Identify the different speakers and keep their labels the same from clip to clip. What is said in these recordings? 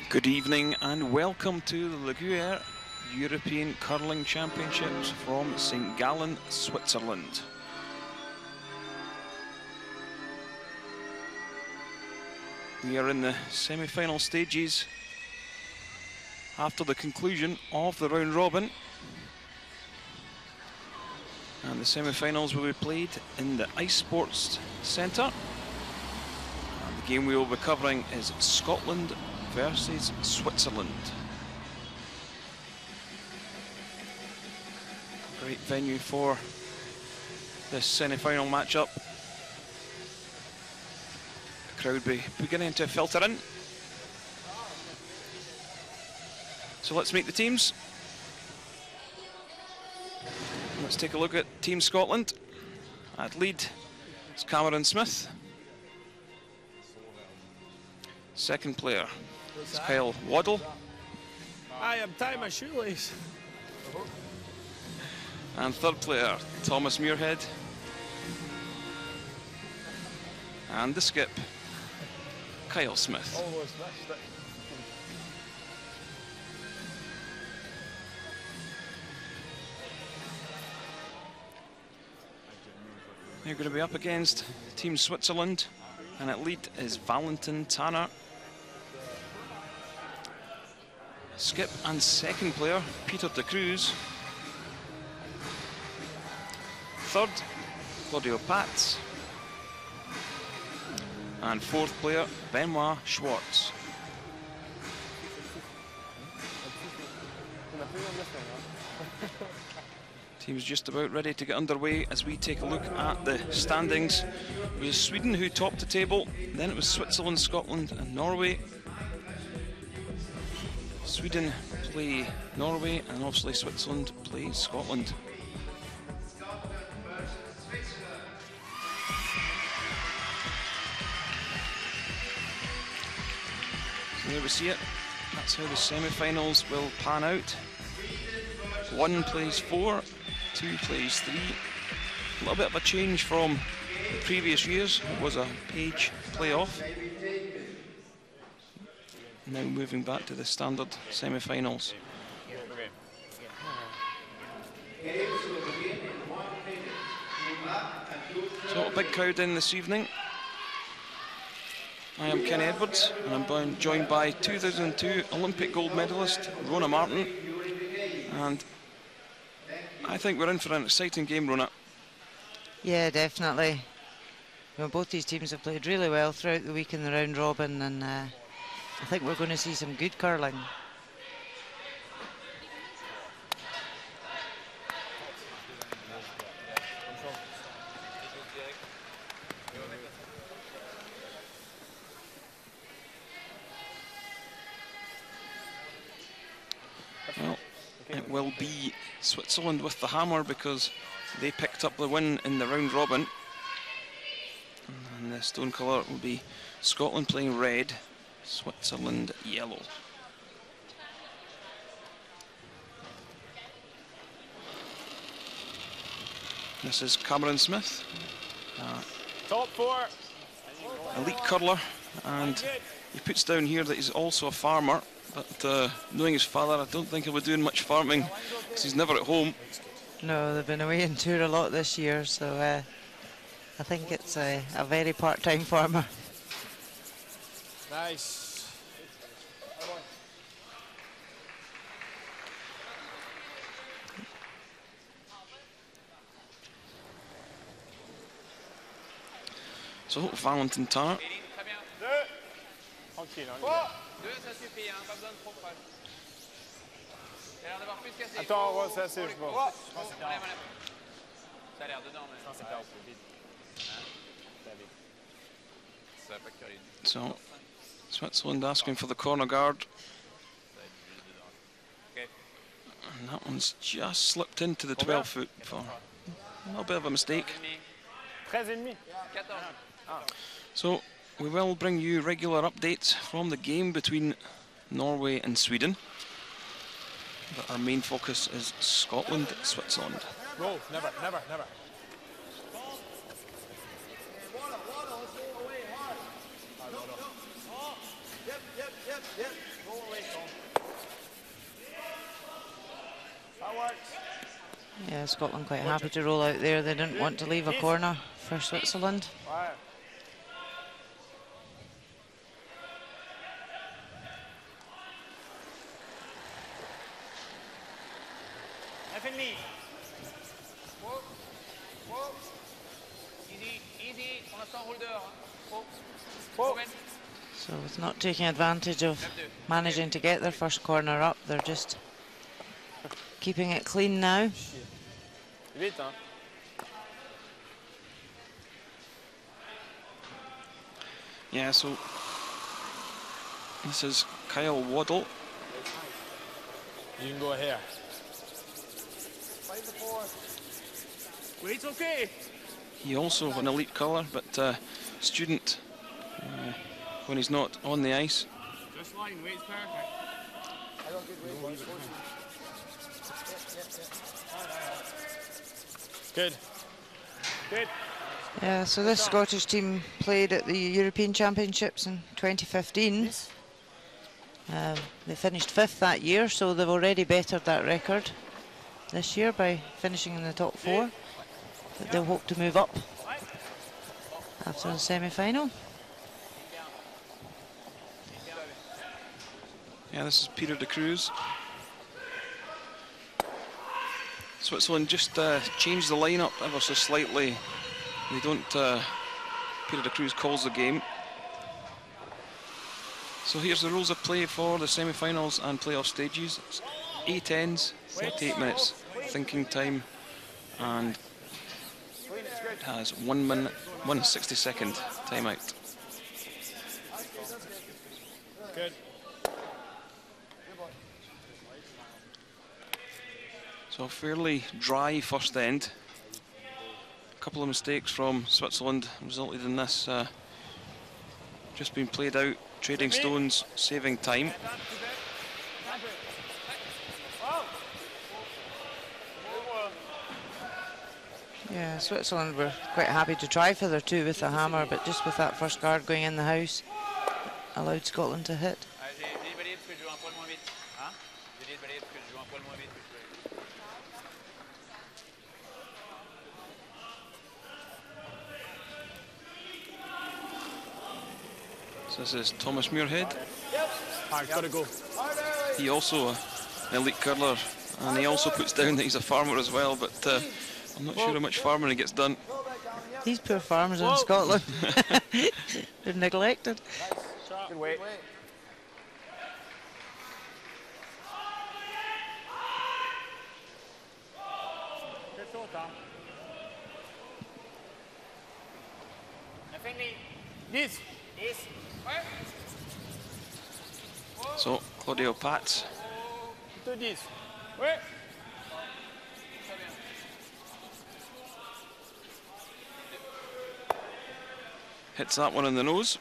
Speaker 1: Good evening and welcome to the Gruyère European Curling Championships from St. Gallen, Switzerland. We are in the semi-final stages after the conclusion of the round robin. And the semi-finals will be played in the Ice Sports Centre. And the game we will be covering is Scotland versus Switzerland. Great venue for this semi-final matchup. The crowd be beginning to filter in. So let's meet the teams. Let's take a look at Team Scotland. At lead is Cameron Smith. Second player is Kyle Waddle.
Speaker 2: I am tying my shoelace.
Speaker 1: And third player, Thomas Muirhead. And the skip, Kyle Smith.
Speaker 2: Almost missed it.
Speaker 1: They're going to be up against Team Switzerland, and at lead is Valentin Tanner. Skip and second player, Peter de Cruz. Third, Claudio Patz. And fourth player, Benoit Schwartz. Team's just about ready to get underway as we take a look at the standings. It was Sweden who topped the table, then it was Switzerland, Scotland and Norway. Sweden play Norway and obviously Switzerland play Scotland. So there we see it. That's how the semi-finals will pan out. 1 plays 4, 2 plays 3. A little bit of a change from the previous years. It was a page playoff. Now moving back to the standard semi-finals. So a big crowd in this evening. I am Kenny Edwards and I'm joined by 2002 Olympic gold medalist Rona Martin. And I think we're in for an exciting game, Rona.
Speaker 3: Yeah, definitely. Well, both these teams have played really well throughout the week in the round robin, and I think we're going to see some good curling.
Speaker 1: Well, it will be Switzerland with the hammer because they picked up the win in the round robin. And the stone colour will be Scotland playing red, Switzerland yellow. This is Cameron Smith,
Speaker 2: Top 4.
Speaker 1: elite curler, and he puts down here that he's also a farmer, but knowing his father, I don't think he'll be doing much farming because he's never at home.
Speaker 3: No, they've been away in tour a lot this year, so I think it's a very part-time farmer.
Speaker 2: Nice.
Speaker 1: So Valentin Tanner.
Speaker 2: Attends, ça c'est bon.
Speaker 1: So Switzerland asking for the corner guard. And that one's just slipped into the 12 foot for a little bit of a mistake.
Speaker 2: 13,5.
Speaker 1: So we will bring you regular updates from the game between Norway and Sweden. But our main focus is Scotland, Switzerland.
Speaker 2: No, never.
Speaker 3: Yeah, Scotland quite happy to roll out there. They didn't want to leave a corner for Switzerland.
Speaker 2: Ouais.
Speaker 3: So with not taking advantage of managing to get their first corner up, they're just keeping it clean now.
Speaker 2: Vite, hein.
Speaker 1: Yeah, so this is Kyle Waddle.
Speaker 2: You can go here. It's okay.
Speaker 1: He also an elite colour, but student when he's not on the ice.
Speaker 2: Just line, weight's perfect. Good. Good.
Speaker 3: Yeah, so this Scottish team played at the European Championships in 2015. They finished 5th that year, so they've already bettered that record this year by finishing in the top 4. But they'll hope to move up after the semi-final.
Speaker 1: Yeah, this is Peter de Cruz. Switzerland just changed the lineup ever so slightly. They don't. Peter de Cruz calls the game. So here's the rules of play for the semi-finals and playoff stages. It's 8 ends, 38 minutes thinking time, and it has 1 minute, 1 60-second timeout.
Speaker 2: Good.
Speaker 1: So a fairly dry first end. A couple of mistakes from Switzerland resulted in this just being played out, trading stones, saving time.
Speaker 3: Yeah, Switzerland were quite happy to try for their 2 with the hammer, but just with that first guard going in the house, allowed Scotland to hit.
Speaker 1: So this is Thomas Muirhead.
Speaker 2: Alright, gotta go.
Speaker 1: He also an elite curler, and he also puts down that he's a farmer as well, but I'm not sure how much farming he gets done.
Speaker 3: These poor farmers in Scotland, they're neglected.
Speaker 2: Good weight. Yes.
Speaker 1: So Claudio Pats. Hits that one in the nose.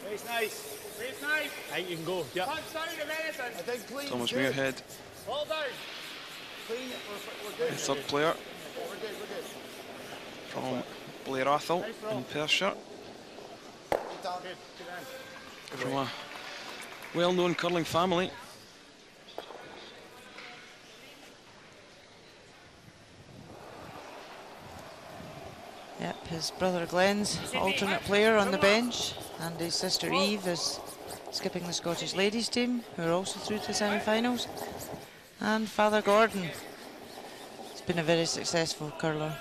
Speaker 2: Race nice. Race nice. Hey, you can go. Yeah.
Speaker 1: Thomas Muirhead,
Speaker 2: Hold down.
Speaker 1: the third player from Blair Athol in Perthshire. From a well-known curling family.
Speaker 3: Yep, his brother Glenn's alternate player on the bench, and his sister Eve is skipping the Scottish ladies team, who are also through to the semi-finals. And Father Gordon has been a very successful curler.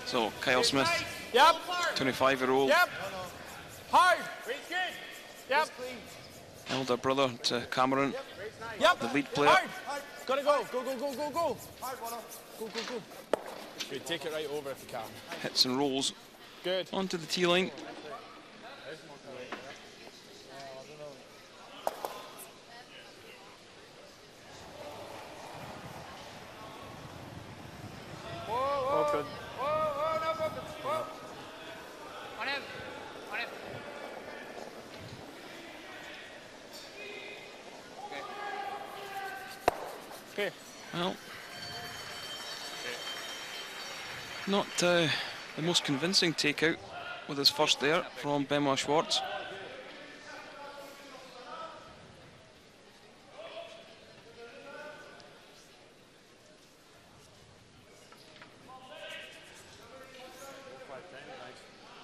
Speaker 1: So Kyle Smith,
Speaker 2: Yep.
Speaker 1: 25-year-old,
Speaker 2: Yep. Hard. Race good. Yep.
Speaker 1: elder brother to Cameron,
Speaker 2: Yep.
Speaker 1: the lead player.
Speaker 2: Hard. Gotta go. Go, go, go, go, go. Go, go, go. Good, take it right over if you can.
Speaker 1: Hits and rolls.
Speaker 2: Good.
Speaker 1: Onto the tee line.
Speaker 2: Good. Okay.
Speaker 1: Well, not the most convincing takeout with his first there from Benoit Schwartz.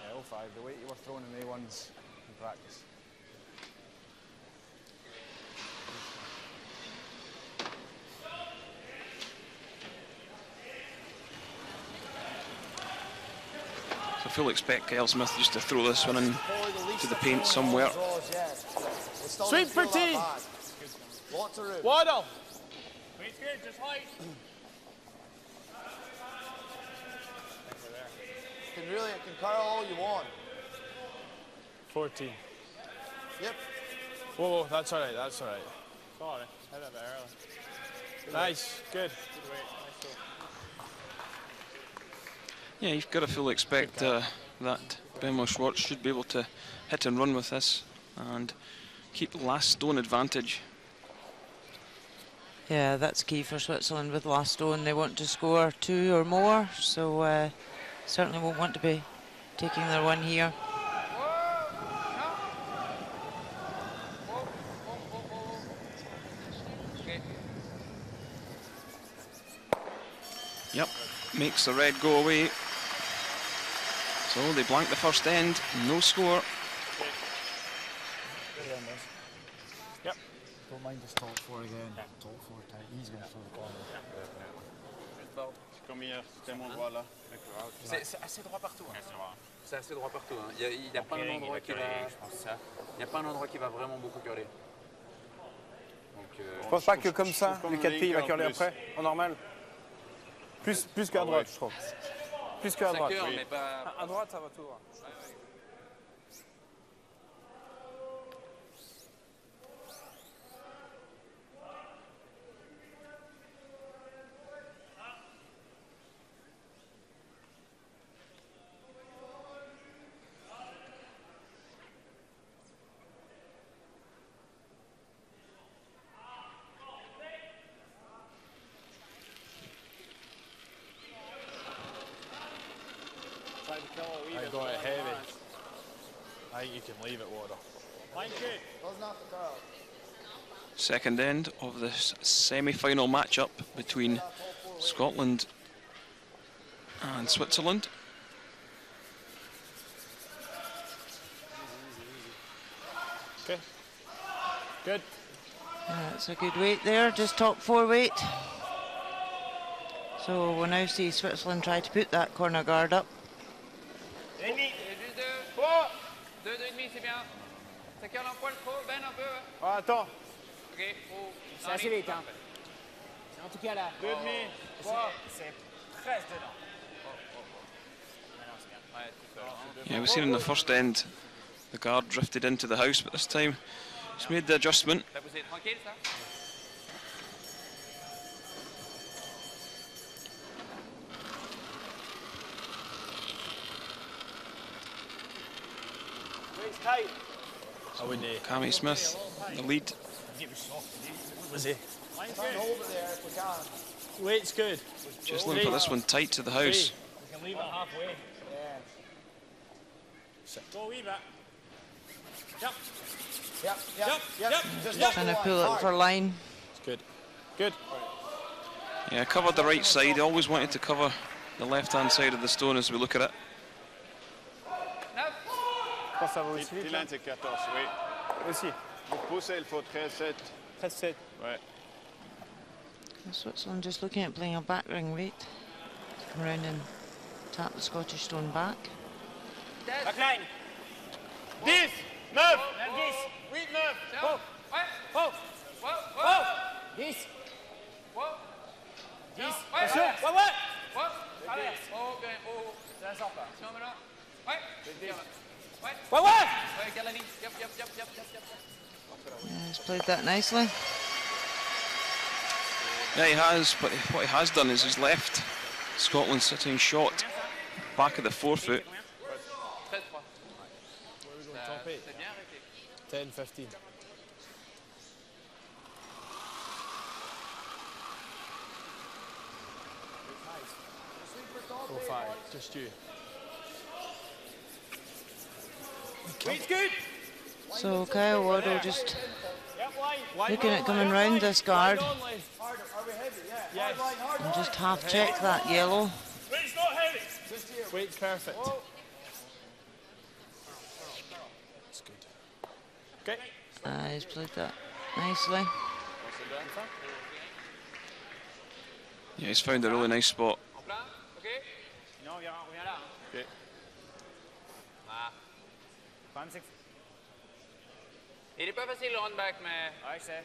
Speaker 2: Yeah, 05. The way you were throwing in A1s in practice.
Speaker 1: So I fully expect Kyle Smith just to throw this one in to the paint somewhere.
Speaker 2: Sweep for tee.
Speaker 4: Lots of room.
Speaker 2: Waddle.
Speaker 5: Wait's good, just height.
Speaker 4: You can curl all you want.
Speaker 2: 14.
Speaker 4: Yep.
Speaker 2: Whoa, that's all right, that's all right.
Speaker 5: Sorry, hit it a bit early.
Speaker 2: Nice, good.
Speaker 5: Good weight, nice throw.
Speaker 1: Yeah, you've got to fully expect that Benoit Schwartz should be able to hit and run with this and keep last stone advantage.
Speaker 3: Yeah, that's key for Switzerland with last stone. They want to score 2 or more, so certainly won't want to be taking their one here.
Speaker 1: Yep, makes the red go away. So they blank the first end, no score.
Speaker 2: Yep.
Speaker 4: Don't mind this top four again. Top four tight. He's going to throw the corner.
Speaker 5: Comme hier, c'était mon droit là.
Speaker 6: C'est assez droit partout. Hein. C'est assez droit partout. Hein. Il n'y a pas un endroit qui va. Je pense ça. Il n'y a pas un endroit qui va vraiment beaucoup curler.
Speaker 2: Je pense pas que comme ça, le 4 pieds il va curler après, en normal. Plus qu'à droite, je trouve. Plus qu'à droite.
Speaker 6: Ça curle, mais pas...
Speaker 2: À droite, ça va tout. I got it heavy. I think you can leave it, Water.
Speaker 5: Line's good.
Speaker 4: Doesn't have to curl.
Speaker 1: Second end of this semi-final matchup between Scotland and Switzerland.
Speaker 2: Okay. Good.
Speaker 3: That's a good weight there, just top 4 weight. So we'll now see Switzerland try to put that corner guard up.
Speaker 6: C'est bien. Ça curle un poil trop, Ben un peu.
Speaker 2: Oh, attends.
Speaker 6: Ok,
Speaker 5: C'est assez vite, hein. C'est en tout cas là.
Speaker 2: 2,5.
Speaker 5: C'est presque dedans.
Speaker 1: Yeah, we've seen in the first end the guard drifted into the house, but this time he's made the adjustment.
Speaker 6: Ça vous est tranquille ça?
Speaker 2: Tight. I wouldn't.
Speaker 1: Cammy Smith, the lead.
Speaker 2: Was he?
Speaker 5: Line's
Speaker 4: Try and
Speaker 5: good.
Speaker 4: hold it there if we can.
Speaker 2: Weight's good.
Speaker 1: Just looking for this one tight to the house.
Speaker 5: We can leave it halfway.
Speaker 4: Yeah.
Speaker 5: Go a wee bit. Yep.
Speaker 4: Yep. Just
Speaker 3: Trying to pull it for line.
Speaker 2: It's good. Good.
Speaker 1: Yeah, covered the right side. He always wanted to cover the left-hand side of the stone as we look at it.
Speaker 2: Je pense que ça va aussi vite.
Speaker 5: T-line c'est 14, oui.
Speaker 2: Aussi.
Speaker 5: Pour pousser, il faut 13-7.
Speaker 2: 13-7.
Speaker 5: Ouais.
Speaker 3: Switzerland just looking at playing a back ring weight. Come round and tap the Scottish stone back.
Speaker 5: Backline. 10, 9, 10, 8, 9.
Speaker 6: Oh, ouais. Oh, wow, wow.
Speaker 5: 10.
Speaker 6: Wow.
Speaker 5: 10.
Speaker 6: Ouais,
Speaker 5: Attention.
Speaker 6: ouais.
Speaker 5: Ouais, ouais.
Speaker 6: Wow. Allez. Oh, ok, oh, ça sort pas. Tiens, voilà. Ouais, ouais.
Speaker 2: Ouais, ouais.
Speaker 6: Ouais, Gallen. Yep.
Speaker 3: Yeah, he's played that nicely.
Speaker 1: Yeah, he has, but what he has done is he's left Scotland sitting shot back of the forefoot.
Speaker 6: 13-3.
Speaker 2: C'est
Speaker 6: bien arrêté.
Speaker 2: 10-15. 4-5, just you.
Speaker 3: So Kyle Waddle just looking at coming round this guard and just half check that yellow.
Speaker 2: Weight's perfect. That's good. Okay.
Speaker 3: He's played that nicely.
Speaker 1: Yeah, he's found a really nice spot.
Speaker 6: En plein, ok.
Speaker 5: Non, on vient là. Hein.
Speaker 2: Okay.
Speaker 6: Ah.
Speaker 5: Le problème, c'est que...
Speaker 6: Il est pas facile le run back, mais...
Speaker 5: Ouais, je sais.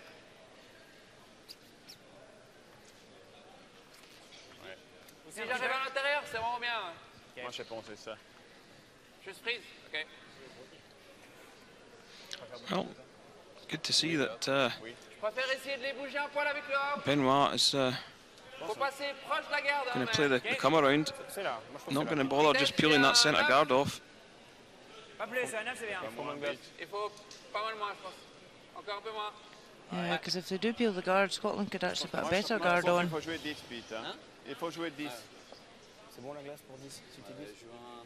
Speaker 6: Si j'arrive à l'intérieur, c'est vraiment bien.
Speaker 2: Moi, j'ai pensé ça.
Speaker 6: Juste freeze, ok.
Speaker 1: Well, good to see that
Speaker 6: Je préfère essayer de les bouger un poil avec le hop.
Speaker 1: Benoit is
Speaker 6: Faut passer proche de la garde.
Speaker 1: going to play the come around.
Speaker 2: C'est là. Moi, je pense
Speaker 1: Not
Speaker 2: que
Speaker 1: going to bother just peeling that centre guard off.
Speaker 5: Pas plus, un 9, c'est bien.
Speaker 6: Il faut pas mal moins, je pense. Encore un peu moins.
Speaker 3: Yeah, because if they do peel the guard, Scotland could actually put a better
Speaker 7: Moi,
Speaker 3: guard
Speaker 7: je pense
Speaker 3: on.
Speaker 7: qu'il faut jouer 10, Pete. Hein? Il faut jouer 10.
Speaker 2: c'est bon la glace pour 10, si tu dis.
Speaker 6: Juin,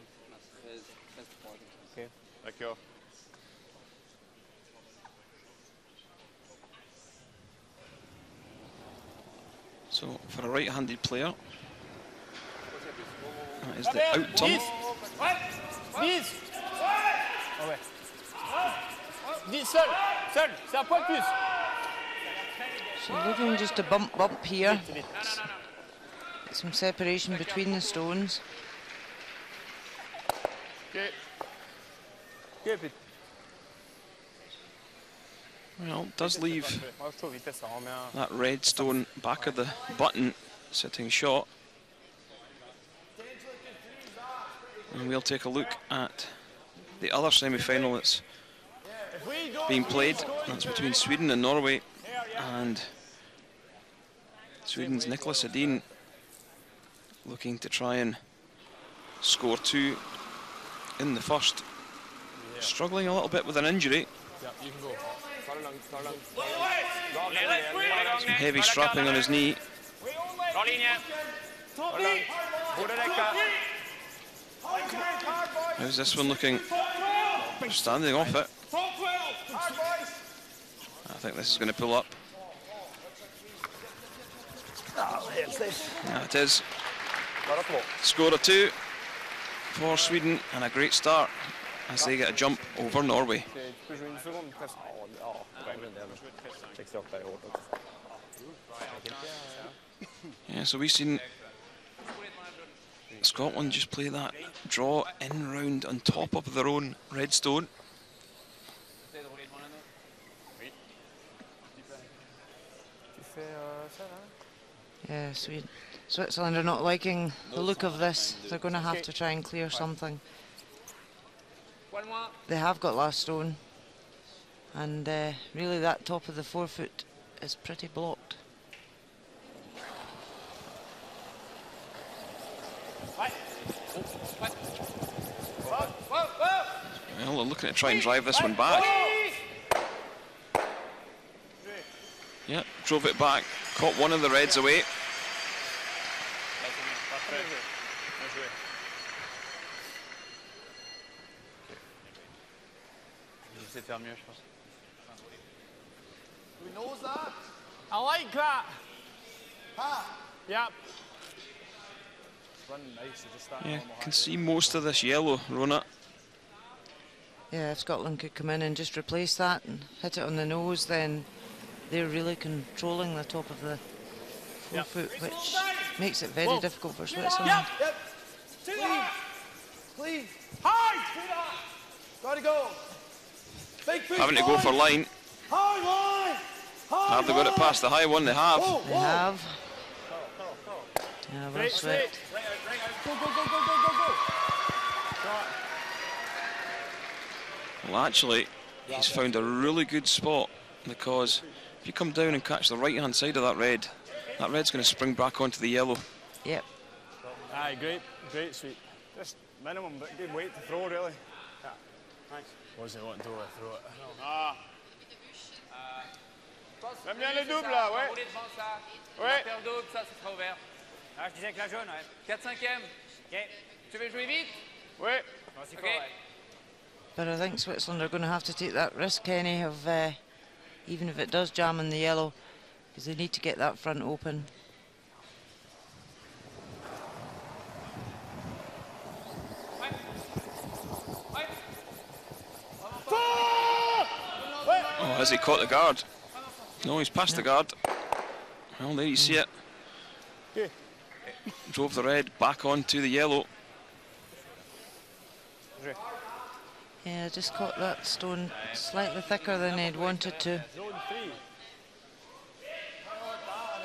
Speaker 6: 13, 3.
Speaker 2: Ok.
Speaker 7: D'accord.
Speaker 1: So for a right-handed player, that is the out turn.
Speaker 2: 10. Ah ouais. 10 seul, c'est un point de plus.
Speaker 3: So looking just to bump up here. Get some separation between the stones.
Speaker 2: Ok. Ok, Pete.
Speaker 1: Well, does leave
Speaker 2: Moi, je trouve vitesse, ça rend bien.
Speaker 1: that red stone back of the button sitting shot. And we'll take a look at the other semi-final that's being played. That's between Sweden and Norway, and Sweden's Nicholas Edin looking to try and score 2 in the first. Struggling a little bit with an injury.
Speaker 2: Yeah, you can go.
Speaker 1: Some heavy strapping on his knee.
Speaker 5: En ligne.
Speaker 1: How's this one looking? Standing off it. I think this is going to pull up. Yeah, it is. Score of 2 for Sweden, and a great start as they get a jump over Norway.
Speaker 2: Tu peux jouer une seconde presque.
Speaker 1: Yeah, so we've seen Scotland just play that draw in round on top of their own red stone.
Speaker 2: Tu fais ça là?
Speaker 3: Yeah, Switzerland are not liking the look of this. They're going to have to try and clear something. They have got last stone, and really that top of the forefoot is pretty blocked.
Speaker 1: Well, they're looking to try and drive this one back. Yeah, drove it back, caught one of the reds away.
Speaker 6: Je sais faire mieux, je pense.
Speaker 2: Who knows that? I like that. Yep. Run nice, just that.
Speaker 1: Yeah, can see most of this yellow, Rona.
Speaker 3: Yeah, if Scotland could come in and just replace that and hit it on the nose, then they're really controlling the top of the forefoot, which makes it very difficult for Switzerland.
Speaker 2: Please. High. Gotta go.
Speaker 1: Having to go for line. Have they got it past the high one? They have.
Speaker 3: They have. Yeah, well swept.
Speaker 2: Go, go, go, go, go, go, go.
Speaker 1: Well, actually, he's found a really good spot, because if you come down and catch the right-hand side of that red's going to spring back onto the yellow.
Speaker 3: Yep.
Speaker 2: Aye, great sweep. Just minimum, but good weight to throw, really. Yeah, nice. Wasn't wanting to throw it.
Speaker 7: Ah. J'aime bien les doubles, là, ouais.
Speaker 6: Rouler devant ça.
Speaker 7: Ouais.
Speaker 6: Faire double, ça sera ouvert.
Speaker 5: Ah, je disais avec la jaune, ouais.
Speaker 6: 4/5e.
Speaker 5: Ok.
Speaker 6: Tu veux jouer vite?
Speaker 7: Ouais.
Speaker 5: Vas-y,
Speaker 6: Ok.
Speaker 5: fort, ouais.
Speaker 3: But I think Switzerland are going to have to take that risk, Kenny, of even if it does jam in the yellow, because they need to get that front open.
Speaker 1: Oh, has he caught the guard? No, he's past the guard. Well, there you see it.
Speaker 2: Okay.
Speaker 1: Drove the red back onto the yellow.
Speaker 3: Yeah, just caught that stone slightly thicker than he'd wanted to.
Speaker 2: Zone 3.
Speaker 8: And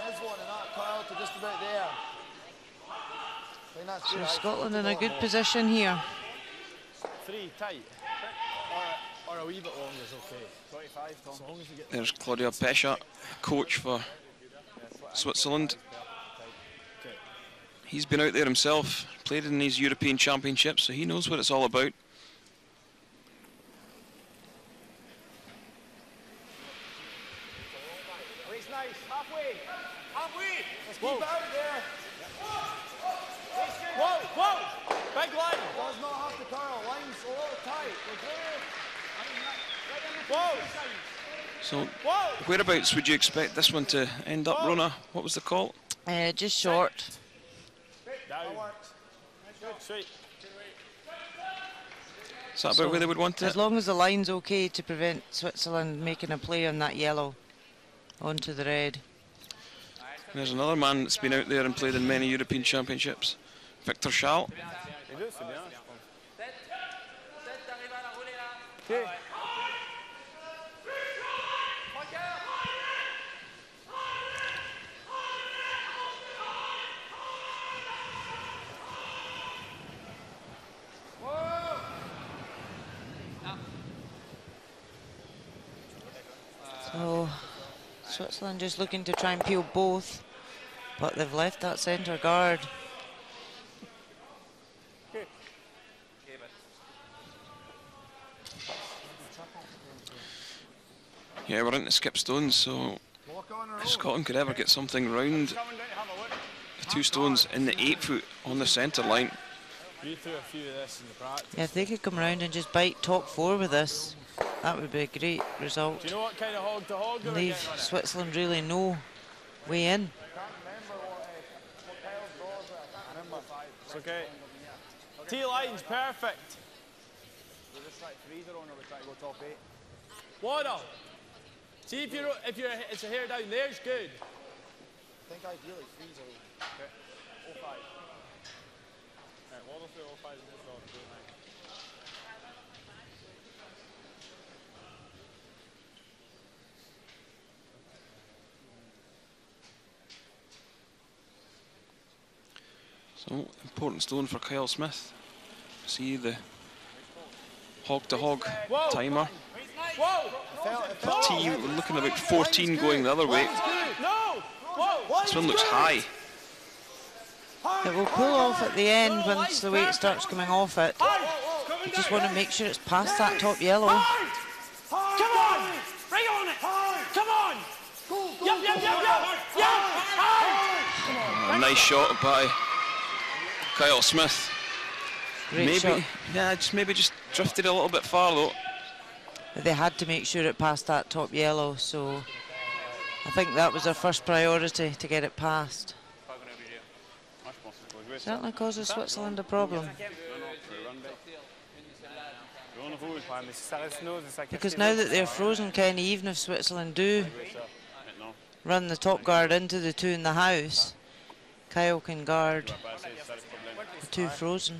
Speaker 8: his one and that Kyle to just about there. I think that's
Speaker 3: So
Speaker 8: good.
Speaker 3: Scotland in a good position here.
Speaker 2: 3 tight. Or a wee bit long is okay. 25, Tom. As long as we get
Speaker 1: There's Claudio Pescia, coach for Switzerland. He's been out there himself, played in these European Championships, so he knows what it's all about.
Speaker 2: Waist nice. Halfway. Halfway. Let's
Speaker 8: Keep it out there.
Speaker 2: Whoa, whoa. Big line.
Speaker 8: Does not have to Kyle. Line's a little tight.
Speaker 2: Whoa.
Speaker 1: So,
Speaker 2: Whoa.
Speaker 1: whereabouts would you expect this one to end up, Rona? What was the call?
Speaker 3: Just short.
Speaker 2: Down. Good, sweet.
Speaker 1: Is that about where they would want
Speaker 3: As
Speaker 1: it?
Speaker 3: long as the line's okay to prevent Switzerland making a play on that yellow onto the red.
Speaker 1: There's another man that's been out there and played in many European Championships, Victor Schall.
Speaker 2: Les deux, c'est bien, je pense.
Speaker 6: Tête, t'arrives à la rouler là.
Speaker 2: Okay.
Speaker 6: Trois quarts.
Speaker 3: So Switzerland just looking to try and peel both, but they've left that centre guard.
Speaker 1: Yeah, we're into skip stones, so if Scotland could ever get something round the 2 stones in the 8 foot on the centre line.
Speaker 2: We threw a few of this in the practice.
Speaker 3: Yeah, if they could come round and just bite top 4 with this, that would be a great result.
Speaker 2: Do you know what kind of hog to hog they were
Speaker 3: Leave
Speaker 2: getting on it?
Speaker 3: Switzerland really no way in.
Speaker 2: It's okay. T-line's perfect.
Speaker 8: We're just trying to freeze her on or we try to go top 8.
Speaker 2: Water. See if it's a hair down there's good.
Speaker 8: I think ideally freeze her.
Speaker 2: Okay. 05. Right, water through 05 in this dog.
Speaker 1: So, important stone for Kyle Smith. See the hog-to-hog timer. The T looking about 14 going the other way.
Speaker 2: No! Whoa!
Speaker 1: This one looks high.
Speaker 3: It will pull off at the end once the weight starts coming off it. You just want to make sure it's past that top yellow.
Speaker 2: Come on! Bring on it! Come on! Yep!
Speaker 1: A nice shot by Kyle Smith.
Speaker 3: Great shot.
Speaker 1: Yeah, maybe just drifted a little bit far though.
Speaker 3: But they had to make sure it passed that top yellow, so I think that was their first priority, to get it past. Certainly causes Switzerland a problem. Because now that they're frozen, Kenny, even if Switzerland do run the top guard into the 2 in the house, Kyle can guard the 2 frozen.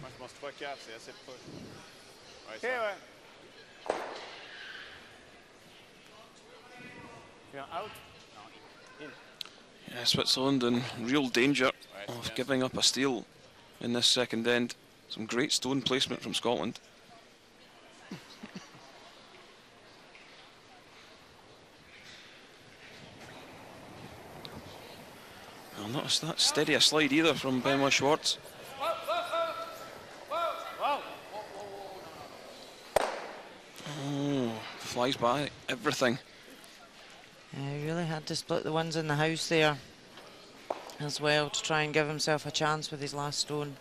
Speaker 1: Yeah, Switzerland in real danger of giving up a steal. in this second end. Some great stone placement from Scotland. Well, not that steady a slide either from Benoit Schwartz. Oh, flies by everything.
Speaker 3: He really had to split the ones in the house there as well to try and give himself a chance with his last stone.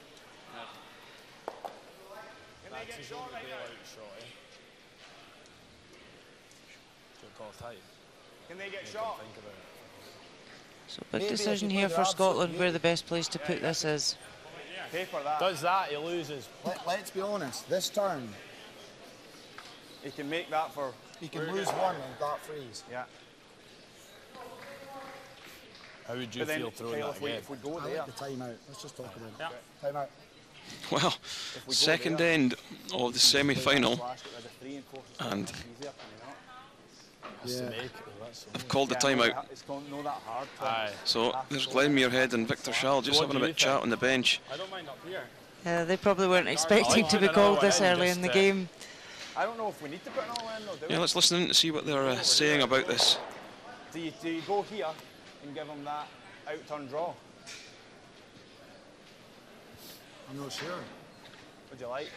Speaker 2: Can they get shot?
Speaker 3: So big decision here for Scotland where the best place to put this is.
Speaker 2: Paper that. Does that, he loses.
Speaker 8: Let's be honest, this turn,
Speaker 2: He can make that for...
Speaker 8: he can lose one and that freeze.
Speaker 2: Yeah.
Speaker 4: How would you feel throwing that again?
Speaker 2: If we go
Speaker 8: I
Speaker 2: there...
Speaker 8: like the timeout. Let's just talk about it. Timeout.
Speaker 1: Well, second end of the semi-final, and I've called the timeout.
Speaker 2: It's not that hard.
Speaker 1: So there's Glenn Muirhead and Victor Schall just having a bit of chat on the bench.
Speaker 2: I don't mind up here.
Speaker 3: They probably weren't expecting to be called this early in the game.
Speaker 2: I don't know if we need to put an all in though, do we?
Speaker 1: Yeah, let's listen in to see what they're saying about this.
Speaker 2: Do you go here and give them that out-turn draw?
Speaker 8: I'm not sure.
Speaker 2: Would you like?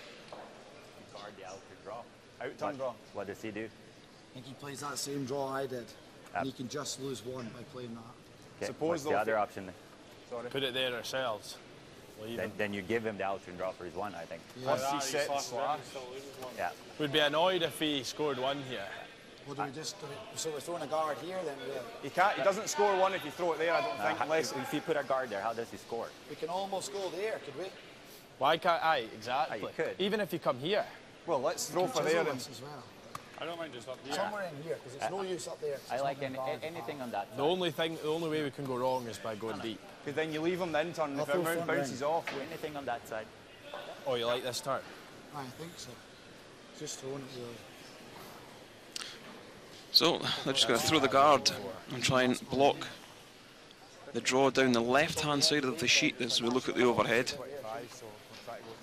Speaker 9: Guard the out-turn draw.
Speaker 2: Out-turn draw.
Speaker 9: What does he do?
Speaker 8: I think he plays that same draw I did. And he can just lose one by playing that.
Speaker 9: Okay.
Speaker 2: Suppose
Speaker 9: What's the other option then?
Speaker 2: Sorry.
Speaker 4: Put it there ourselves.
Speaker 9: Then you give him the out-turn draw for his one, I think.
Speaker 2: Once he sets slash.
Speaker 9: Yeah.
Speaker 4: Would be annoyed if he scored one here.
Speaker 8: Well, do we just, so we're throwing a guard here then?
Speaker 2: He can't. He doesn't score one if you throw it there, I don't think. Unless
Speaker 9: If you put a guard there, how does he score?
Speaker 8: We can almost go there, could we?
Speaker 4: Why can't I? Exactly.
Speaker 9: You could.
Speaker 4: Even if you come here.
Speaker 2: well, let's throw for there. And
Speaker 8: As well.
Speaker 2: I don't mind just up here.
Speaker 8: Somewhere in here, because it's no use up there.
Speaker 9: I like anything on that.
Speaker 4: The only way we can go wrong is by going deep.
Speaker 2: Because then you leave him the in-turn. If
Speaker 8: I'll
Speaker 2: it
Speaker 8: throw front
Speaker 2: bounces
Speaker 8: ring.
Speaker 2: off,
Speaker 9: Anything on that side.
Speaker 4: Oh, you like this turn?
Speaker 8: I think so. Just throwing it really.
Speaker 1: So they're just going to throw the guard and try and block the draw down the left-hand side of the sheet as we look at the overhead.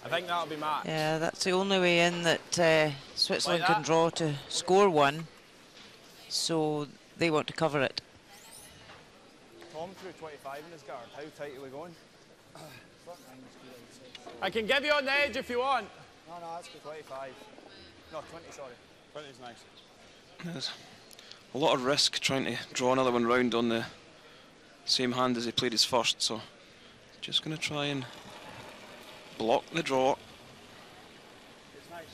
Speaker 4: I think that'll be Matt.
Speaker 3: Yeah, that's the only way in that Switzerland can draw to score one. So they want to cover it.
Speaker 2: Tom threw 25 in his guard. How tight are we going?
Speaker 4: I can give you on the edge if you want.
Speaker 2: No, that's good. 25. No, 20, sorry. 20 is nice.
Speaker 1: There's a lot of risk trying to draw another one round on the same hand as he played his first, so just going to try and block the draw.
Speaker 2: It's nice.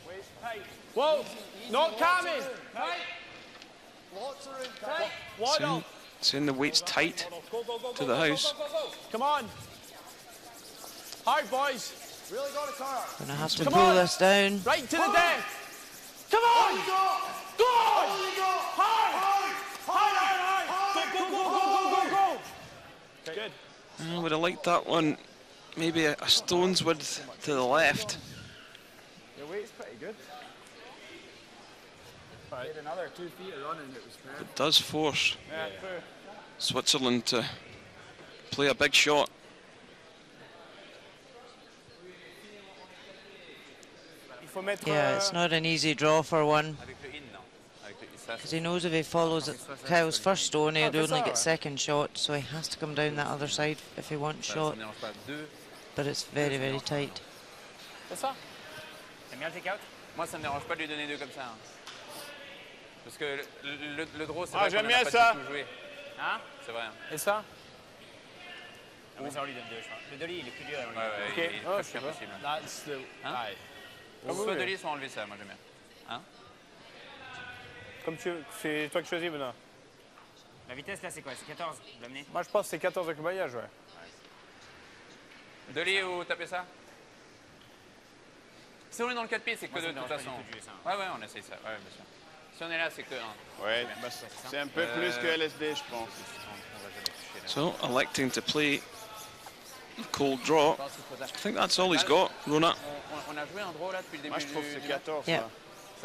Speaker 2: Waist tight.
Speaker 4: Whoa! Not coming!
Speaker 2: Tight.
Speaker 8: Lots of room, tight.
Speaker 4: Waddle!
Speaker 1: Saying the weight's tight to the house.
Speaker 4: Come on! Hard, boys!
Speaker 8: Really got it, Tara.
Speaker 3: Gonna have to
Speaker 4: Come
Speaker 3: pull
Speaker 4: on.
Speaker 3: this down.
Speaker 4: Right to the deck! Come on! Go on! Hard! Hard! Go! Good.
Speaker 1: I would have liked that one, maybe a stone's width to the left.
Speaker 2: Your weight's pretty good.
Speaker 8: Made another 2 feet of running, it was fair.
Speaker 1: It does force
Speaker 2: Yeah, true.
Speaker 1: Switzerland to play a big shot.
Speaker 3: Yeah, it's not an easy draw for one. Because he knows if he follows Kyle's first stone, he'll only get second shot, so he has to come down that other side if he wants shot. But it's very, very tight.
Speaker 9: C'est ça? T'aimes bien le take-out? Moi, ça me dérange pas de lui donner deux comme ça. Hein. Parce que le draw, c'est vrai qu'on n'a pas du tout joué. Hein? C'est vrai. Hein.
Speaker 2: Et ça?
Speaker 9: Non, mais ça, on lui donne deux, je crois. Le dolly, il est plus dur. Ouais,
Speaker 2: Ok.
Speaker 9: il est presque impossible.
Speaker 4: That's the...
Speaker 9: Hein?
Speaker 4: Aye.
Speaker 9: Soit dolly, soit enlever ça, moi j'aime bien. Hein?
Speaker 2: Comme c'est toi qui choisis, Benoît.
Speaker 5: La vitesse là, c'est quoi? C'est 14, vous l'amenez?
Speaker 2: Moi, je pense que c'est 14 avec le bailliage, ouais.
Speaker 9: Dolly ou taper ça? Si on est dans le 4 pieds, c'est que 2 de toute façon. Ouais, on essaye ça. Ouais, bien sûr. Si on est là, c'est que 1.
Speaker 7: Ouais, c'est un peu plus que LSD, je pense.
Speaker 1: So, electing to play a cold draw. I think that's all he's got, Rona.
Speaker 9: On a joué un draw là depuis le début.
Speaker 7: Moi, je trouve que c'est 14.
Speaker 3: Yeah.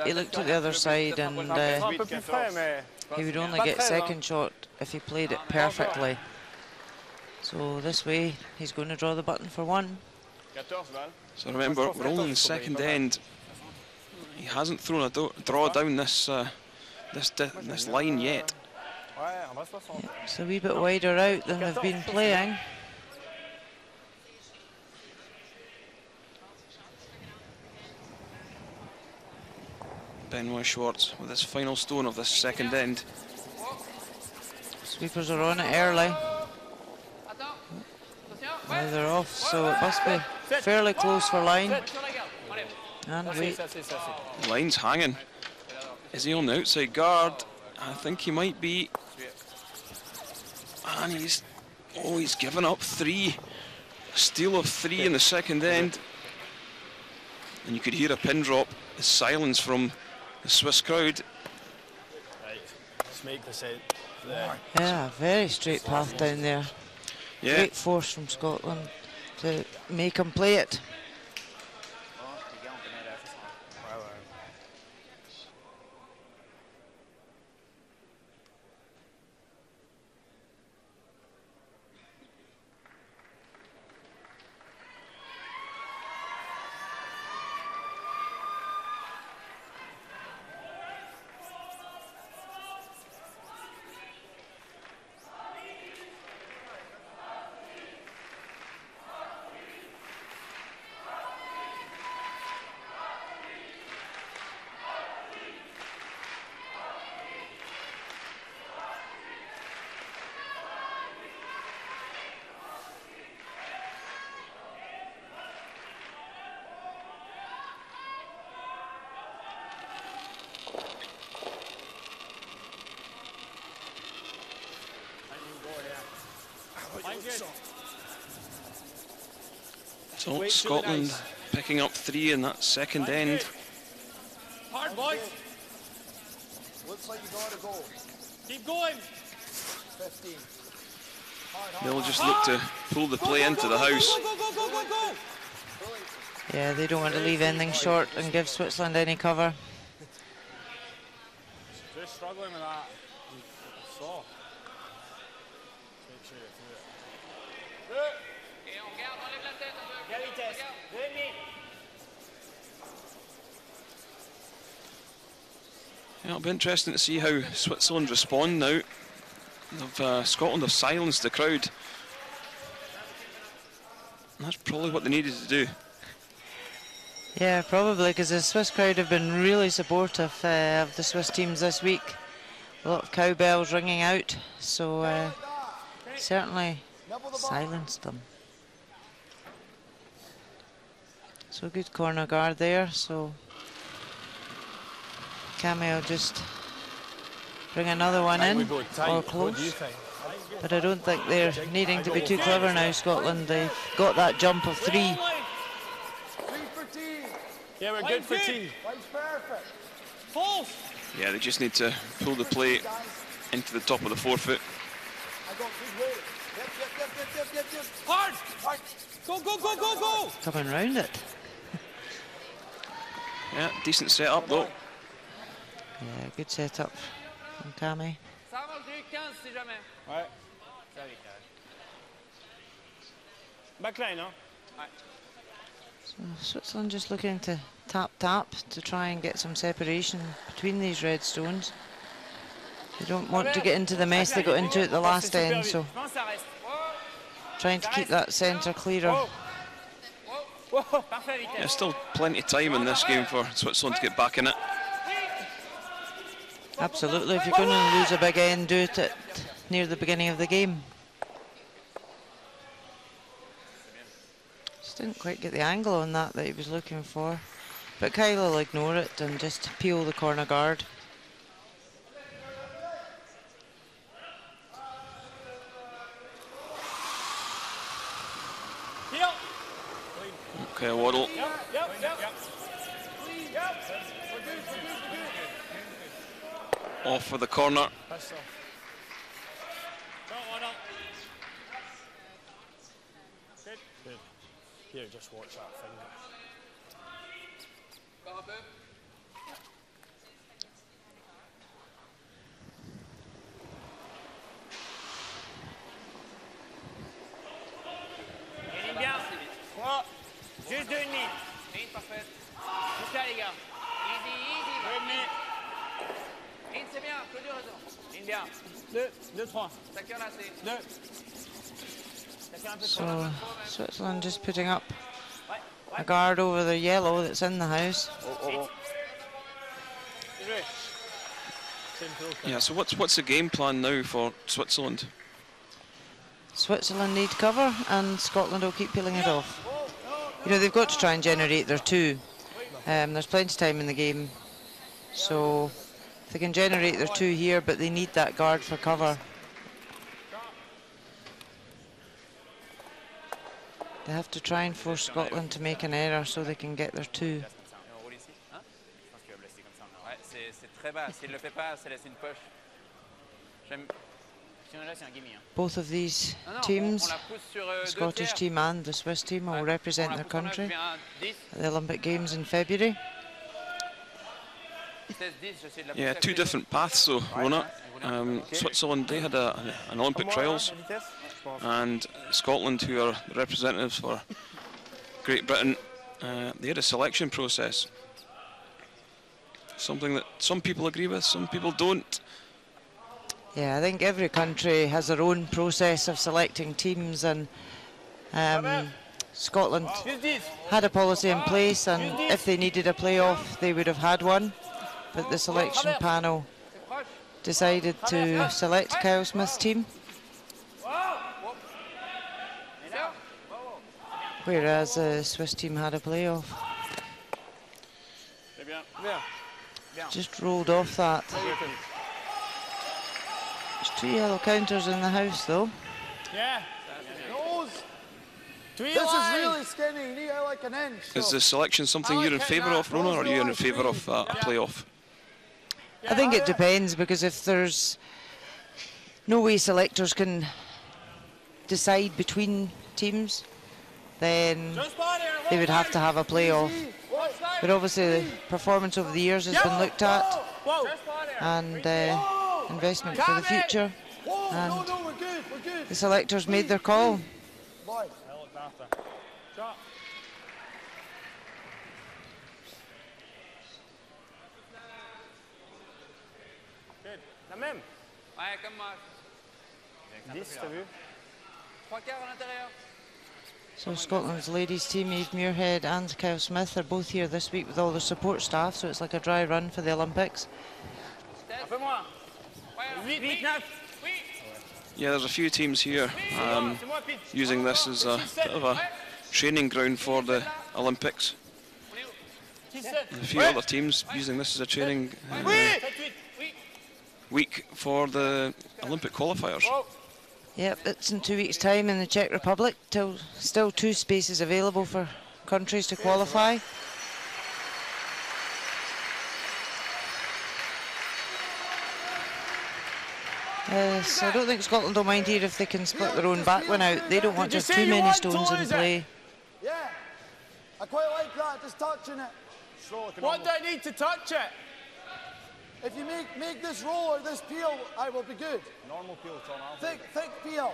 Speaker 3: He looked at the other side and
Speaker 2: Un peu plus frais, mais...
Speaker 3: he would only get second shot if he played it perfectly. So this way, he's going to draw the button for one.
Speaker 1: So remember, we're only in the second end. He hasn't thrown a draw down this this line yet.
Speaker 3: Yeah, it's a wee bit wider out than they've been playing.
Speaker 1: Benoit Schwartz with his final stone of this second end.
Speaker 3: Sweepers are on it early. Now they're off, so it must be fairly close for line. And wait.
Speaker 1: Line's hanging. Is he on the outside guard? I think he might be. And he's given up 3. A steal of 3 in the second end. And you could hear a pin drop, the silence from the Swiss crowd.
Speaker 2: Right, let's make this out.
Speaker 3: Yeah, very straight path down there.
Speaker 1: Yeah.
Speaker 3: Great force from Scotland to make him play it.
Speaker 1: So Scotland picking up 3 in that second end.
Speaker 2: Hard, boys.
Speaker 8: Looks like you got to go.
Speaker 2: Keep going.
Speaker 8: 15.
Speaker 1: They'll just look to pull the play into the house.
Speaker 2: Go.
Speaker 3: Yeah, they don't want to leave anything short and give Switzerland any cover.
Speaker 2: Just struggling with that. So. Make sure you're through it.
Speaker 1: Yeah, it'll be interesting to see how Switzerland respond now. Scotland have silenced the crowd. And that's probably what they needed to do.
Speaker 3: Yeah, probably, because the Swiss crowd have been really supportive of the Swiss teams this week. A lot of cowbells ringing out, so certainly silenced them. So good corner guard there, so Cammy will just bring another one in, or close. But I don't think they're needing to be too clever now, Scotland. They've got that jump of 3.
Speaker 2: Yeah, we're good for team.
Speaker 1: Yeah, they just need to pull the play into the top of the forefoot.
Speaker 2: Hard! Go!
Speaker 3: Coming round it.
Speaker 1: Yeah, decent setup though.
Speaker 3: Yeah, good setup from Cammy.
Speaker 2: Ouais. Backline, hein?
Speaker 3: So Switzerland just looking to tap to try and get some separation between these red stones. They don't want to get into the mess they got into at the last end, so trying to keep that centre clearer.
Speaker 1: There's still plenty of time in this game for Switzerland to get back in it.
Speaker 3: Absolutely, if you're going to lose a big end, do it near the beginning of the game. Just didn't quite get the angle on that he was looking for. But Kyle will ignore it and just peel the corner guard.
Speaker 1: Okay, Waddle. Off for the corner.
Speaker 2: Good. Here, just watch that finger.
Speaker 5: Juste 2,5.
Speaker 9: Une parfaite.
Speaker 5: Juste là, les gars. Easy, easy.
Speaker 9: 2,5. Une, c'est bien. Claudio raison. Une bien.
Speaker 5: 2, 3.
Speaker 9: Ça cœur là, c'est.
Speaker 5: 2. Ça fait un peu trop.
Speaker 3: So Switzerland just putting up a guard over the yellow that's in the house.
Speaker 1: Yeah, so what's the game plan now for Switzerland?
Speaker 3: Switzerland need cover and Scotland will keep peeling it off. You know, they've got to try and generate their two. There's plenty of time in the game. So they can generate their two here, but they need that guard for cover. They have to try and force Scotland to make an error so they can get their two.
Speaker 9: Ouais, c'est très bas. S'il ne le fait pas, ça laisse une poche.
Speaker 3: Both of these teams, the Scottish team and the Swiss team, will represent their country at the Olympic Games in February.
Speaker 1: Yeah, two different paths though, Rona. Switzerland, they had an Olympic trials, and Scotland, who are the representatives for Great Britain, they had a selection process. Something that some people agree with, some people don't.
Speaker 3: Yeah, I think every country has their own process of selecting teams, and Scotland had a policy in place, and if they needed a playoff, they would have had one. But the selection panel decided to select Kyle Smith's team, whereas the Swiss team had a playoff. Just rolled off that. There's 2 yellow counters in the house though.
Speaker 8: Yeah. This is really skinny. You need like an inch.
Speaker 1: Is the selection something you're in favour of, Rona, or are you in favour of a playoff?
Speaker 3: I think it depends, because if there's no way selectors can decide between teams, then they would have to have a playoff. But obviously the performance over the years has been looked at, and investment for the future, and the selectors made their call.
Speaker 9: Même. Ouais, comme moi.
Speaker 2: 10, t'as vu?
Speaker 9: 3 quarts à l'intérieur.
Speaker 3: So Scotland's ladies team, Eve Muirhead and Kyle Smith, are both here this week with all their support staff, so it's like a dry run for the Olympics.
Speaker 9: Un peu moins. 8, 9.
Speaker 1: Yeah, there's a few teams here using this as a bit of a training ground for the Olympics. A few other teams using this as a training week for the Olympic qualifiers.
Speaker 3: Yep, it's in 2 weeks' time in the Czech Republic. Still 2 spaces available for countries to qualify. So I don't think Scotland will mind here if they can split their own back one out. They don't want to have too many stones in play.
Speaker 8: Yeah, I quite like that, just touching it.
Speaker 2: What do I need to touch it?
Speaker 8: If you make this roll or this peel, I will be good.
Speaker 2: Normal peel, Tom.
Speaker 8: Thick peel.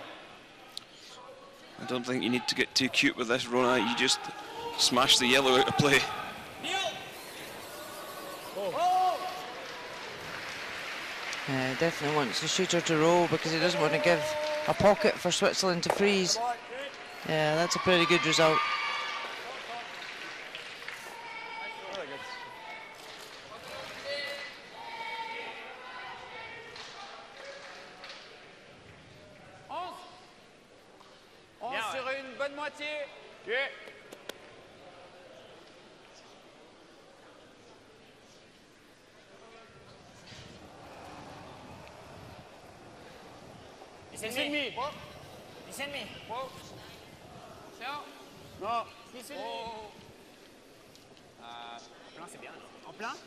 Speaker 1: I don't think you need to get too cute with this, Rona. You just smash the yellow out of play.
Speaker 3: Definitely wants the shooter to roll because he doesn't want to give a pocket for Switzerland to freeze. Yeah, that's a pretty good result.
Speaker 9: Sur une bonne moitié.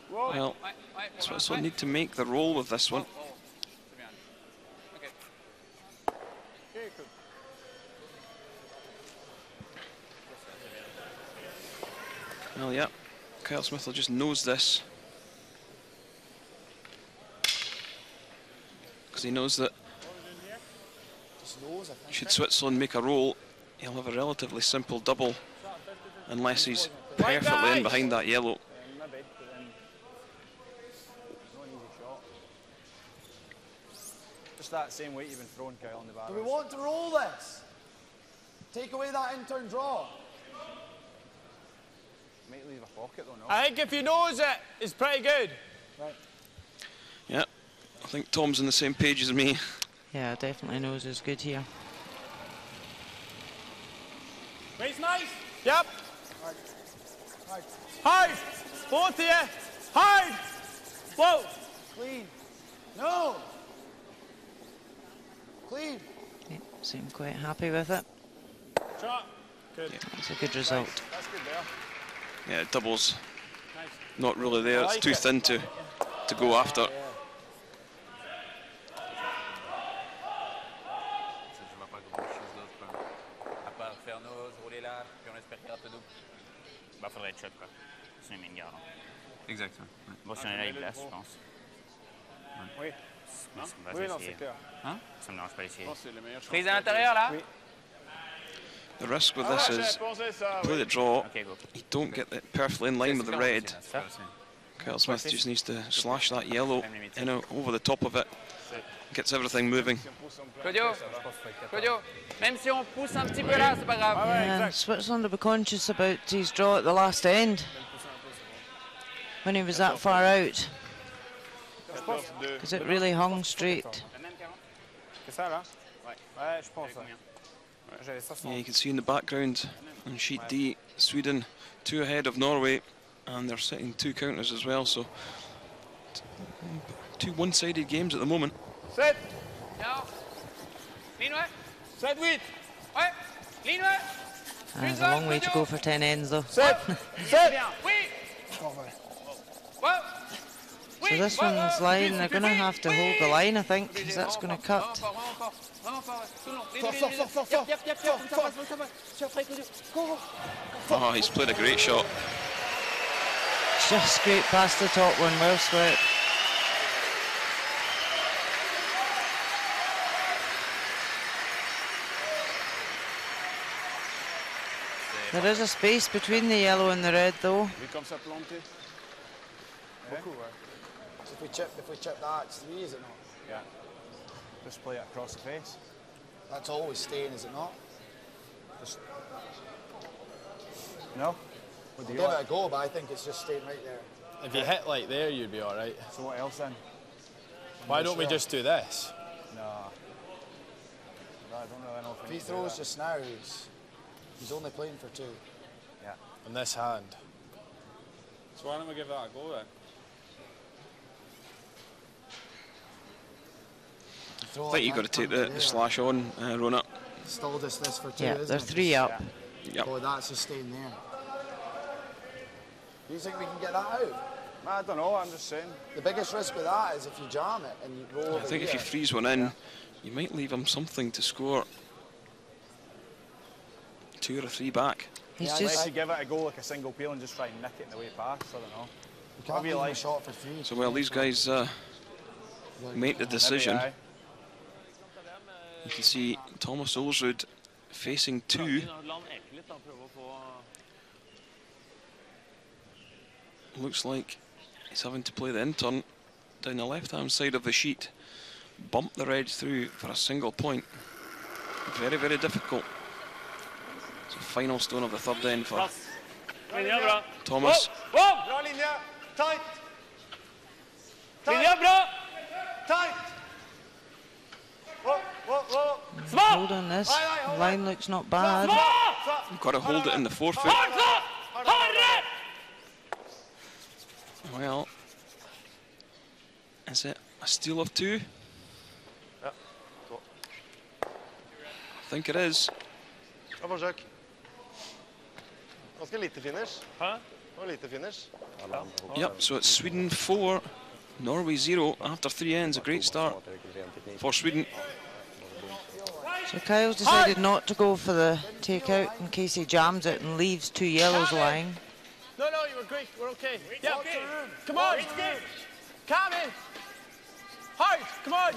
Speaker 1: Well, Switzerland need to make the roll with this one. Well, yeah, Kyle Smith will just nose this, because he knows that should Switzerland make a roll, he'll have a relatively simple double unless he's perfectly in behind that yellow.
Speaker 2: Maybe, but then no easy shot. Just that same weight you've been throwing, Kyle, on the back.
Speaker 8: Do we want to roll this? Take away that in-turn draw.
Speaker 2: Might leave a pocket though, no?
Speaker 10: I think if you nose it, it's pretty good.
Speaker 2: Right.
Speaker 1: Yeah, I think Tom's on the same page as me.
Speaker 3: Yeah, definitely nose is good here.
Speaker 10: Race nice. Yep. Hard. Both of you. Hard. Whoa.
Speaker 8: Clean. No. Clean.
Speaker 3: Yeah, seem quite happy with it.
Speaker 10: Shot. Good.
Speaker 3: Yeah, that's a good result.
Speaker 2: That's good there.
Speaker 1: Yeah, doubles
Speaker 10: Nice.
Speaker 1: not really there. It's too thin to go after.
Speaker 6: Ça, je vois pas grand-chose d'autre. À part faire nose, rouler là, puis on espère qu'il rate le double.
Speaker 9: Bah, faudrait être shot, quoi. Sinon, il met une garde.
Speaker 6: Exactement. Ouais.
Speaker 9: Bon, si on est là, il place, je pense.
Speaker 2: Oui.
Speaker 9: Mais ça me va
Speaker 2: Oui, non,
Speaker 9: essayer.
Speaker 2: c'est clair.
Speaker 9: Hein? Ça me dérange pas d'essayer.
Speaker 7: Je pense que c'est le meilleur
Speaker 9: Prise à l'intérieur, là?
Speaker 2: Oui.
Speaker 1: The risk with
Speaker 7: Ah,
Speaker 1: this
Speaker 7: j'avais
Speaker 1: is
Speaker 7: pensé ça,
Speaker 1: play
Speaker 7: oui.
Speaker 1: the draw.
Speaker 9: Ok, go.
Speaker 1: You don't get it perfectly in line with the red.
Speaker 9: Ça?
Speaker 1: Kyle Smith just needs to slash that yellow in over the top of it. Gets everything moving.
Speaker 9: Claudio, Claudio, même si on pousse un petit peu là, c'est pas grave.
Speaker 3: Yeah, Switzerland will be conscious about his draw at the last end when he was that far out, because it really hung straight.
Speaker 2: C'est ça là? Ouais, je pense. J'avais ça sur.
Speaker 1: Yeah, you can see in the background on sheet D, Sweden 2 ahead of Norway, and they're setting 2 counters as well, so 2 one-sided games at the moment.
Speaker 2: 7.
Speaker 9: Non. Ligne, ouais.
Speaker 2: 7, 8.
Speaker 9: Ouais. Ligne, ouais.
Speaker 3: There's a long way to go for 10 ends though.
Speaker 2: 7.
Speaker 9: Bien. Oui. Ouais.
Speaker 3: So this one's line, they're going to have to hold the line, I think, because that's going to cut.
Speaker 1: Oh, he's played a great shot.
Speaker 3: Just scraped past the top one, well swept. There is a space between the yellow and the red though.
Speaker 7: Vu comme ça planté.
Speaker 2: Beaucoup, ouais.
Speaker 8: So if we chip that, it's 3, is it not?
Speaker 2: Yeah. Just play it across the face.
Speaker 8: That's always staying, is it not?
Speaker 2: Just. No? What do you
Speaker 8: Give
Speaker 2: want?
Speaker 8: it a go, but I think it's just staying right there.
Speaker 10: If you hit like there, you'd be all right.
Speaker 2: So what else then?
Speaker 10: Why don't we just do this?
Speaker 2: No. I don't really know if
Speaker 8: If he throws just now, he's only playing for 2.
Speaker 2: Yeah.
Speaker 10: On this hand.
Speaker 2: So why don't we give that a go then?
Speaker 1: I think you've got to take the slash on, Rona.
Speaker 8: Still just this for 2,
Speaker 3: Yeah,
Speaker 8: isn't
Speaker 3: they're
Speaker 8: it?
Speaker 3: 3 up.
Speaker 1: Yep.
Speaker 8: Oh, that's just staying there. Do you think we can get that out?
Speaker 2: I don't know, I'm just saying.
Speaker 8: The biggest risk with that is if you jam it and you roll over
Speaker 1: I think if you
Speaker 8: here.
Speaker 1: freeze one in, you might leave him something to score 2 or 3 back.
Speaker 3: He's
Speaker 2: Unless
Speaker 3: just
Speaker 2: you give it a go like a single peel and just try and nick it in the way past, I don't know.
Speaker 8: You can't
Speaker 2: Maybe
Speaker 8: leave him a
Speaker 2: like-
Speaker 8: shot for 3.
Speaker 1: So while these guys make the decision,
Speaker 2: Maybe,
Speaker 1: you can see Thomas Olsrud facing 2. Looks like he's having to play the in-turn down the left-hand side of the sheet. Bump the red through for a single point. Very, very difficult. It's a final stone of the third end for Thomas.
Speaker 2: Bra linje! Tight!
Speaker 10: Linje bra!
Speaker 2: Tight! Whoa, whoa, whoa!
Speaker 3: hold on this. The line looks not bad.
Speaker 1: You've got to hold it in the forefoot. Well, is it a steal of 2?
Speaker 2: Ja.
Speaker 1: I think it is.
Speaker 11: Ja, forsøk. Ganske lite finish.
Speaker 10: Hæ?
Speaker 11: Det var lite finish.
Speaker 1: Yep, so it's Sweden 4, Norway 0 after 3 ends. A great start for Sweden.
Speaker 3: So Kyle's decided not to go for the takeout in case he jams it and leaves 2 yellows lying.
Speaker 10: No, you were great. We're okay. Yeah. Come on. Calm in. Hard. Come on.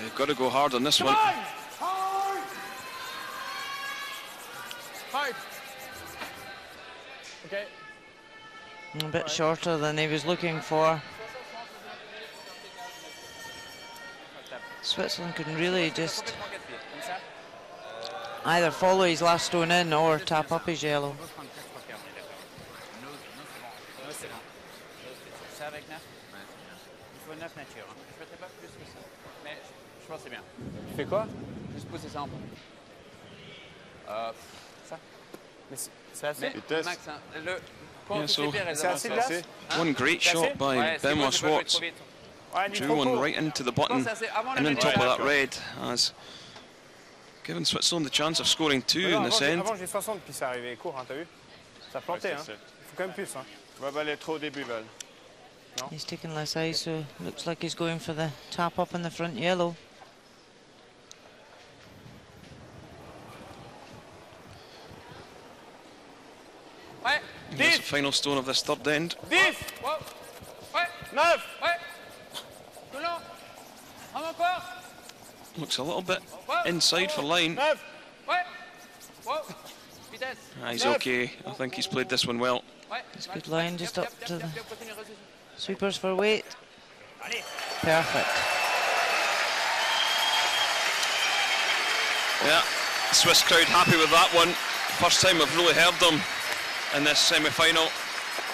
Speaker 1: They've got to go hard on this one.
Speaker 10: Hard. Okay.
Speaker 3: A bit shorter than he was looking for. Switzerland can really just either follow his last stone in or tap up his yellow.
Speaker 9: Je pense que c'est bien.
Speaker 10: Tu fais quoi?
Speaker 9: Juste pousser ça un peu. Ça.
Speaker 10: Mais c'est assez?
Speaker 9: Max, hein, le...
Speaker 1: Yeah, so
Speaker 10: C'est assez glace?
Speaker 1: one great shot by Benoit Schwartz. Drew one right into the button and on top of that red, has given Switzerland the chance of scoring two in this end.
Speaker 10: Avant j'ai 60 puis ça arrivait court, hein, t'as vu? Ça plantait, hein. Il faut quand même plus, hein.
Speaker 7: Va baller trop au début, Val.
Speaker 3: He's taking less ice, so looks like he's going for the tap up in the front yellow.
Speaker 1: That's the final stone of this third end.
Speaker 10: 10! 9!
Speaker 1: Looks a little bit inside for line.
Speaker 10: 9!
Speaker 1: He's okay. I think he's played this one well.
Speaker 3: It's a good line, just up to the sweepers for weight. Perfect.
Speaker 1: Yeah, Swiss crowd happy with that one. First time I've really heard them in this semi-final.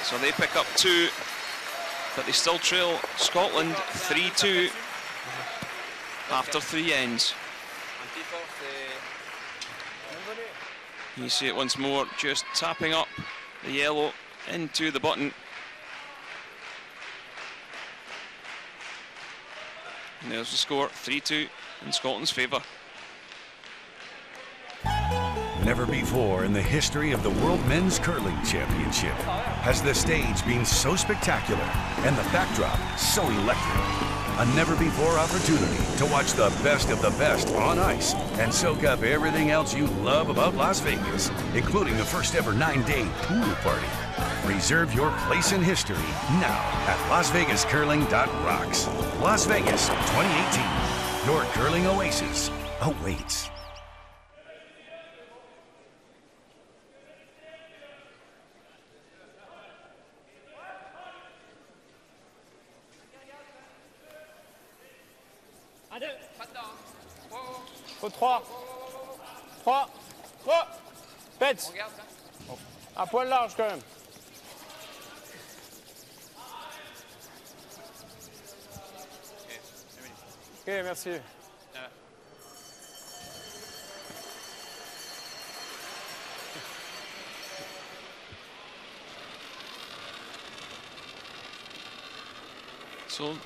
Speaker 1: So they pick up two, but they still trail Scotland 3-2 after three ends. You see it once more, just tapping up the yellow into the button. And there's the score, 3-2 in Scotland's favour.
Speaker 12: Never before in the history of the World Men's Curling Championship has the stage been so spectacular and the backdrop so electric. A never-before opportunity to watch the best of the best on ice and soak up everything else you love about Las Vegas, including the first ever 9-day pool party. Reserve your place in history now at LasVegasCurling.rocks. Las Vegas 2018, your curling oasis awaits.
Speaker 10: Au 3. 3. 3. Pète. Un poil large quand même. Ok, merci.
Speaker 1: So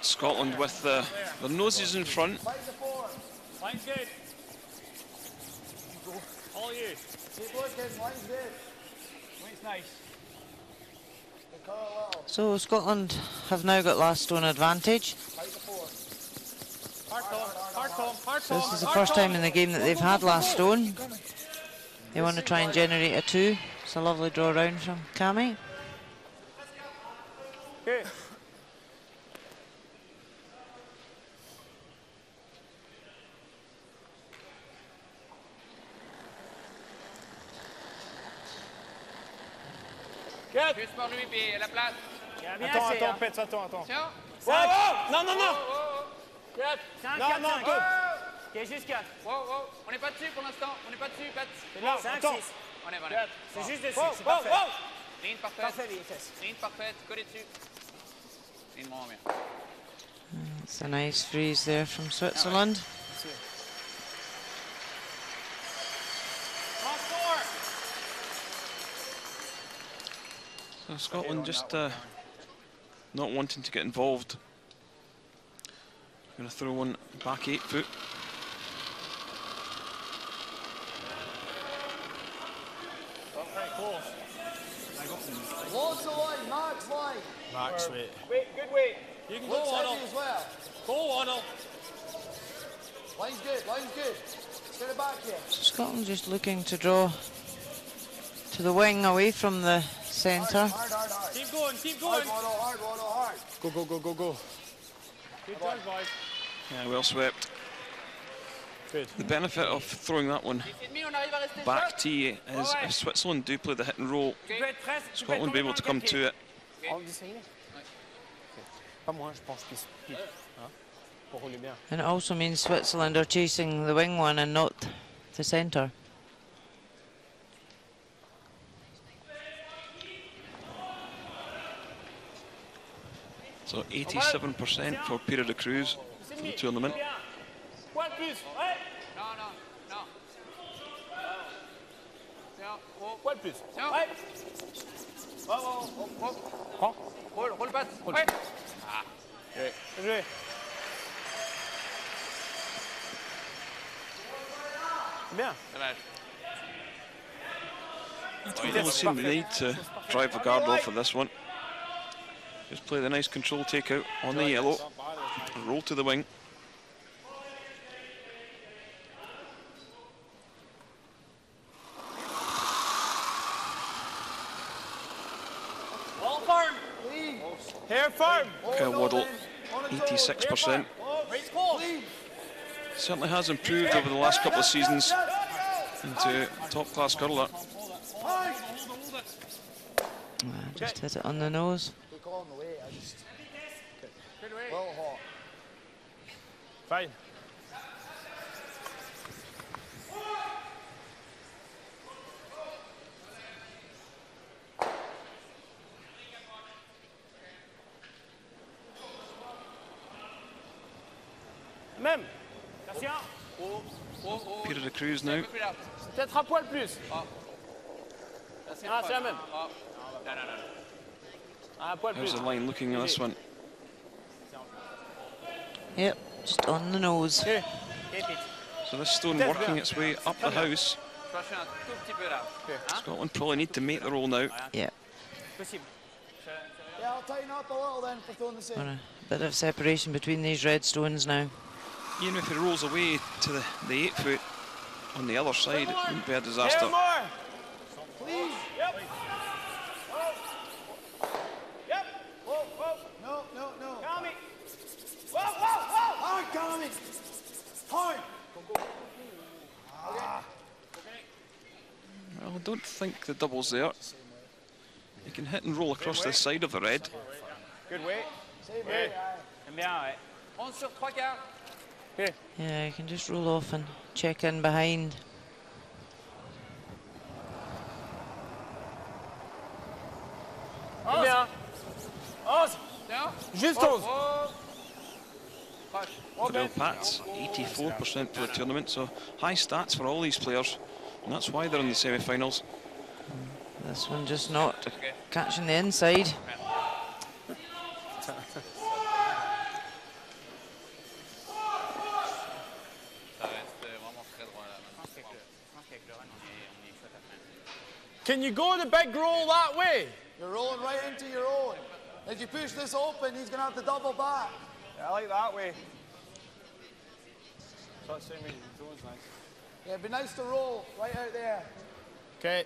Speaker 1: Scotland with their noses in front.
Speaker 10: Line's good. All you.
Speaker 8: Keep looking, line's good.
Speaker 10: Line's nice.
Speaker 3: So Scotland have now got last stone advantage. So this is the first time in the game that they've had last stone. They want to try and generate a two. It's a lovely draw round from Cami.
Speaker 10: Okay.
Speaker 9: Juste pour lui, puis à la place.
Speaker 10: Attends, Pets, attends.
Speaker 9: Attention.
Speaker 10: Non. Non, non, go.
Speaker 9: Ok, juste 4. On n'est pas dessus pour l'instant. On n'est pas dessus, Pat.
Speaker 10: C'est là, attends.
Speaker 9: On est,
Speaker 10: C'est juste dessus, c'est parfait.
Speaker 9: Ligne parfaite.
Speaker 10: Parfait, vitesse.
Speaker 9: Ligne parfaite, collé dessus. Ligne moins bien.
Speaker 3: It's a nice freeze there from Switzerland.
Speaker 1: So Scotland just not wanting to get involved. Going to throw one back 8 foot.
Speaker 8: Lots of line, max line.
Speaker 10: Max weight.
Speaker 8: Wait, good weight.
Speaker 10: You can
Speaker 8: Looks
Speaker 10: go,
Speaker 8: heavy
Speaker 10: Arnold.
Speaker 8: as well.
Speaker 10: Go, Arnold.
Speaker 8: Line's good, line's good. Let's get it back here.
Speaker 3: So Scotland just looking to draw to the wing away from the centre.
Speaker 8: Hard.
Speaker 10: Keep going.
Speaker 8: Hard.
Speaker 10: Go. Good touch, boys.
Speaker 1: Yeah, well swept. The benefit of throwing that one back tee is if Switzerland do play the hit and roll, Scotland will be able to come to it.
Speaker 3: And it also means Switzerland are chasing the wing one and not the centre.
Speaker 1: So 87% for Pierre de Cruz for the tournament.
Speaker 9: Roule passe.
Speaker 10: Joué. Bien.
Speaker 1: You don't seem the need to drive the guard off of this one. Just play the nice control takeout on the yellow. Roll to the wing.
Speaker 10: Hair firm.
Speaker 1: Kyle Waddle, 86%. Certainly has improved over the last couple of seasons into top-class curler.
Speaker 3: Just hit it on the nose.
Speaker 10: Fine. Même.
Speaker 1: Pierre de Cruz now.
Speaker 10: Peut-être un poil plus. Ah, c'est la même. Un poil plus.
Speaker 1: How's the line looking on this one?
Speaker 3: Yep, just on the nose.
Speaker 1: So this stone working its way up the house. Scotland probably need to make the roll now.
Speaker 3: Yeah.
Speaker 8: Yeah, I'll tighten up a little then for throwing the same.
Speaker 3: A bit of separation between these red stones now.
Speaker 1: Even if he rolls away to the 8 foot on the other side, it wouldn't be a disaster.
Speaker 8: Please. Yep. Yep. Whoa, whoa. No, no, no. Kami. Whoa, whoa, whoa. Hard, Kami. Hard.
Speaker 1: Well, I don't think the double's there. You can hit and roll across the side of the red.
Speaker 10: Good weight.
Speaker 3: Yeah, you can just roll off and check in behind.
Speaker 10: Bien. 11. Juste 11.
Speaker 1: Well, Pat's 84% for the tournament, so high stats for all these players, and that's why they're in the semi-finals.
Speaker 3: This one just not catching the inside.
Speaker 10: Can you go the big roll that way?
Speaker 8: You're rolling right into your own. If you push this open, he's going to have to double back.
Speaker 10: Yeah, I like that way. So that's the same way you throw is nice.
Speaker 8: Yeah, it'd be nice to roll right out there.
Speaker 10: Okay.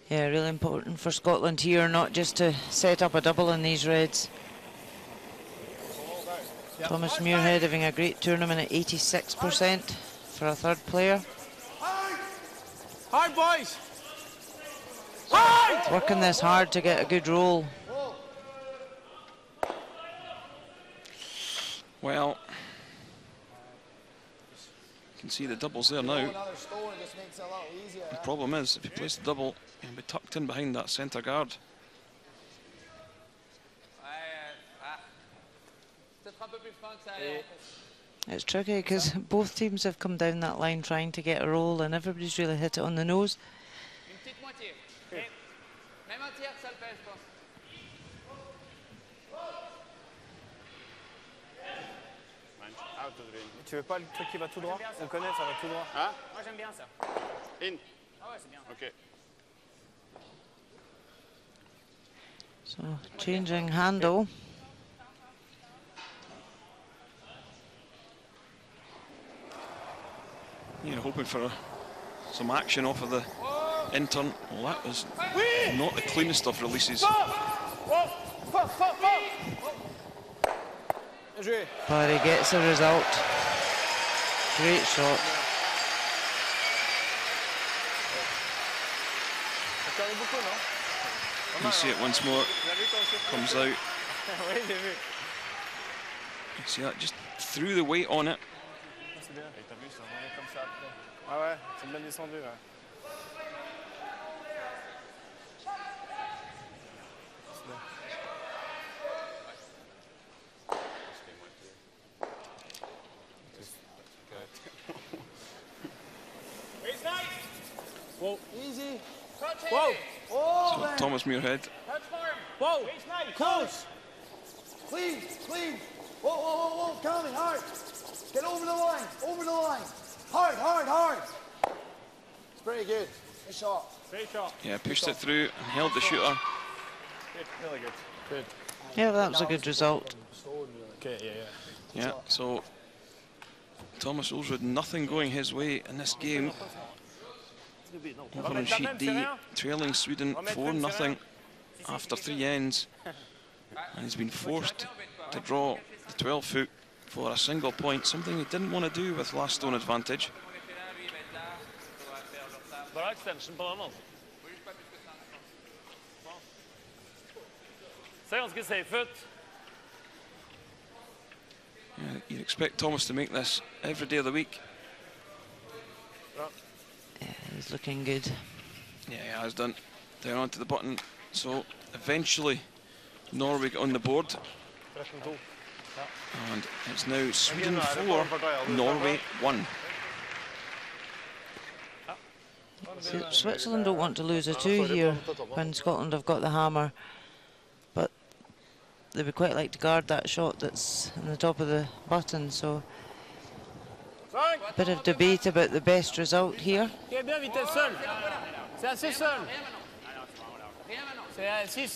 Speaker 3: Yeah, really important for Scotland here, not just to set up a double in these reds. Yep. Thomas Muirhead having a great tournament at 86% for a third player.
Speaker 10: Hard, boys! Hard!
Speaker 3: Working this hard to get a good roll.
Speaker 1: Well, you can see the double's there now. The problem is, if you place the double, you'll be tucked in behind that centre guard.
Speaker 3: It's tricky because both teams have come down that line trying to get a roll and everybody's really hit it on the nose.
Speaker 10: Tu veux pas le truc qui va tout droit? On connaît, ça va tout droit.
Speaker 7: Hein?
Speaker 5: Moi j'aime bien ça.
Speaker 7: In.
Speaker 5: Ah ouais, c'est bien.
Speaker 7: Ok.
Speaker 3: So, changing handle.
Speaker 1: You're hoping for some action off of the intern. Well, that was not the cleanest of releases.
Speaker 3: But he gets a result. Great shot.
Speaker 1: You see it once more. Comes out. You see that? Just threw the weight on it.
Speaker 2: Ah ouais, c'est bien descendu là.
Speaker 10: Whoa, easy.
Speaker 8: Whoa.
Speaker 1: So Thomas Muirhead.
Speaker 8: Whoa. Close. Clean. Clean. Whoa, whoa, whoa, whoa. Coming hard. Get over the line. Over the line. Hard, hard, hard. It's very good. Good shot.
Speaker 2: Great shot.
Speaker 1: Yeah, pushed it through and held the shooter.
Speaker 2: Good. Really good. Good.
Speaker 3: Yeah, that was a good result.
Speaker 2: Okay,
Speaker 1: Yeah, so Thomas Ulsrud, nothing going his way in this game. Over on sheet D, trailing Sweden 4-0 after 3 ends. And he's been forced to draw the 12-foot for a single point, something he didn't want to do with last stone advantage. Yeah, you'd expect Thomas to make this every day of the week.
Speaker 3: Yeah, he's looking good.
Speaker 1: Yeah, he has done. Down onto the button. So eventually Norway get on the board. And it's now Sweden 4, Norway 1.
Speaker 3: See, Switzerland don't want to lose a 2 here when Scotland have got the hammer, but they would quite like to guard that shot that's on the top of the button, so a bit of debate about the best result here.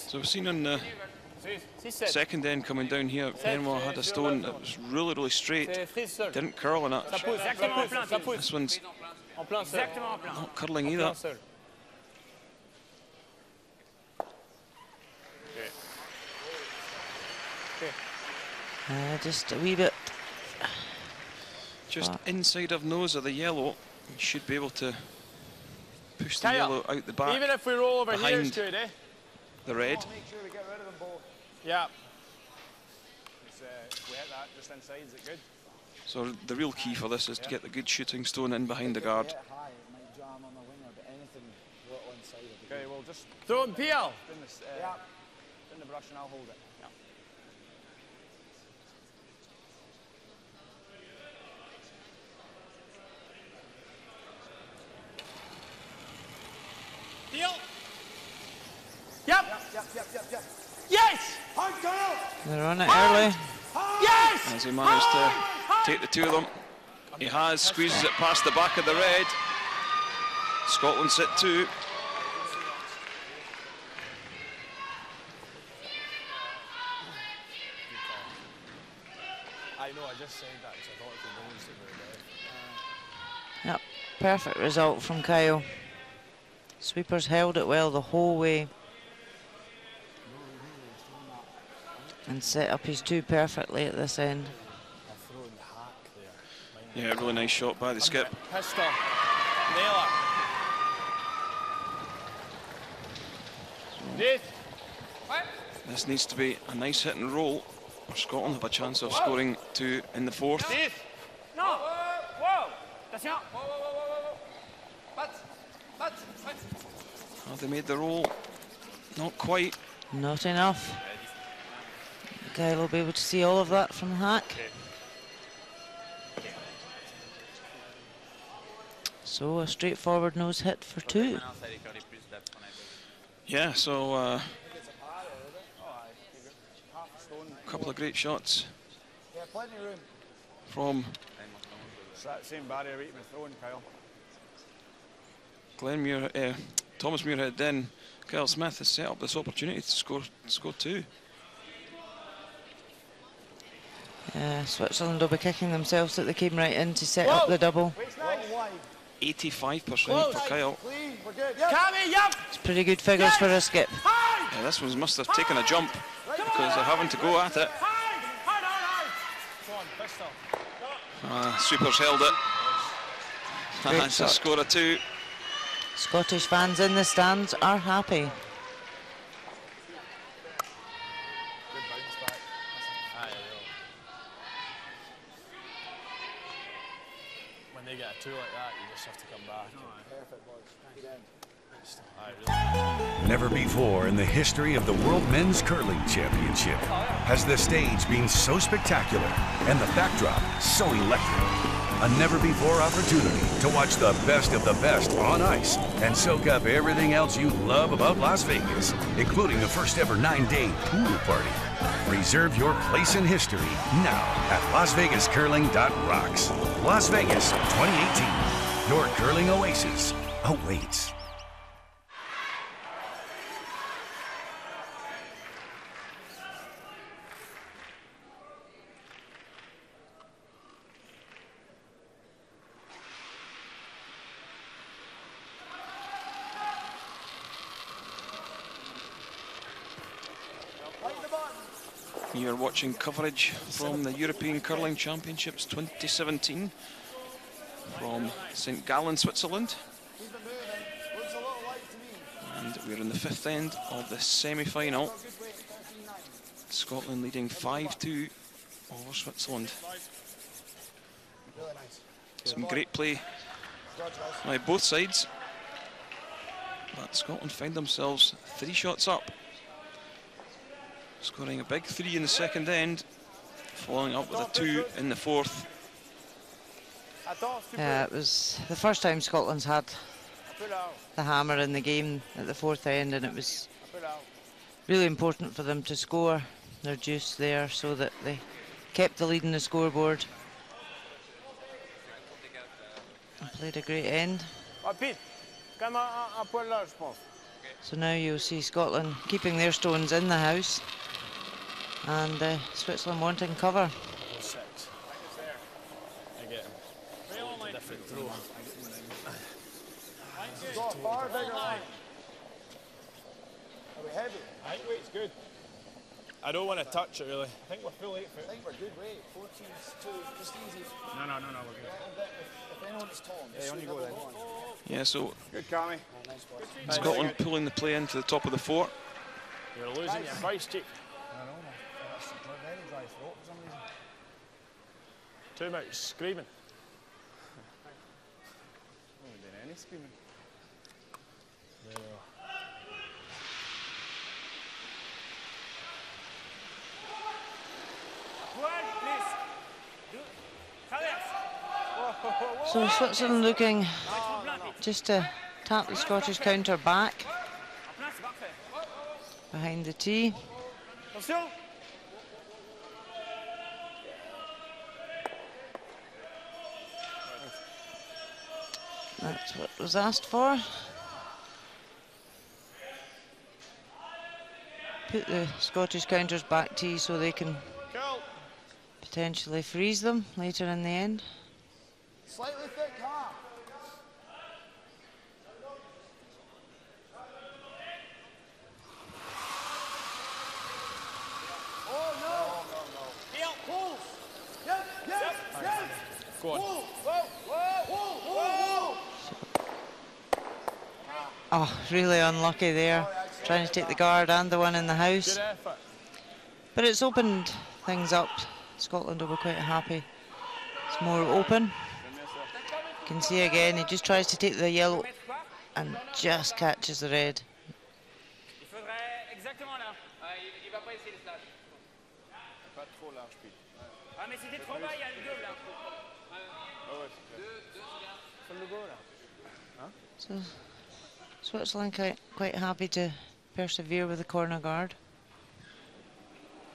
Speaker 1: So we've seen on the second end coming down here, Benoit had a stone that was really, really straight, didn't curl on it. This one's not curling either.
Speaker 3: Just a wee bit.
Speaker 1: Just inside of nose of the yellow, you should be able to push the yellow out the back.
Speaker 10: Even if we roll over here, it's
Speaker 1: behind
Speaker 10: good, eh?
Speaker 1: the red.
Speaker 8: Make sure we get rid of them both.
Speaker 10: Yeah.
Speaker 2: If we hit that just inside, is it good?
Speaker 1: So the real key for this is to get the good shooting stone in behind the guard.
Speaker 8: High, it might jam on the winger, but anything little inside of
Speaker 2: Okay, well just
Speaker 10: throw in PL.
Speaker 2: In the brush and I'll hold it.
Speaker 10: Deal. Yep. Yes.
Speaker 8: Hard, Kyle.
Speaker 3: They're on it early.
Speaker 10: Yes.
Speaker 1: As he managed to take the two of them. He has, squeezes it past the back of the red. Scotland sit 2.
Speaker 2: I know, I just said that because I thought if we lose it would
Speaker 3: Yep, perfect result from Kyle. Sweepers held it well the whole way and set up his 2 perfectly at this end.
Speaker 1: Yeah, really nice shot by the skip.
Speaker 10: Pistol. Nail it.
Speaker 1: This needs to be a nice hit and roll, or Scotland have a chance of scoring 2 in the 4th.
Speaker 10: No. Whoa. Attention.
Speaker 1: Have they made the roll? Not quite.
Speaker 3: Not enough. Kyle will be able to see all of that from the hack. So a straightforward nose hit for 2.
Speaker 1: Yeah, so a couple of great shots
Speaker 8: Yeah, plenty of room.
Speaker 1: from
Speaker 2: It's that same barrier weight we're throwing, Kyle.
Speaker 1: Thomas Muirhead. Then Kyle Smith has set up this opportunity to score 2.
Speaker 3: Switzerland will be kicking themselves that they came right in to set up the double.
Speaker 1: 85% for Kyle.
Speaker 8: Clean, we're good.
Speaker 3: It's pretty good figures for a skip.
Speaker 1: Yeah, this one must have taken a jump because they're having to go at it. Sweepers held it.
Speaker 3: Great
Speaker 1: That's a
Speaker 3: shot.
Speaker 1: score of 2.
Speaker 3: Scottish fans in the stands are happy.
Speaker 2: When they get a 2 like that, you just have to come back.
Speaker 8: Perfect, boys. Good end.
Speaker 12: Never before in the history of the World Men's Curling Championship has the stage been so spectacular and the backdrop so electric. A never-before opportunity to watch the best of the best on ice and soak up everything else you love about Las Vegas, including the first ever 9-day pool party. Reserve your place in history now at LasVegasCurling.rocks. Las Vegas 2018. Your curling oasis awaits.
Speaker 1: You're watching coverage from the European Curling Championships 2017 from St. Gallen, Switzerland. And we're in the 5th end of the semi-final. Scotland leading 5-2 over Switzerland. Some great play by both sides. But Scotland find themselves 3 shots up, scoring a big 3 in the 2nd end, following up with a 2 in the 4th.
Speaker 3: Yeah, it was the first time Scotland's had the hammer in the game at the 4th end, and it was really important for them to score their juice there so that they kept the lead in the scoreboard and played a great end. So now you'll see Scotland keeping their stones in the house and Switzerland wanting cover.
Speaker 2: 6. I get him. It's a different throw.
Speaker 8: Far bigger line. Are we heavy?
Speaker 2: I think weight's good. I don't want to touch it really. I think we're full 8 foot.
Speaker 8: I think we're good weight. 14's too, just easy.
Speaker 2: No, we're good.
Speaker 8: If anyone's tall,
Speaker 2: yeah, only go then.
Speaker 1: Yeah, so
Speaker 2: Good, Cammy.
Speaker 1: Scotland pulling the play into the top of the fort.
Speaker 2: You're losing your voice, Chief.
Speaker 4: I know, man. That's a very dry throat for some reason.
Speaker 2: Too much screaming.
Speaker 7: Oh, we didn't any screaming.
Speaker 3: So Switzerland looking just to tap the Scottish counter back behind the tee. That's what was asked for. Put the Scottish counters back tee so they can potentially freeze them later in the end.
Speaker 8: Slightly thick, huh? Oh, no. Heel, pulls. Yes.
Speaker 2: Go on.
Speaker 8: Whoa.
Speaker 3: Oh, really unlucky there. Trying to take the guard and the one in the house.
Speaker 2: Good effort.
Speaker 3: But it's opened things up. Scotland will be quite happy. It's more open. You can see again, he just tries to take the yellow and just catches the red. So Switzerland quite happy to persevere with the corner guard.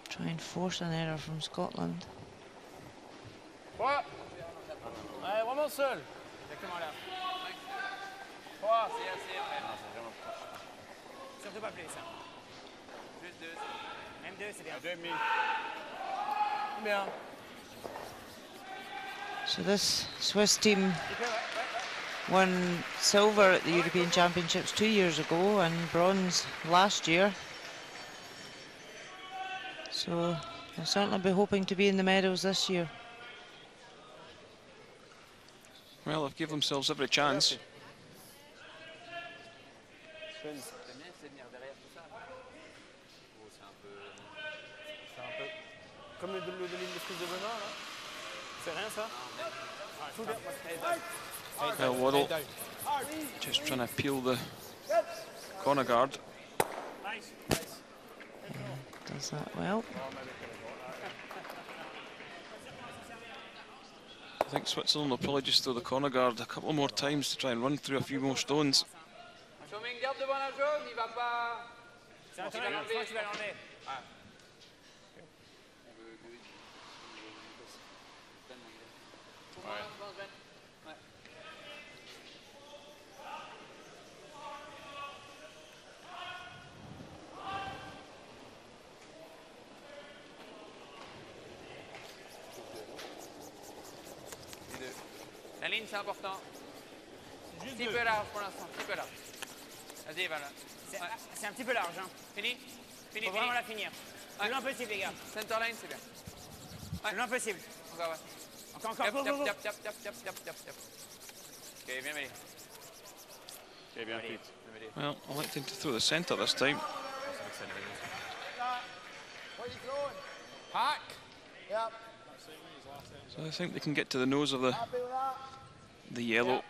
Speaker 3: Try and force an error from Scotland.
Speaker 2: One more seul.
Speaker 9: Exactement là.
Speaker 2: 3.
Speaker 9: C'est assez, ouais. Surtout pas plus, hein. Juste 2. Même 2, c'est bien.
Speaker 2: 2,5. Bien.
Speaker 3: So this Swiss team won silver at the European Championships 2 years ago and bronze last year. So they'll certainly be hoping to be in the medals this year.
Speaker 1: Well, they've given themselves every chance.
Speaker 10: Comme le demi-discus de Benoît, là. C'est rien, ça?
Speaker 1: Well, Waddle just trying to peel the corner guard.
Speaker 3: Does that well.
Speaker 1: I think Switzerland will probably just throw the corner guard a couple more times to try and run through a few more stones.
Speaker 9: Garde devant la jaune, il va pas.
Speaker 5: C'est un tournoi, je crois que tu vas l'enlever.
Speaker 9: La ligne, c'est important. Un petit peu large pour l'instant, un petit peu large. Vas-y, voilà.
Speaker 5: C'est un petit peu large, hein.
Speaker 9: Fini. Fini,
Speaker 5: Faut vraiment la finir. Le loin possible, les gars.
Speaker 9: Center line, c'est bien.
Speaker 5: Le loin possible.
Speaker 9: Encore, ouais.
Speaker 5: Encore, go, go, go.
Speaker 9: Tap. Ok, bien mêlé.
Speaker 2: Ok, bien pris.
Speaker 1: Well, electing to throw the centre this time.
Speaker 8: What are you throwing?
Speaker 10: Hack.
Speaker 8: Yep.
Speaker 1: So I think they can get to the nose of the yellow.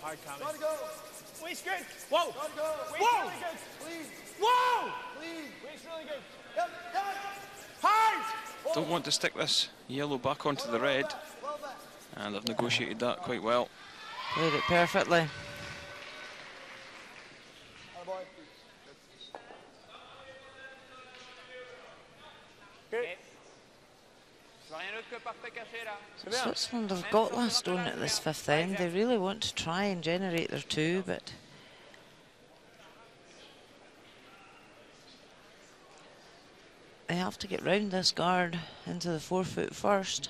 Speaker 10: Hard coming.
Speaker 8: Gotta go.
Speaker 5: We's good. Whoa.
Speaker 8: Gotta go.
Speaker 5: We's really good.
Speaker 8: Please.
Speaker 5: Whoa.
Speaker 8: Please.
Speaker 5: We's really good.
Speaker 8: Yep. Yep.
Speaker 5: Hard.
Speaker 1: Don't want to stick this yellow back onto the red.
Speaker 8: Well back.
Speaker 1: And they've negotiated that quite well.
Speaker 3: Played it perfectly.
Speaker 8: Oh boy.
Speaker 9: Okay. Je vois rien d'autre que parfait caché là.
Speaker 3: Switzerland have got last stone at this fifth end. They really want to try and generate their two, but they have to get round this guard into the 4 foot first.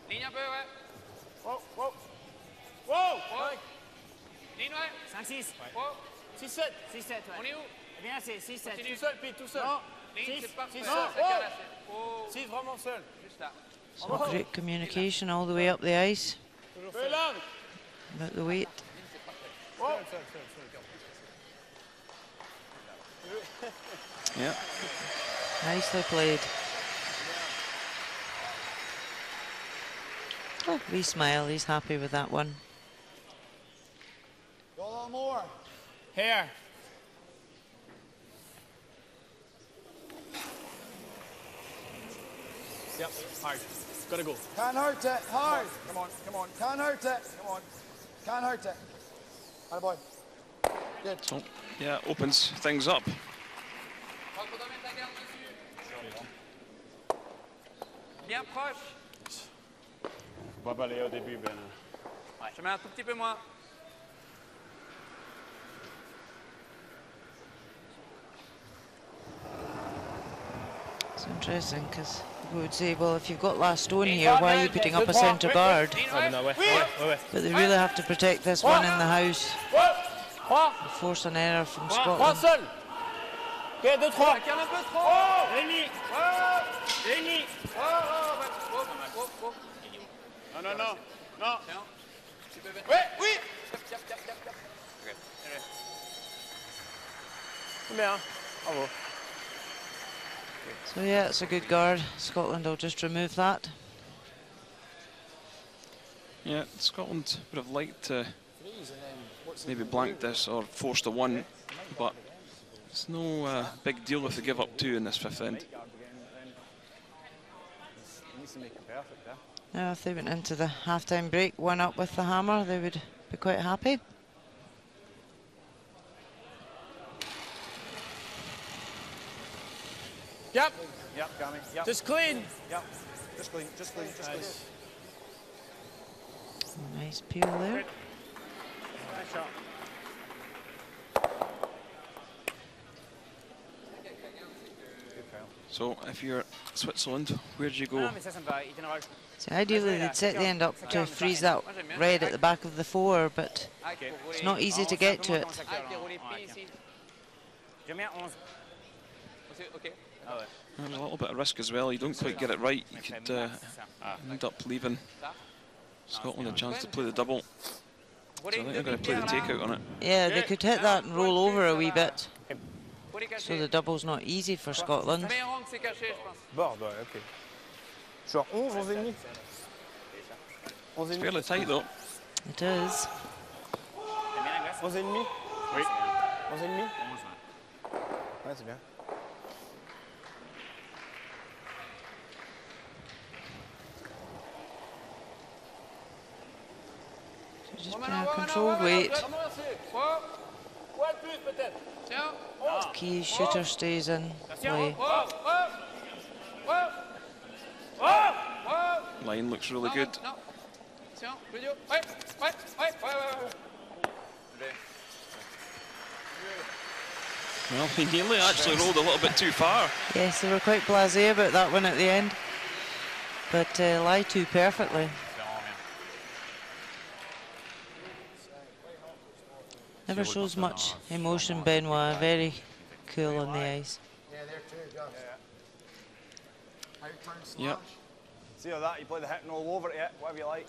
Speaker 9: Ligne un peu, ouais.
Speaker 10: Wow, wow. Wow.
Speaker 9: Ligne, ouais.
Speaker 5: 5-6.
Speaker 9: Wow.
Speaker 10: 6-7.
Speaker 5: 6-7, ouais.
Speaker 9: On est où?
Speaker 5: Bien, c'est 6-7.
Speaker 10: Tout seul, Pete, tout seul.
Speaker 5: Non.
Speaker 9: Ligne,
Speaker 5: Six,
Speaker 9: c'est parfait.
Speaker 5: six,
Speaker 9: Ça
Speaker 10: oh.
Speaker 9: cale assez. Oh.
Speaker 10: 6 vraiment seul.
Speaker 9: Juste là.
Speaker 3: So great communication all the way up the ice
Speaker 10: Fais large.
Speaker 3: about the weight.
Speaker 10: Oh.
Speaker 1: Yeah.
Speaker 3: Nicely played. Oh, wee smile, he's happy with that one.
Speaker 8: Go a little more.
Speaker 10: Here. Yep, hard. Gotta go.
Speaker 8: Can't hurt it. Hard.
Speaker 10: Come on, come on.
Speaker 8: Can't hurt it. Come on. Can't hurt it. Atta boy. Good.
Speaker 1: So, yeah, opens things up.
Speaker 9: Bien proche.
Speaker 2: Faut pas balayer au début, Ben.
Speaker 9: Ouais, je mets un tout petit peu moins.
Speaker 3: It's interesting because we would say, well, if you've got last stone here, why are you putting up a centre guard? But they really have to protect this one in the house. They force an error from Scotland.
Speaker 10: seul. Ok, 2, 3.
Speaker 9: Calme un peu trop.
Speaker 5: Rémi. Rémi.
Speaker 2: Non, non, non. Non.
Speaker 10: Ouais, oui. C'est bien. Bravo.
Speaker 3: So yeah, it's a good guard. Scotland will just remove that.
Speaker 1: Yeah, Scotland would have liked to maybe blank this or forced a 1, but it's no big deal if they give up 2 in this fifth end.
Speaker 3: Now, if they went into the half-time break 1 up with the hammer, they would be quite happy.
Speaker 10: Yep.
Speaker 4: Yep, got me. Yep.
Speaker 10: Just clean.
Speaker 4: Yep. Just clean, just clean, just clean.
Speaker 3: Nice peel there.
Speaker 10: Nice shot.
Speaker 1: So if you're Switzerland, where do you go?
Speaker 3: So ideally they'd set the end up to freeze that red at the back of the 4, but it's not easy to get to it.
Speaker 1: There's a little bit of risk as well. You don't quite get it right, you could end up leaving Scotland a chance to play the double. So I think they're going to play the takeout on it.
Speaker 3: Yeah, they could hit that and roll over a wee bit. So the double's not easy for Scotland.
Speaker 2: Ok. Je suis à 11, 11,5.
Speaker 1: It's fairly tight though.
Speaker 3: It is.
Speaker 2: 11,5. Oui. 11,5. Ouais, c'est bien.
Speaker 3: Just been a controlled weight. Key shooter stays in play.
Speaker 1: Line looks really good. Well, he nearly actually rolled a little bit too far.
Speaker 3: Yes, they were quite blasé about that one at the end, but lie to perfectly. Never shows much emotion, Benoit. Very cool on the ice.
Speaker 1: Yep.
Speaker 2: See how that, you play the hit and roll over it, yeah, whatever you like.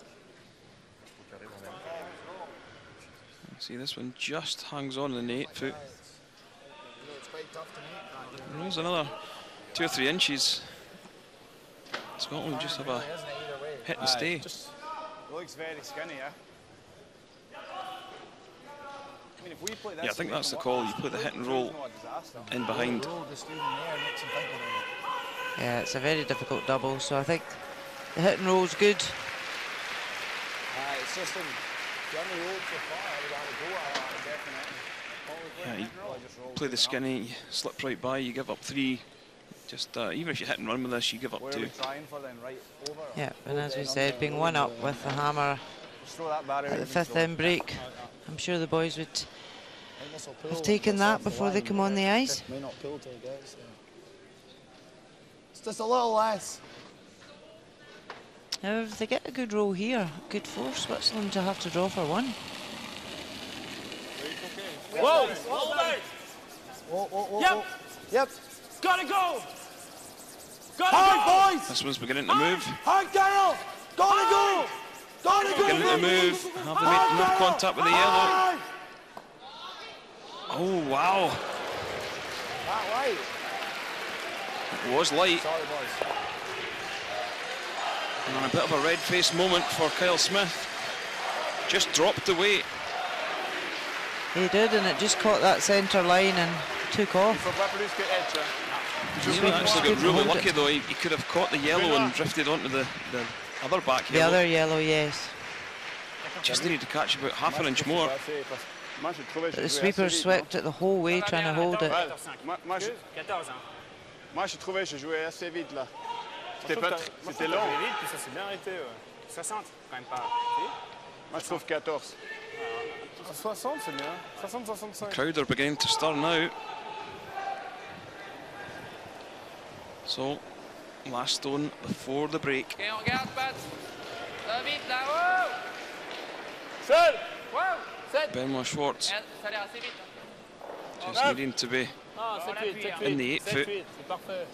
Speaker 1: See, this one just hangs on in the 8 foot. There's another 2 or 3 inches. Scotland just have a hit and stay.
Speaker 2: Just looks very skinny, yeah. I mean, if we play this,
Speaker 1: yeah, I think that's the call. You put the hit and roll in behind.
Speaker 3: Yeah, it's a very difficult double, so I think the hit and roll's good.
Speaker 2: It's just
Speaker 1: Yeah, you play the skinny, you slip right by, you give up 3. Just even if you hit and run with this, you give up 2.
Speaker 3: Yeah, and as we said, being 1 up with the hammer at the 5th end break, I'm sure the boys would have taken that before they come on the ice.
Speaker 8: It's just a little less.
Speaker 3: Now, if they get a good roll here, good for Switzerland to have to draw for 1.
Speaker 10: Whoa!
Speaker 8: Whoa.
Speaker 10: Yep.
Speaker 8: Yep.
Speaker 10: Gotta go! Gotta
Speaker 8: Hard,
Speaker 10: go!
Speaker 8: boys!
Speaker 1: This one's beginning to move.
Speaker 8: Hard, Gallen! Gotta go! Gotta go!
Speaker 1: Beginning to move. Have they made enough contact with the yellow? Oh, wow.
Speaker 8: That light.
Speaker 1: It was light.
Speaker 8: Sorry, boys.
Speaker 1: And a bit of a red-faced moment for Kyle Smith. Just dropped the weight.
Speaker 3: He did, and it just caught that centre line and took off.
Speaker 1: He actually got really lucky though. He could have caught the yellow and drifted onto the other back
Speaker 3: The
Speaker 1: yellow.
Speaker 3: other yellow, yes.
Speaker 1: Just needed to catch about half an inch more.
Speaker 3: But the sweeper swept it the whole way, trying to hold it.
Speaker 2: Moi, je trouvais que je jouais assez vite là. C'était long.
Speaker 10: Puis ça s'est bien arrêté. 60, quand même pas.
Speaker 2: Moi, je trouve 14. 60, c'est bien. 60, 65.
Speaker 1: Crowd are beginning to stir now. So, last stone before the break.
Speaker 9: Ok, on regarde, Pat. Ça va vite là-haut.
Speaker 10: Seul.
Speaker 9: Wow.
Speaker 1: Benoit Schwartz
Speaker 9: Ça a l'air assez vite.
Speaker 1: just needing to be in the 8 foot.
Speaker 10: C'est parfait.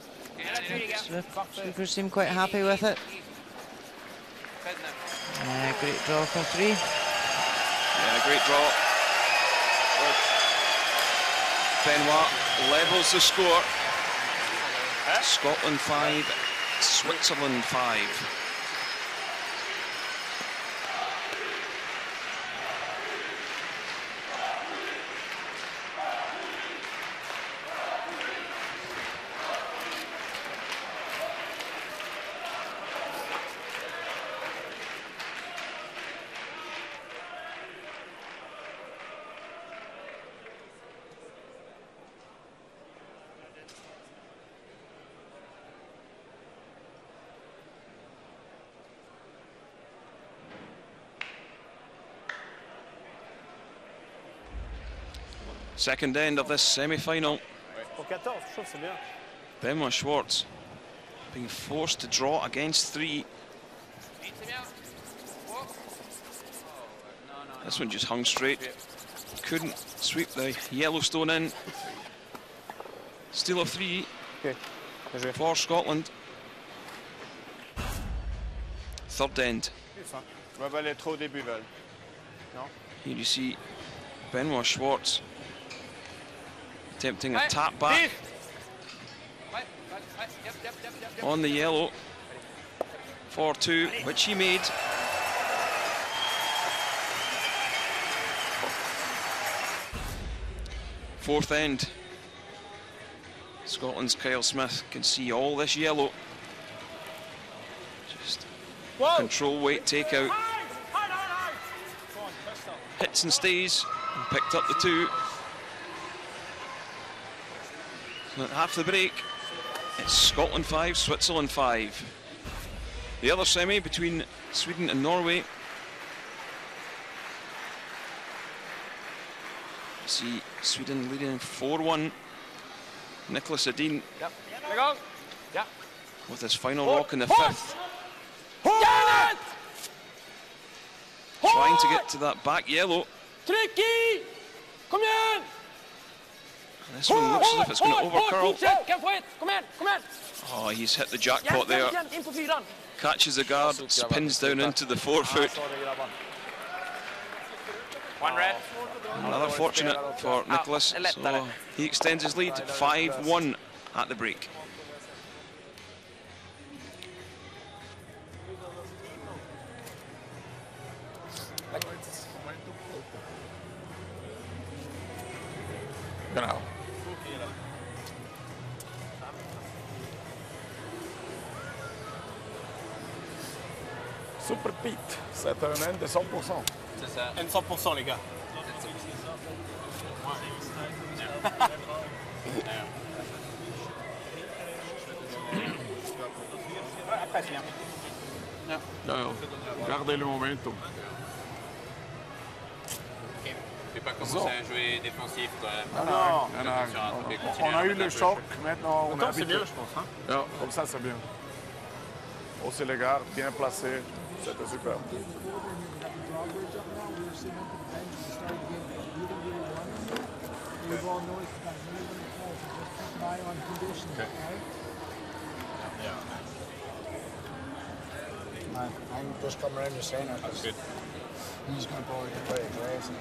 Speaker 3: Sweepers seem quite happy with it. Great draw for 3.
Speaker 1: Yeah, great draw. Benoit levels the score. Scotland 5, Switzerland 5. Second end of this semi-final.
Speaker 2: Pour 14, je trouve que c'est bien.
Speaker 1: Benoit Schwartz being forced to draw against 3. This one just hung straight. Couldn't sweep the Yellowstone in. Steal of 3 for Scotland. Third end. Here you see Benoit Schwartz attempting a tap back on the yellow for 2, which he made. Fourth end. Scotland's Kyle Smith can see all this yellow. Just control weight takeout. Hits and stays, and picked up the 2. So at half the break, it's Scotland 5, Switzerland 5. The other semi between Sweden and Norway. See Sweden leading 4-1. Nicholas Edin with his final rock in the 5th. Trying to get to that back yellow. This one looks as if it's going to overcurl. Oh, he's hit the jackpot there. Catches the guard, spins down into the forefoot.
Speaker 9: One red.
Speaker 1: Another fortunate for Nicholas, so he extends his lead 5-1 at the break.
Speaker 13: Genau. Super Pete, c'est un N de 100%.
Speaker 9: C'est ça.
Speaker 10: N 100% les gars.
Speaker 13: Non, gardez le momentum.
Speaker 9: Je vais pas commencer à jouer défensif quand même.
Speaker 13: Non, on a eu le choc, maintenant on a
Speaker 10: c'est bien, je pense. Hein?
Speaker 13: Non, comme ça c'est bien. Aussi les gardes, bien placés, c'était super.
Speaker 4: I'm just coming around the centre. That's good. He's going to ball it very aggressive.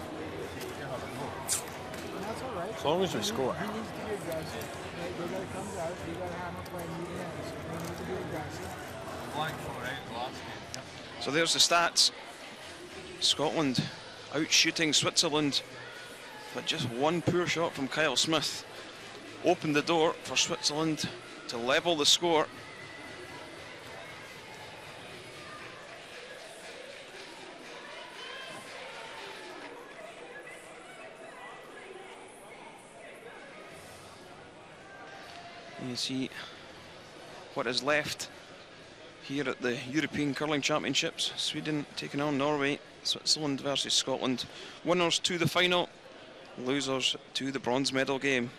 Speaker 4: That's all right.
Speaker 10: As long as you score.
Speaker 4: He needs to be aggressive. They got to come out. They got to hammer play in the ends. They need to be aggressive.
Speaker 1: So there's the stats. Scotland out shooting Switzerland, but just one poor shot from Kyle Smith opened the door for Switzerland to level the score. You see what is left here at the European Curling Championships. Sweden taking on Norway, Switzerland versus Scotland. Winners to the final, losers to the bronze medal game.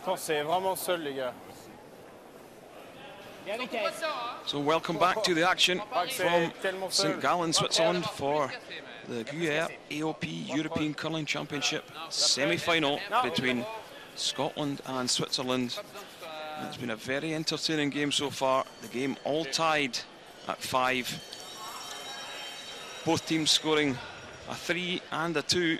Speaker 10: Je pense que c'est vraiment seul les gars.
Speaker 1: So welcome back to the action from St. Gallen, Switzerland for the Gruyère AOP European Curling Championship semi-final between Scotland and Switzerland. It's been a very entertaining game so far. The game all tied at 5. Both teams scoring a 3 and a 2.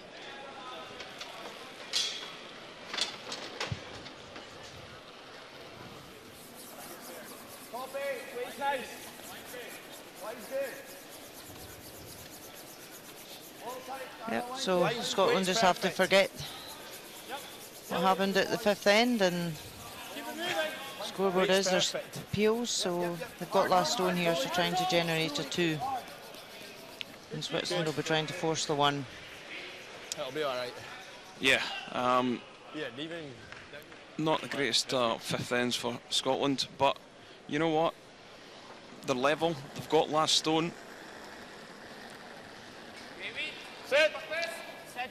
Speaker 3: Yep, so Scotland just have to forget what happened at the fifth end, and scoreboard is there's appeals, so they've got last stone here, so trying to generate a 2. And Switzerland will be trying to force the 1.
Speaker 2: That'll be all right.
Speaker 1: Yeah.
Speaker 2: Yeah, leaving.
Speaker 1: Not the greatest fifth ends for Scotland, but you know what? They're level. They've got last stone.
Speaker 10: Sit.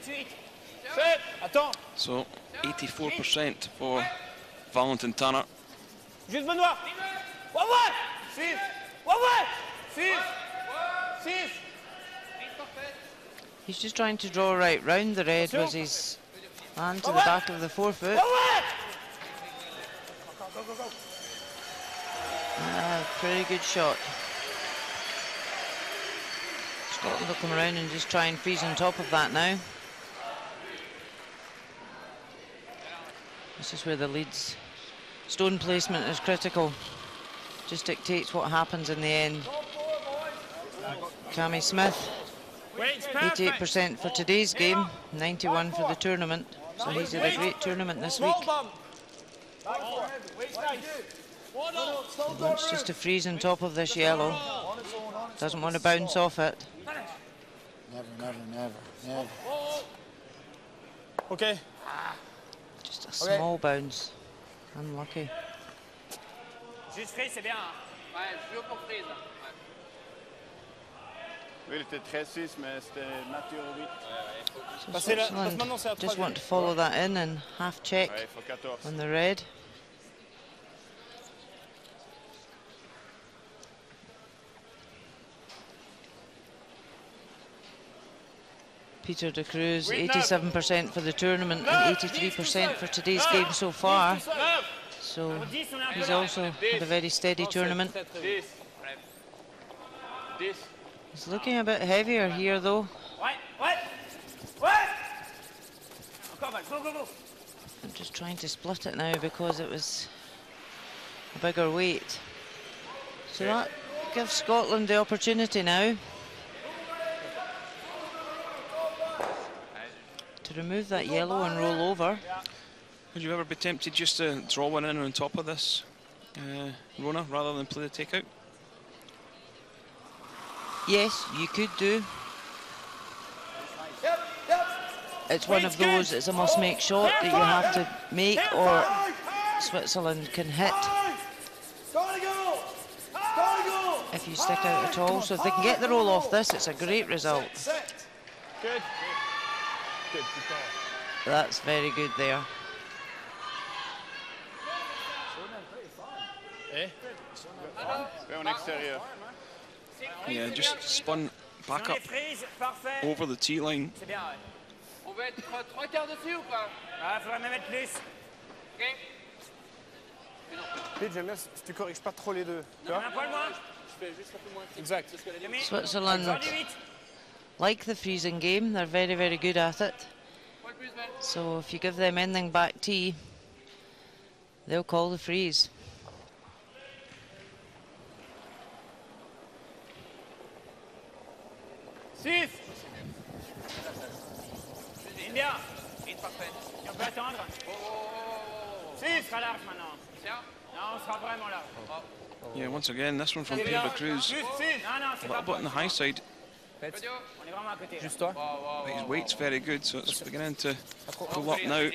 Speaker 10: Sit. Attends.
Speaker 1: So 84% for Valentin Tanner.
Speaker 10: Juste Benoît. What? 6. What? 6. 6.
Speaker 3: He's just trying to draw right round the red with his hand to the back of the forefoot. Pretty good shot. Scotland will come around and just try and freeze on top of that now. This is where the leads. Stone placement is critical. Just dictates what happens in the end. Cammy Smith, 88% for today's game, 91 for the tournament. So he's had a great tournament this week. He wants just to freeze on top of this yellow. Doesn't want to bounce off it.
Speaker 8: Never.
Speaker 2: Okay.
Speaker 3: Just a small bounce. Unlucky.
Speaker 9: Juste freeze, c'est bien. Ouais, je joue pour freeze.
Speaker 13: Oui, il était très 6, mais c'était nature 8.
Speaker 3: So Switzerland just want to follow that in and half check on the red. Peter de Cruz, 87% for the tournament and 83% for today's game so far. So he's also had a very steady tournament. He's looking a bit heavier here though. I'm just trying to split it now because it was a bigger weight. So that gives Scotland the opportunity now to remove that yellow and roll over.
Speaker 1: Would you ever be tempted just to draw one in on top of this, Rona, rather than play the takeout?
Speaker 3: Yes, you could do. It's one of those, it's a must-make shot that you have to make, or Switzerland can hit if you stick out at all. So if they can get the roll off this, it's a great result.
Speaker 2: Good.
Speaker 3: That's very good there.
Speaker 1: Yeah, just spun back up over the tee line.
Speaker 9: On va être 3 quarts dessus ou pas?
Speaker 10: Ah, faudrait même mettre plus.
Speaker 9: Ok.
Speaker 2: Pete, j'aime bien si tu corriges pas trop les deux. Tu vois?
Speaker 10: Un poil moins.
Speaker 2: Je fais juste un peu moins. Exact.
Speaker 3: Switzerland like the freezing game. They're very, very good at it. So if you give them anything back tee, they'll call the freeze.
Speaker 10: Six. C'est bien. Parfait. On peut attendre. Six. Sera large maintenant. Non, on sera vraiment large.
Speaker 1: Yeah, once again, this one from Peter de Cruz. A little bit on the high side.
Speaker 2: Juste toi.
Speaker 1: His weight's very good, so it's beginning to pull up now.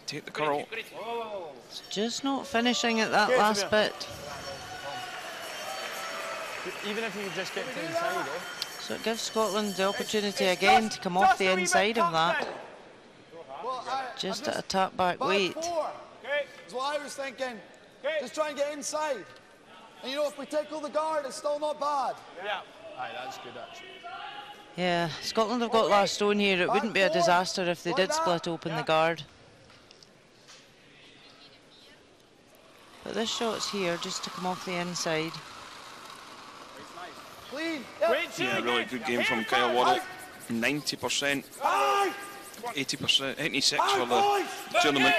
Speaker 1: Take the curl.
Speaker 3: It's just not finishing at that last bit.
Speaker 2: Even if you just get to inside,
Speaker 3: So it gives Scotland the opportunity again to come off the inside of that. Just at a tap back weight.
Speaker 8: That's what I was thinking. Just try and get inside. And you know, if we tickle the guard, it's still not bad.
Speaker 2: Yeah. Aye, that's good actually.
Speaker 3: Yeah, Scotland have got last stone here. It wouldn't be a disaster if they did split open the guard. But this shot's here just to come off the inside.
Speaker 1: Yeah, really good game from Kyle Waddle. 90%, 80%, 86 for the tournament.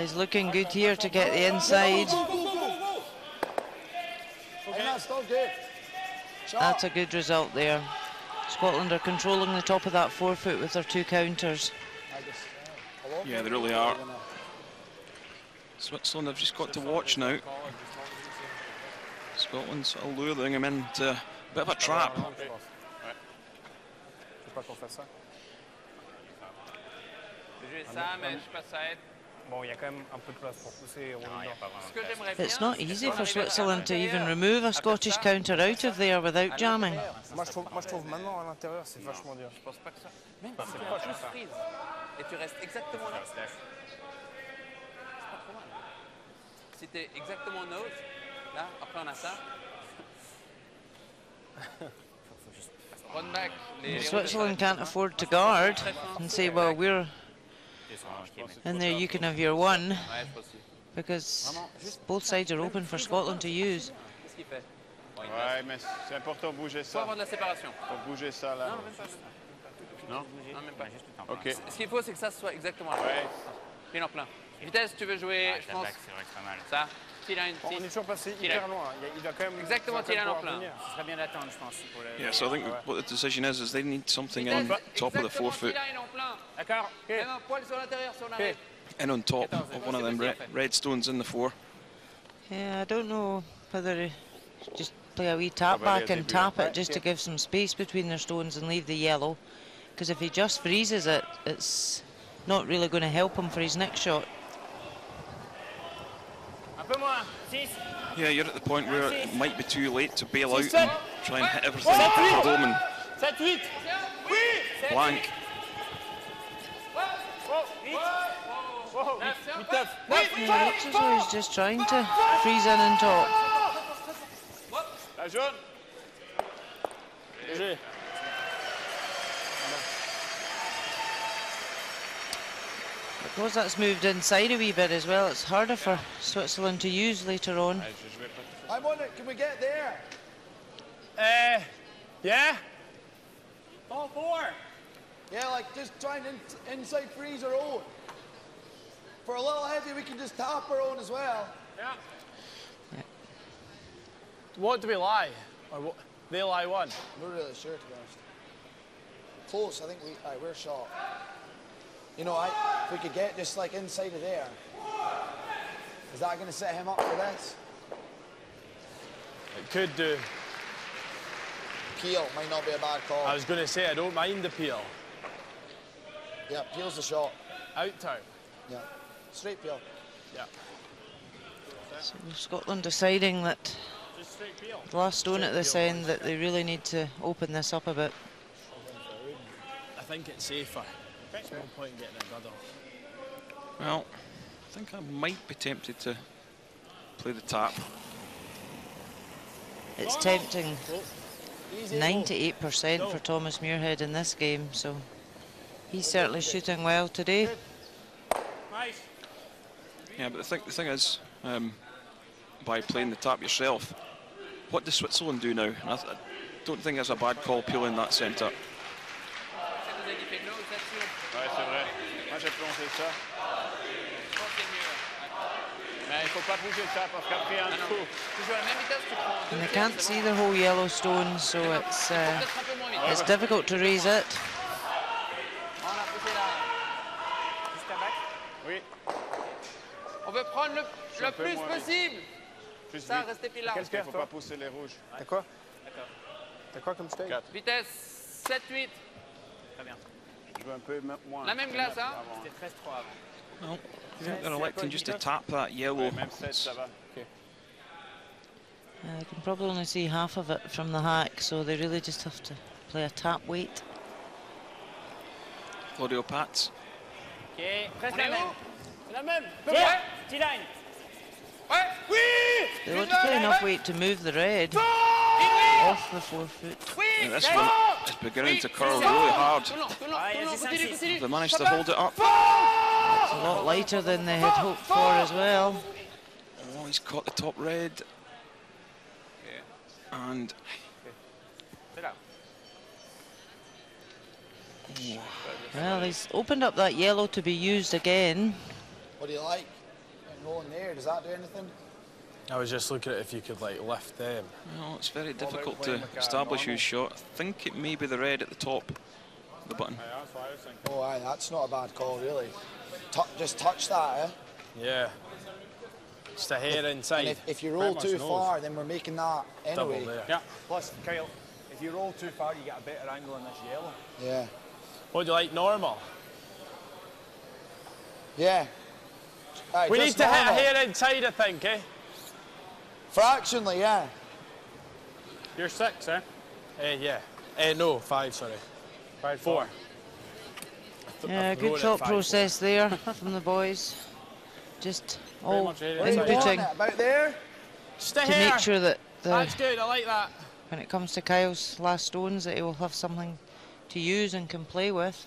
Speaker 3: He's looking good here to get the inside. That's a good result there. Scotland are controlling the top of that forefoot with their 2 counters.
Speaker 1: Yeah, they really are. Switzerland have just got to watch now. Scotland's sort of luring him into a bit of a trap.
Speaker 3: It's not easy for Switzerland to even remove a Scottish counter out of there without jamming.
Speaker 2: Moi je trouve maintenant à l'intérieur c'est vachement dur. Je pense pas que ça. Même si tu as juste prise et tu restes exactement là. C'est pas trop mal. Si tu es exactement en haut, là, après on a ça.
Speaker 3: Switzerland can't afford to guard and say, well, we're in there, you can have your 1, because both sides are open for Scotland to use.
Speaker 13: Ouais, mais c'est important de bouger ça.
Speaker 9: Faut avoir de la séparation.
Speaker 13: Faut bouger ça là.
Speaker 9: Non, même pas.
Speaker 13: Non?
Speaker 9: Non, même pas.
Speaker 13: Ok.
Speaker 9: Ce qu'il faut, c'est que ça soit exactement là. Ouais. Pied en plein. Vitesse, tu veux jouer, je pense. Ça.
Speaker 2: On est toujours passé hyper loin. Il va quand même.
Speaker 9: Exactement, Tilan en plein.
Speaker 10: Ce serait bien d'attendre, je pense.
Speaker 1: Yeah, so I think what the decision is they need something in top of the forefoot.
Speaker 10: D'accord.
Speaker 9: Même un poil sur l'intérieur, sur l'arrêt.
Speaker 1: In on top of one of them red stones in the 4.
Speaker 3: Yeah, I don't know whether just play a wee tap back and tap it just to give some space between their stones and leave the yellow. Because if he just freezes it, it's not really going to help him for his next shot. Yeah, you're at the point where it might be too late to bail out and try and hit everything home and blank. Yeah, looks as though he's just trying to freeze in on top. Because that's moved inside a wee bit as well, it's harder for Switzerland to use later on.
Speaker 8: I'm on it. Can we get there?
Speaker 2: Yeah.
Speaker 8: All 4. Yeah, like just trying to inside freeze our own. For a little heavy, we can just tap our own as well.
Speaker 2: Yeah. What do we lie? Or what? They lie 1.
Speaker 8: We're really sure, to be honest. Close. I think we're shot. You know, if we could get just like inside of there, is that going to set him up for this?
Speaker 2: It could do.
Speaker 8: Peel might not be a bad call.
Speaker 2: I was going to say, I don't mind the peel.
Speaker 8: Yeah, peel's the shot.
Speaker 2: Out town.
Speaker 8: Yeah, straight peel.
Speaker 2: Yeah.
Speaker 3: So Scotland deciding that the last stone at this end, that they really need to open this up a bit.
Speaker 2: I think it's safer. There's no point in getting a gutter.
Speaker 1: Well, I think I might be tempted to play the tap.
Speaker 3: It's tempting. 98% for Thomas Muirhead in this game, so he's certainly shooting well today.
Speaker 1: Yeah, but the thing is, by playing the tap yourself, what does Switzerland do now? I don't think it's a bad call peeling that centre.
Speaker 13: Ouais, c'est vrai. Moi, j'ai plongé ça. Mais il faut pas bouger ça parce qu'après un coup.
Speaker 3: And they can't see the whole yellow stone, so it's difficult to raise it.
Speaker 13: Oui.
Speaker 9: On veut prendre le plus possible. Ça, restez pile là.
Speaker 13: Il ne faut pas pousser les rouges.
Speaker 2: T'as quoi? T'as quoi comme steak?
Speaker 9: Vitesse 7-8.
Speaker 10: Très bien.
Speaker 13: Je veux un peu moins.
Speaker 9: La même glace, hein?
Speaker 10: C'était 13-3 avant.
Speaker 1: Well, I think they're electing just to tap that yellow.
Speaker 13: Même 7, ça va. Okay.
Speaker 3: You can probably only see half of it from the hack, so they really just have to play a tap weight.
Speaker 1: Claudio Pats.
Speaker 10: Ok, presque la même.
Speaker 2: C'est la même.
Speaker 10: T-line.
Speaker 9: Ouais. Oui.
Speaker 3: They want to play enough weight to move the red off the forefoot.
Speaker 1: Yeah, this one is beginning to curl really hard. They managed to hold it up.
Speaker 3: It's a lot lighter than they had hoped for as well.
Speaker 1: Oh, he's caught the top red. And
Speaker 3: well, he's opened up that yellow to be used again.
Speaker 8: What do you like? rolling there. Does that do anything?
Speaker 14: I was just looking at if you could like lift them.
Speaker 1: No, it's very difficult to establish whose shot. I think it may be the red at the top of the button.
Speaker 13: That's what I was thinking.
Speaker 8: Oh, aye, that's not a bad call, really. Just touch that, eh?
Speaker 14: Yeah. Just a hair inside.
Speaker 8: And if you roll too far, then we're making that anyway.
Speaker 14: Double there.
Speaker 5: Yeah. Plus, Kyle, if you roll too far, you get a better angle on this yellow.
Speaker 8: Yeah.
Speaker 14: What do you like, normal?
Speaker 8: Yeah. Aye,
Speaker 14: We need to
Speaker 8: normal.
Speaker 14: hit a hair inside, I think, eh?
Speaker 8: Fractionally, yeah.
Speaker 14: You're 6, eh? Yeah. No, 5, sorry. 5, 4.
Speaker 3: Yeah, good thought process there from the boys. Just all
Speaker 14: Very
Speaker 3: inputting
Speaker 8: About there?
Speaker 14: Just a
Speaker 3: to
Speaker 14: hair.
Speaker 3: make sure that
Speaker 14: That's good, I like that.
Speaker 3: when it comes to Kyle's last stones, that he will have something to use and can play with.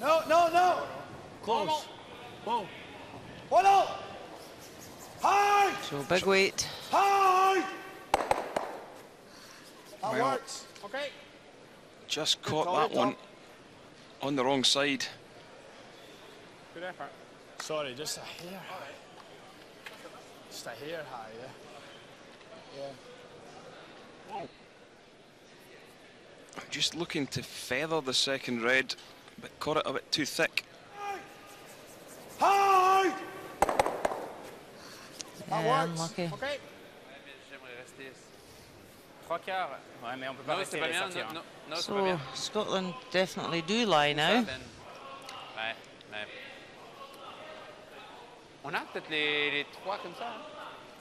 Speaker 8: No.
Speaker 14: Close. Whoa.
Speaker 8: One up. High.
Speaker 3: So big weight.
Speaker 8: High. That
Speaker 1: Well,
Speaker 8: works.
Speaker 14: Okay.
Speaker 1: Just caught that one on the wrong side.
Speaker 14: Good effort. Sorry, just a hair high. Just a hair high, yeah?
Speaker 8: Yeah.
Speaker 1: I'm just looking to feather the second red, but caught it a bit too thick.
Speaker 8: High. That
Speaker 3: Yeah,
Speaker 8: works.
Speaker 3: unlucky.
Speaker 14: Okay.
Speaker 2: J'aimerais rester.
Speaker 5: 3 quarts. Ouais, mais on peut pas rester
Speaker 2: c'est pas
Speaker 5: et
Speaker 2: bien.
Speaker 5: sortir.
Speaker 2: Non, c'est pas bien.
Speaker 3: So Scotland definitely do lie now.
Speaker 2: Ouais. On a peut-être les 3 comme ça.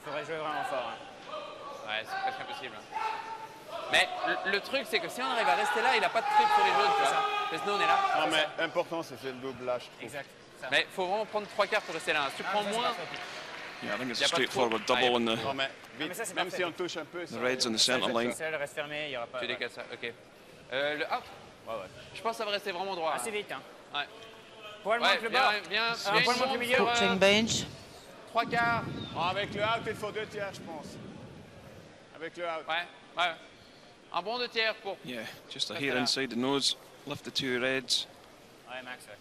Speaker 5: Il faudrait jouer vraiment fort. Hein.
Speaker 2: Ouais, c'est presque impossible. Mais le truc, c'est que si on arrive à rester là, il n'a pas de trip sur les jaunes, tu vois. Parce que nous, on est là.
Speaker 13: Non, mais important, c'est le doublage.
Speaker 5: Exact.
Speaker 2: Mais il faut vraiment prendre 3 quarts pour rester là. Si tu prends moins.
Speaker 1: Yeah, I think it's
Speaker 2: Y
Speaker 1: a
Speaker 2: a pas de
Speaker 1: straightforward
Speaker 2: trop.
Speaker 1: double on the,
Speaker 13: Non, mais
Speaker 5: mais
Speaker 13: vite,
Speaker 5: ça, c'est
Speaker 13: même
Speaker 5: parfait.
Speaker 13: si on touche un peu.
Speaker 1: the reds on the centre line.
Speaker 5: Si elle reste fermée, il n'y aura pas.
Speaker 2: Tu décales ça, ok. Le out.
Speaker 5: Ouais.
Speaker 2: Je pense que ça va rester vraiment droit.
Speaker 5: Assez vite, hein.
Speaker 2: Ouais.
Speaker 5: Poil moins que le bas.
Speaker 2: Bien.
Speaker 5: Un poil moins que le milieu.
Speaker 3: Coaching bench.
Speaker 2: 3 quarts.
Speaker 13: Avec le out, il faut 2 tiers, je pense. Avec le out.
Speaker 2: Ouais. Un bon 2 tiers pour.
Speaker 1: Yeah, just a hair inside the nose. Lift the two reds.
Speaker 5: Ouais, Max, ouais.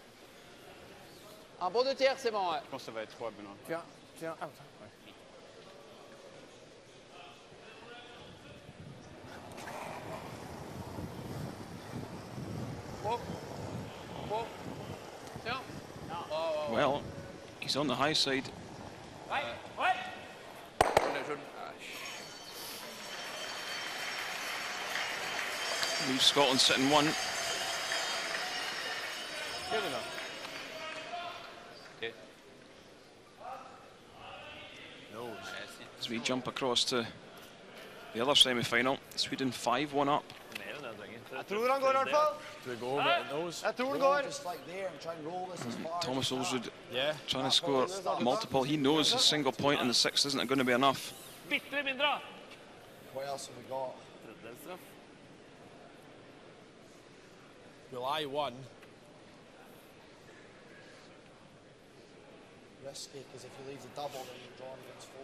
Speaker 2: Un bon 2 tiers, c'est bon, ouais.
Speaker 13: Je pense que ça va être 3, Benoît.
Speaker 14: Tiens, out.
Speaker 2: Tiens.
Speaker 1: Well, he's on the high side.
Speaker 5: Ouais.
Speaker 2: La jaune.
Speaker 1: Leaves Scotland sitting 1.
Speaker 14: Good enough.
Speaker 2: Okay.
Speaker 1: As we jump across to the other semi-final, Sweden 5-1 up.
Speaker 11: Jeg tror han går i hvert fall.
Speaker 14: Do we go over at the nose?
Speaker 11: Jeg tror han går.
Speaker 8: Just like there and try and roll this as far.
Speaker 1: Thomas Olsrud
Speaker 14: Yeah.
Speaker 1: trying to score multiple. He knows a single point in the 6th isn't going to be enough.
Speaker 5: Bitte mindre.
Speaker 8: What else have we got?
Speaker 14: Well, I won.
Speaker 8: Risky, because if you leave the double, then you're drawn against 4.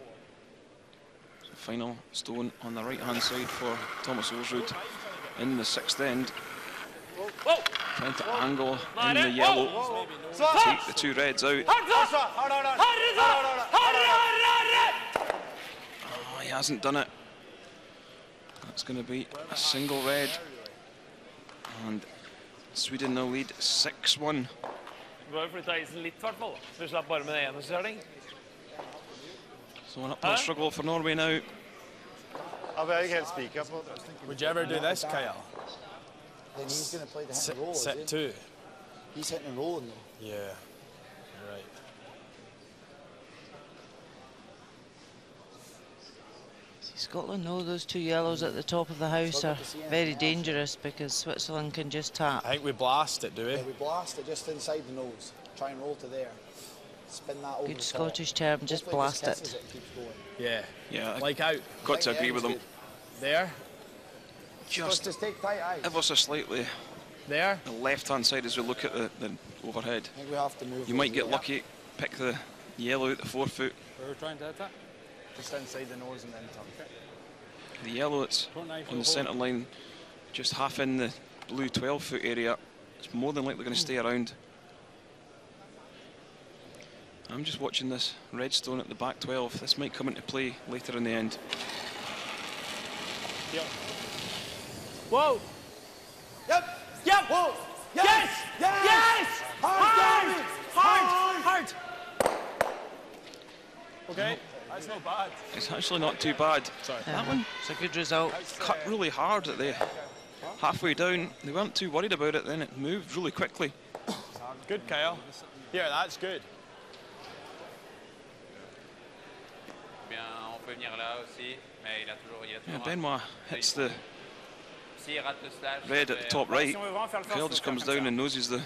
Speaker 1: So final stone on the right-hand side for Thomas Olsrud in the 6th end. Trying to angle in the yellow. Take the two reds out. Oh, he hasn't done it. That's going to be a single red. And Sweden now lead 6-1.
Speaker 10: Bare flytta isen litt, i hvert fall. Så vi slapp bare med en eneste.
Speaker 1: So an uphill struggle for Norway now.
Speaker 11: Ja, vi er ikke helt spikret på det.
Speaker 14: Would you ever do this, Kyle?
Speaker 8: Then he's going to play the hit and roll,
Speaker 14: Set
Speaker 8: is he?
Speaker 14: 2.
Speaker 8: He's hitting and rolling, though.
Speaker 14: Yeah. You're right.
Speaker 3: Scotland know those two yellows at the top of the house are very dangerous because Switzerland can just tap.
Speaker 14: I think we blast it, do we?
Speaker 8: Yeah, we blast it just inside the nose. Try and roll to there. Spin that over
Speaker 3: Good
Speaker 8: the
Speaker 3: Scottish
Speaker 8: top.
Speaker 3: term, just
Speaker 8: Hopefully
Speaker 3: blast
Speaker 8: kisses
Speaker 3: it.
Speaker 8: And keeps going.
Speaker 14: Yeah.
Speaker 1: Yeah,
Speaker 14: Like out.
Speaker 1: got to agree with them.
Speaker 14: There.
Speaker 1: Just
Speaker 8: Just take tight eyes.
Speaker 1: ever so slightly
Speaker 14: There.
Speaker 1: the left-hand side as we look at the overhead.
Speaker 8: I think we have to move.
Speaker 1: You might get lucky, pick the yellow out the 4-foot.
Speaker 14: We're trying to hit that. Just inside the nose and then tuck it.
Speaker 1: The yellow that's on the centre line, just half in the blue 12-foot area. It's more than likely going to stay around. I'm just watching this Redstone at the back 12. This might come into play later in the end.
Speaker 10: Yep. Whoa!
Speaker 8: Yep!
Speaker 10: Yep!
Speaker 8: Whoa!
Speaker 10: Yes!
Speaker 8: Yes!
Speaker 10: Yes!
Speaker 8: Hard!
Speaker 10: Hard! Okay, that's not bad.
Speaker 1: It's actually not too bad.
Speaker 10: Sorry.
Speaker 1: That one,
Speaker 3: it's a good result.
Speaker 1: Cut really hard at the halfway down. They weren't too worried about it, then it moved really quickly.
Speaker 14: Good, Kyle. Yeah, that's good.
Speaker 9: Bien, on peut venir là aussi, mais il a toujours
Speaker 1: Benoit hits the
Speaker 9: S'il rate le slash,
Speaker 1: red at the top right. Kyle just comes down and noses the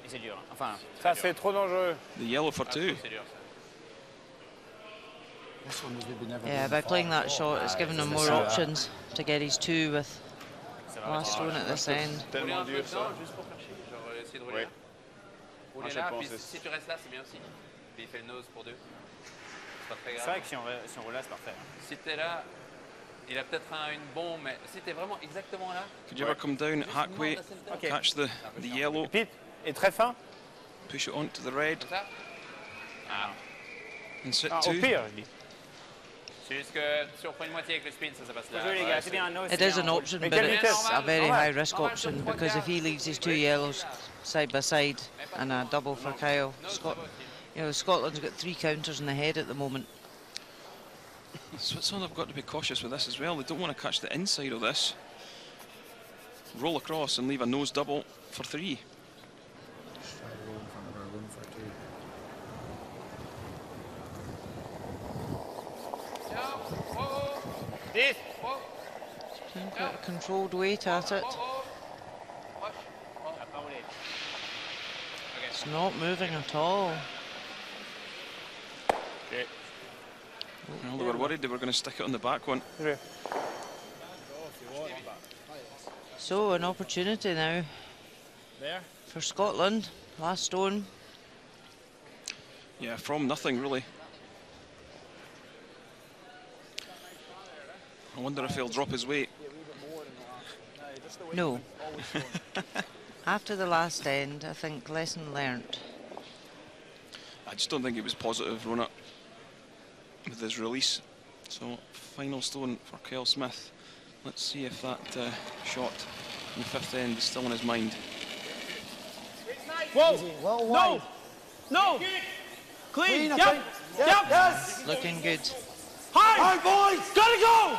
Speaker 10: C'est dur. Enfin, ça c'est trop dangereux.
Speaker 1: The yellow for two.
Speaker 3: Yeah, by playing that shot, it's given him more options to get his two with last stone at this end.
Speaker 9: Tellement dur ça. Juste pour faire chier, genre essayer de rouler. Rouler là, puis si tu restes là, c'est bien aussi. Puis il fait le nose pour deux. C'est pas très grave.
Speaker 10: C'est vrai que si on roule là, c'est parfait.
Speaker 9: Si t'es là, il a peut-être une bombe, mais si t'es vraiment exactement là.
Speaker 1: Could you ever come down at halfway, catch the yellow,
Speaker 10: et très fin,
Speaker 1: push it onto the red, and sit
Speaker 10: au
Speaker 1: two?
Speaker 10: pire, je dis.
Speaker 9: C'est juste que si on prend une moitié avec le spin, ça passe là.
Speaker 3: It is an option, but it's a very high risk option because if he leaves his two yellows side by side and a double for Kyle, Scotland's got 3 counters in the head at the moment.
Speaker 1: Switzerland have got to be cautious with this as well. They don't want to catch the inside of this. Roll across and leave a nose double for 3.
Speaker 3: Quite a controlled weight at it. It's not moving at all.
Speaker 1: Okay. Well, they were worried they were going to stick it on the back one.
Speaker 3: So an opportunity now for Scotland. Last stone.
Speaker 1: Yeah, from nothing really. I wonder if he'll drop his weight.
Speaker 3: No. After the last end, I think lesson learnt.
Speaker 1: I just don't think it was positive run up with his release. So final stone for Kyle Smith. Let's see if that shot in the 5th end is still in his mind.
Speaker 10: Whoa!
Speaker 8: Well,
Speaker 10: no! No! Clean! Yep!
Speaker 8: Yep! Yes!
Speaker 3: Looking good.
Speaker 10: Hard!
Speaker 8: Boys!
Speaker 10: Gotta go!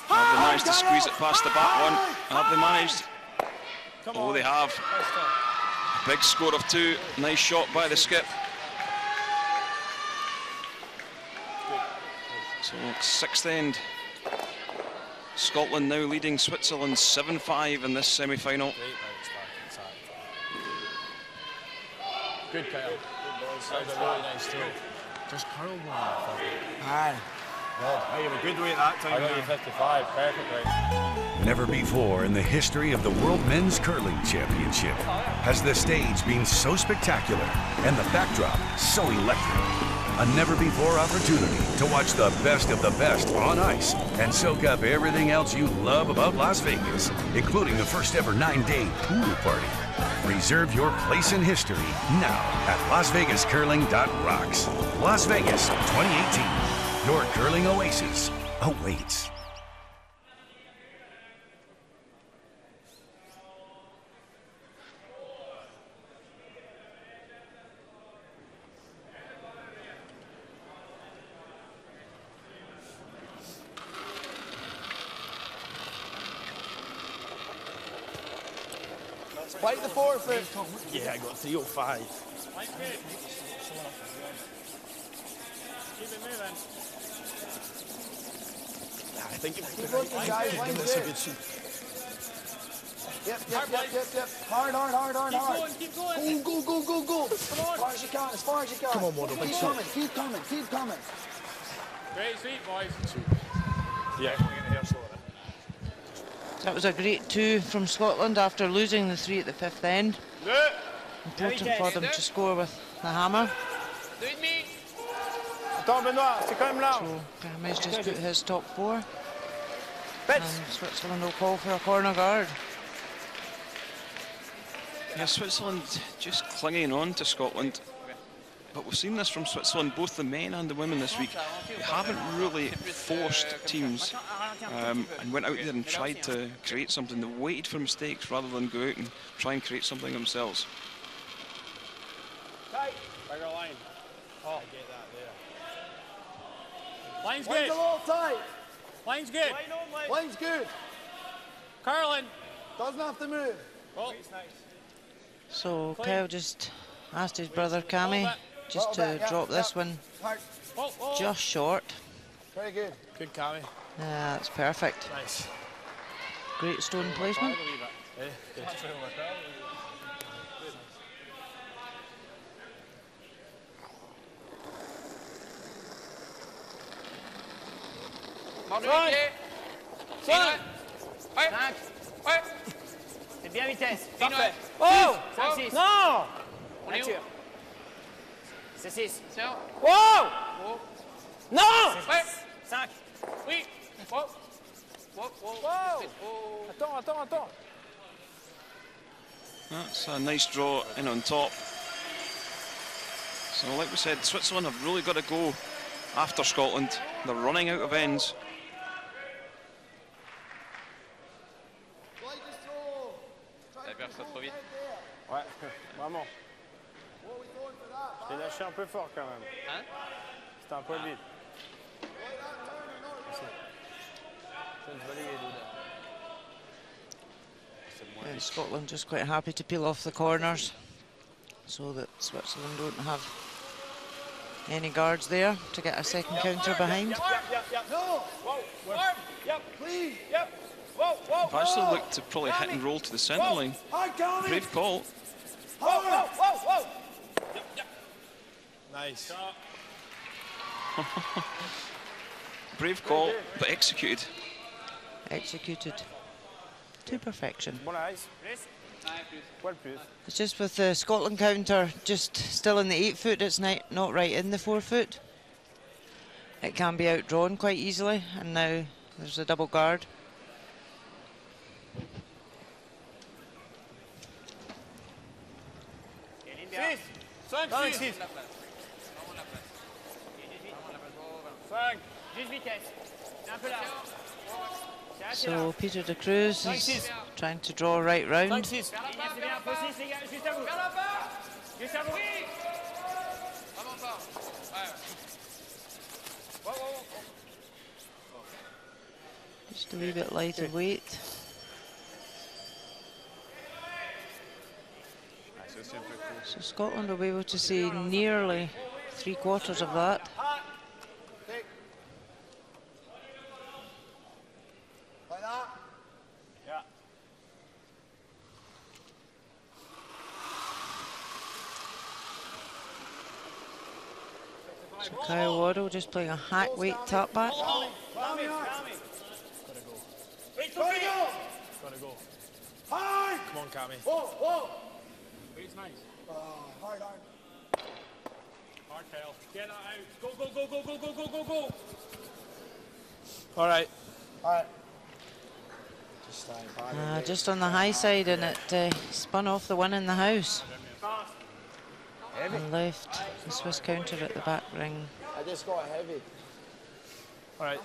Speaker 1: Have they managed to squeeze it past the back one? Have they managed? Oh, they have. A big score of 2. Nice shot by the skip. So 6th end. Scotland now leading Switzerland 7-5 in this semi-final.
Speaker 14: Good, Kyle. Good boys. That was a really nice throw. Just curl one.
Speaker 11: Aye. Good. You have a good weight that time.
Speaker 14: I got you 55, perfectly.
Speaker 12: Never before in the history of the World Men's Curling Championship has the stage been so spectacular and the backdrop so electric. A never-before opportunity to watch the best of the best on ice and soak up everything else you love about Las Vegas, including the first ever 9-day pool party. Reserve your place in history now at LasVegasCurling.rocks. Las Vegas 2018. Your curling oasis awaits.
Speaker 8: Fight the forfeit.
Speaker 14: Yeah, I got 305.
Speaker 10: Keep it moving.
Speaker 14: I think if
Speaker 8: Keep looking, guys. Line's
Speaker 14: this a
Speaker 8: good.
Speaker 14: good shoot.
Speaker 8: Yep. Hard.
Speaker 10: Keep going.
Speaker 8: Go. As far as you can.
Speaker 14: Come on, Waddle, big shot.
Speaker 8: Keep coming.
Speaker 10: Great sweep, boys.
Speaker 14: Yeah.
Speaker 3: That was a great 2 from Scotland after losing the 3 at the 5th end. Important for them to score with the hammer.
Speaker 10: Attends, Benoit, c'est quand même là.
Speaker 3: So Grammes just put his top 4. And Switzerland will call for a corner guard.
Speaker 1: Yeah, Switzerland just clinging on to Scotland. But we've seen this from Switzerland, both the men and the women this week. They haven't really forced teams and went out there and tried to create something. They waited for mistakes rather than go out and try and create something themselves.
Speaker 14: Tight. Bigger line. Oh, I get that there. Line's good.
Speaker 8: Line's a little tight.
Speaker 14: Line's good.
Speaker 8: Line's good.
Speaker 14: Carlin.
Speaker 8: Doesn't have to move.
Speaker 14: Oh.
Speaker 3: So Kyle just asked his brother Cammy just to drop this one just short.
Speaker 8: Very good.
Speaker 14: Good Cammy.
Speaker 3: That's perfect.
Speaker 14: Nice.
Speaker 3: Great stone placement.
Speaker 14: Good.
Speaker 5: C'est bien vitesse.
Speaker 10: Parfait.
Speaker 5: Oh 5-6.
Speaker 14: Non.
Speaker 5: On est où? C'est 6.
Speaker 14: Wow. Non.
Speaker 5: 5.
Speaker 10: Oui.
Speaker 14: Wow. Attends.
Speaker 1: That's a nice draw in on top. So like we said, Switzerland have really got to go after Scotland. They're running out of ends.
Speaker 9: T'as ça trop vite.
Speaker 14: Ouais, vraiment. Je t'ai lâché un peu fort quand même.
Speaker 9: Hein?
Speaker 14: C'était un peu vite.
Speaker 3: And Scotland just quite happy to peel off the corners so that Switzerland don't have any guards there to get a second counter behind.
Speaker 1: I've actually looked to probably hit and roll to the centre line. Brave call.
Speaker 14: Nice.
Speaker 1: Brave call, but executed.
Speaker 3: Executed to perfection.
Speaker 14: Well plus.
Speaker 3: It's just with the Scotland counter just still in the 8 foot, it's not right in the 4 foot. It can be outdrawn quite easily, and now there's a double guard. So Peter de Cruz is trying to draw right round. Just a wee bit light of weight. So Scotland will be able to see nearly 3/4 of that. So Kyle Waddle just playing a hack weight tap back.
Speaker 14: Gotta go.
Speaker 8: Hard.
Speaker 14: Come on, Cammy.
Speaker 8: Whoa.
Speaker 14: It's nice.
Speaker 8: Hard.
Speaker 14: Hard tail. Get that out. Go. All right.
Speaker 3: Just on the high side, and it spun off the one in the house. And left the Swiss counter at the back ring.
Speaker 8: I just got heavy.
Speaker 14: All right.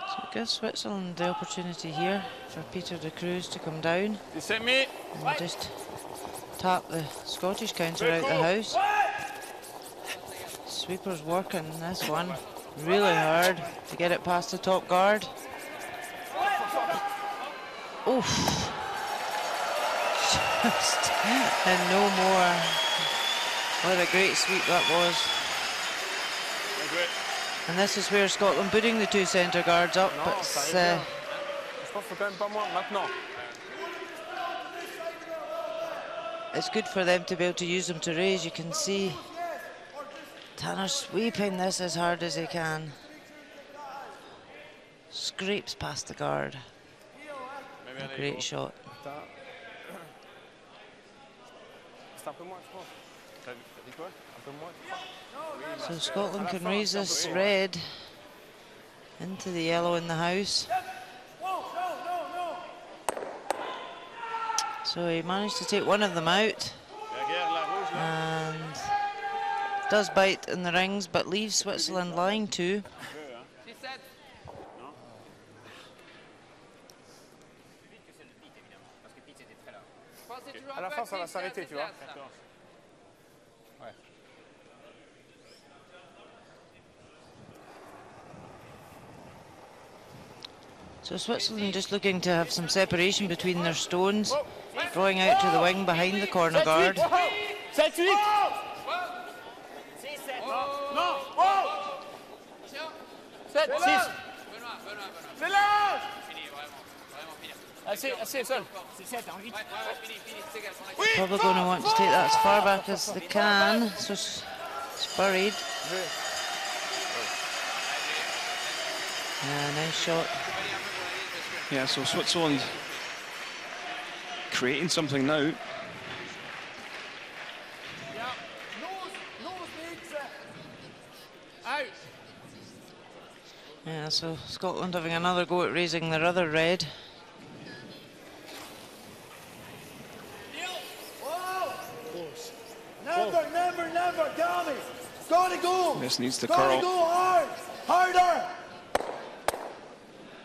Speaker 3: So it gives Switzerland the opportunity here for Peter de Cruz to come down
Speaker 14: me.
Speaker 3: and just tap the Scottish counter out the house. Sweeper's working this one really hard to get it past the top guard. Oof. Just and no more. What a great sweep that was. And this is where Scotland putting the 2 centre guards up. It's good for them to be able to use them to raise. You can see Tanner sweeping this as hard as he can. Scrapes past the guard. A great shot. So Scotland can raise this red into the yellow in the house. So he managed to take one of them out and does bite in the rings, but leaves Switzerland lying two.
Speaker 14: À la fin, ça va s'arrêter, tu vois. Ouais.
Speaker 3: So Switzerland just looking to have some separation between their stones, drawing out to the wing behind the corner guard.
Speaker 14: 7-8. 6-7. Non. 7-6. C'est là. Assez, seul. C'est 7, en 8.
Speaker 3: Probably going to want to take that as far back as they can, so it's buried. Nice shot.
Speaker 1: Yeah, so Switzerland creating something now.
Speaker 3: Yeah, so Scotland having another go at raising their other red.
Speaker 8: Never, Tommy. Gotta go.
Speaker 1: This needs to
Speaker 8: Gotta
Speaker 1: curl.
Speaker 8: go hard, harder.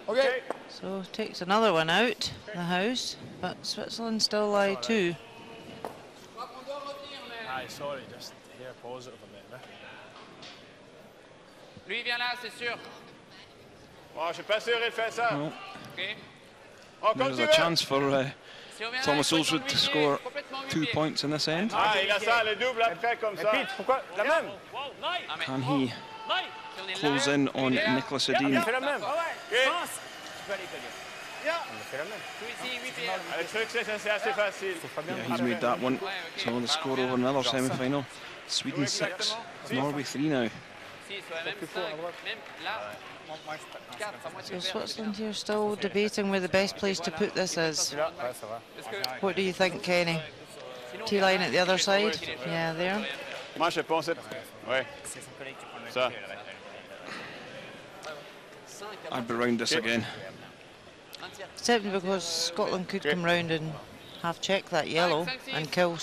Speaker 3: Okay. So takes another one out, the house, but Switzerland still lie two.
Speaker 14: Aye, sorry, just here positive a bit.
Speaker 9: Lui vient là, c'est sûr.
Speaker 14: Bon, je suis pas sûr il fait ça.
Speaker 1: No.
Speaker 14: Oh,
Speaker 1: There's a chance for Thomas Ulsrud to score 2 points in this end.
Speaker 14: Ah, il a ça, le double après comme ça. Pourquoi la même?
Speaker 1: Can he close in on Nicholas Edin?
Speaker 14: Il fait la même. Le truc, c'est assez facile.
Speaker 1: Yeah, he's made that one. So the score over another semi-final. Sweden 6, Norway 3 now.
Speaker 3: So Switzerland here still debating where the best place to put this is. What do you think, Kenny? T-line at the other side? Yeah, there.
Speaker 14: Moi, je pense. Ouais. Ça.
Speaker 1: I'd be round this again.
Speaker 3: Except because Scotland could come round and half check that yellow and kill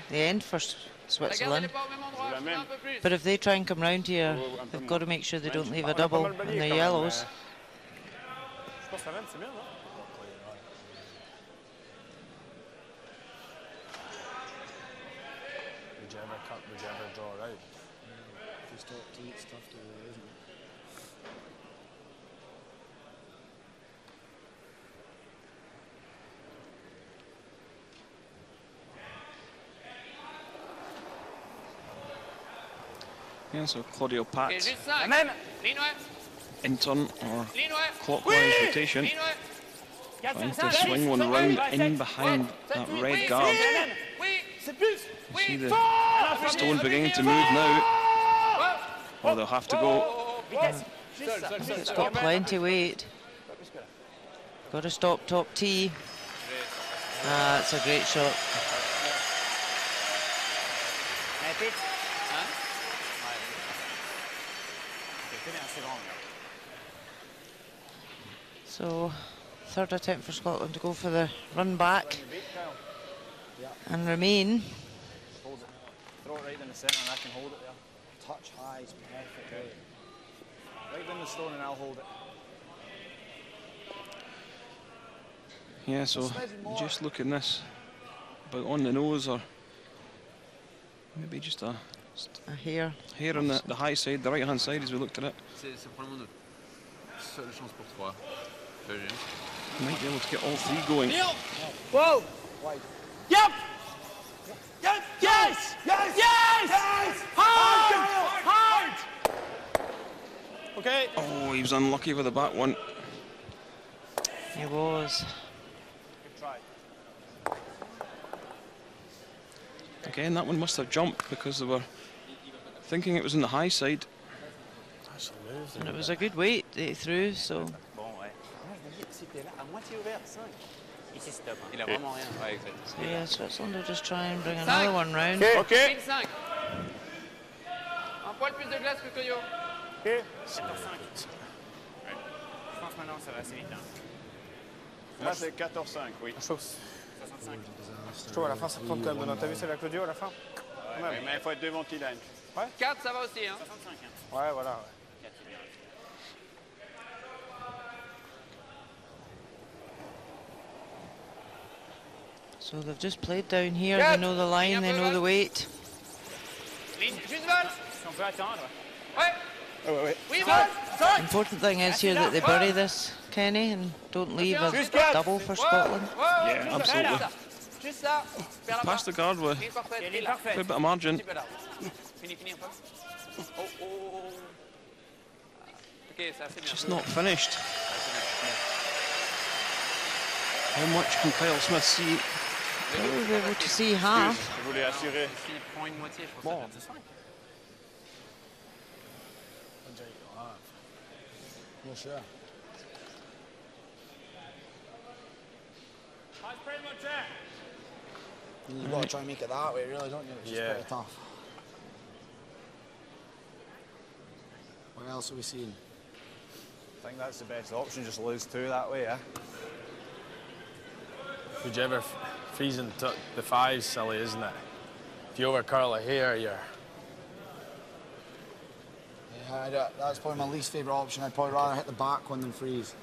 Speaker 3: the end for Switzerland. But if they try and come round here, they've got to make sure they don't leave a double on the yellows.
Speaker 14: Would you ever draw out? Just to eat stuff to the isn't it?
Speaker 1: Yeah, so Claudio Pat,
Speaker 9: Même.
Speaker 1: in turn or clockwise rotation, trying to swing one round in behind that red guard. You see the stone beginning to move now. Well, they'll have to go.
Speaker 3: It's got plenty weight. Got to stop top tee. Ah, that's a great shot. So, third attempt for Scotland to go for the run back and remain.
Speaker 14: Hold it. Throw it right in the centre and I can hold it there. Touch high is perfect. Right in the stone and I'll hold it.
Speaker 1: Yeah, so just look at this, about on the nose or maybe just a
Speaker 3: hair
Speaker 1: on the high side, the right hand side as we looked at it.
Speaker 6: C'est probablement notre seule chance pour 3.
Speaker 1: Might be able to get all three going.
Speaker 14: Whoa! Yep! Yes! Yes! Yes! Yes! Hard! Hard! Okay.
Speaker 1: Oh, he was unlucky with the back one.
Speaker 3: He was.
Speaker 14: Good try.
Speaker 1: Again, that one must have jumped because they were thinking it was on the high side.
Speaker 3: And it was a good weight that he threw, so.
Speaker 6: Il a vraiment rien. Ouais, exact.
Speaker 3: So yeah, Switzerland will just try and bring another one round.
Speaker 14: Okay.
Speaker 9: Un poil plus de glace que Koyo.
Speaker 14: Okay.
Speaker 10: commence maintenant, ça va assez vite. Hein.
Speaker 13: Là, c'est 14-5, oui.
Speaker 14: Je trouve
Speaker 10: 65.
Speaker 14: Je trouve à la fin, ça prend quand même. T'as vu celle à Claudio à la fin?
Speaker 13: Ouais, mais il faut être devant T-Lunch.
Speaker 14: Ouais.
Speaker 2: 4, ça va aussi. Hein.
Speaker 10: 65. Hein.
Speaker 14: Ouais, voilà. Ouais.
Speaker 10: 4, c'est bien.
Speaker 3: So they've just played down here. They know the line, they know the weight.
Speaker 10: Ligne.
Speaker 2: Juste Val.
Speaker 10: Si on peut attendre.
Speaker 2: Ouais.
Speaker 14: Ouais.
Speaker 2: Oui, Val.
Speaker 3: Important thing is here that they bury this, Kenny, and don't leave a double for Scotland.
Speaker 1: Yeah, absolutely.
Speaker 2: Juste là.
Speaker 1: Past the guard with
Speaker 2: Ligne parfaite.
Speaker 10: Ligne
Speaker 2: Et là.
Speaker 10: parfaite.
Speaker 1: a bit of margin.
Speaker 2: Un petit peu là. Fini un peu. Oh, oh, oh. Ok, c'est assez bien.
Speaker 1: Just not finished. How much can Kyle Smith see?
Speaker 3: We'll be able to see half.
Speaker 13: Je voulais assurer.
Speaker 2: S'il prend une moitié, je pense que c'est 25.
Speaker 4: No, sure. You've got to try and make it that way, really, don't you? It's just pretty tough. What else are we seeing?
Speaker 11: I think that's the best option, just lose two that way, eh?
Speaker 14: Would you ever freezing the fives, silly, isn't it? If you overcurl it here, you're.
Speaker 4: Yeah, that's probably my least favourite option. I'd probably rather hit the back one than freeze.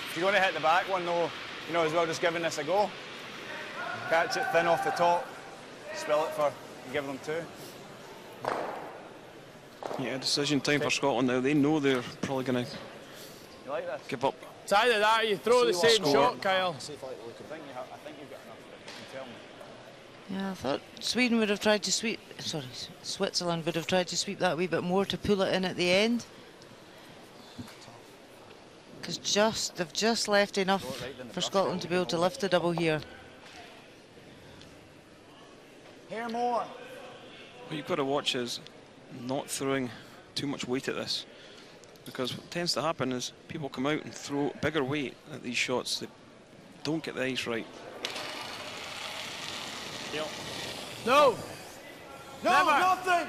Speaker 11: If you're going to hit the back one, though, you know, as well just giving this a go. Catch it thin off the top, spill it for, and give them two.
Speaker 1: Yeah, decision time for Scotland now. They know they're probably going to give up.
Speaker 14: It's either that or you throw the same shot, Kyle.
Speaker 11: I think you've got enough, but you can tell me.
Speaker 3: Yeah, I thought Sweden would have tried to sweep. Sorry, Switzerland would have tried to sweep that wee bit more to pull it in at the end. Because they've just left enough for Scotland to be able to lift the double here.
Speaker 8: Here more.
Speaker 1: What you've got to watch is not throwing too much weight at this, because what tends to happen is people come out and throw bigger weight at these shots. They don't get the ice right.
Speaker 14: No!
Speaker 8: No,
Speaker 14: Never.
Speaker 8: nothing!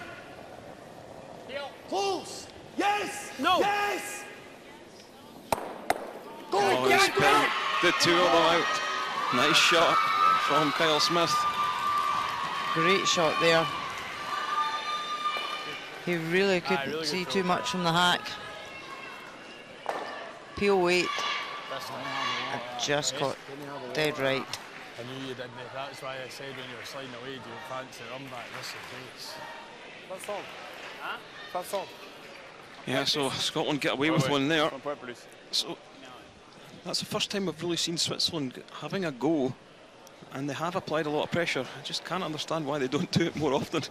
Speaker 8: Close! Yes!
Speaker 14: No!
Speaker 8: Yes! Go,
Speaker 1: Oh,
Speaker 8: get
Speaker 1: he's
Speaker 8: it,
Speaker 1: getting the two of them out. Nice shot from Kyle Smith.
Speaker 3: Great shot there. He really couldn't
Speaker 14: really
Speaker 3: see
Speaker 14: good
Speaker 3: too much from the hack. Peel weight. I just caught dead right.
Speaker 14: I knew you did, mate. That's why I said when you were sliding away, do you fancy a run back? This is great.
Speaker 2: Vincent. Hein?
Speaker 14: Vincent.
Speaker 1: Yeah, so Scotland get away with one there. So that's the first time we've really seen Switzerland having a go, and they have applied a lot of pressure. I just can't understand why they don't do it more often.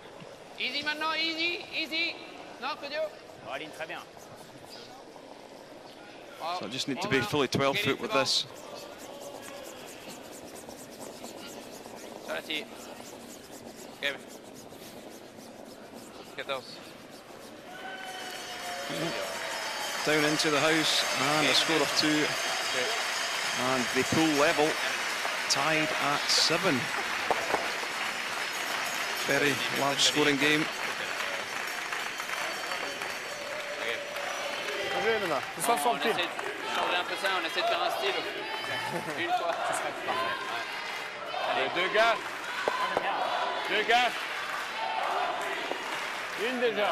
Speaker 2: Easy maintenant, easy, easy. Non, Claudio.
Speaker 10: Aline, très bien.
Speaker 1: So I just need to be fully 12 foot with this.
Speaker 2: Sur Kevin. 14.
Speaker 1: Down into the house, and a score of 2. And they pull level, tied at 7. Very large scoring game.
Speaker 2: On essaie de changer un peu ça, on essaie de faire un style. Une fois.
Speaker 13: Allez, deux gars. Deux gars. Une déjà.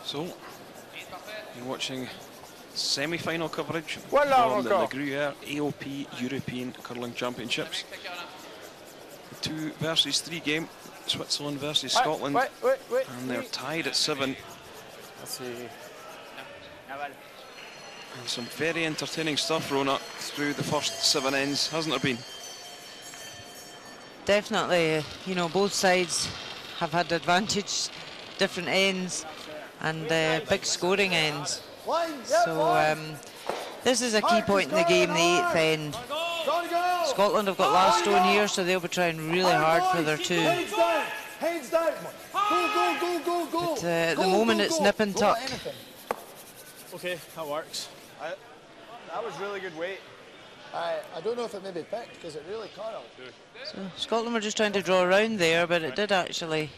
Speaker 1: So, you're watching semi-final coverage
Speaker 14: Voilà,
Speaker 1: from the Gruyère AOP European Curling Championships. The 2 versus 3 game, Switzerland versus Scotland, and they're tied at 7. And some very entertaining stuff, Rona, through the first 7 ends, hasn't there been?
Speaker 3: Definitely, you know, both sides have had advantage, different ends, and big scoring ends. So this is a key point in the game, the 8th end. Scotland have got last stone here, so they'll be trying really hard for their 2.
Speaker 8: Hands down. Go.
Speaker 3: But at the moment it's nip and tuck.
Speaker 14: Okay, that works.
Speaker 11: That was really good weight.
Speaker 4: I don't know if it maybe picked because it really caught up.
Speaker 3: So Scotland were just trying to draw around there, but it did actually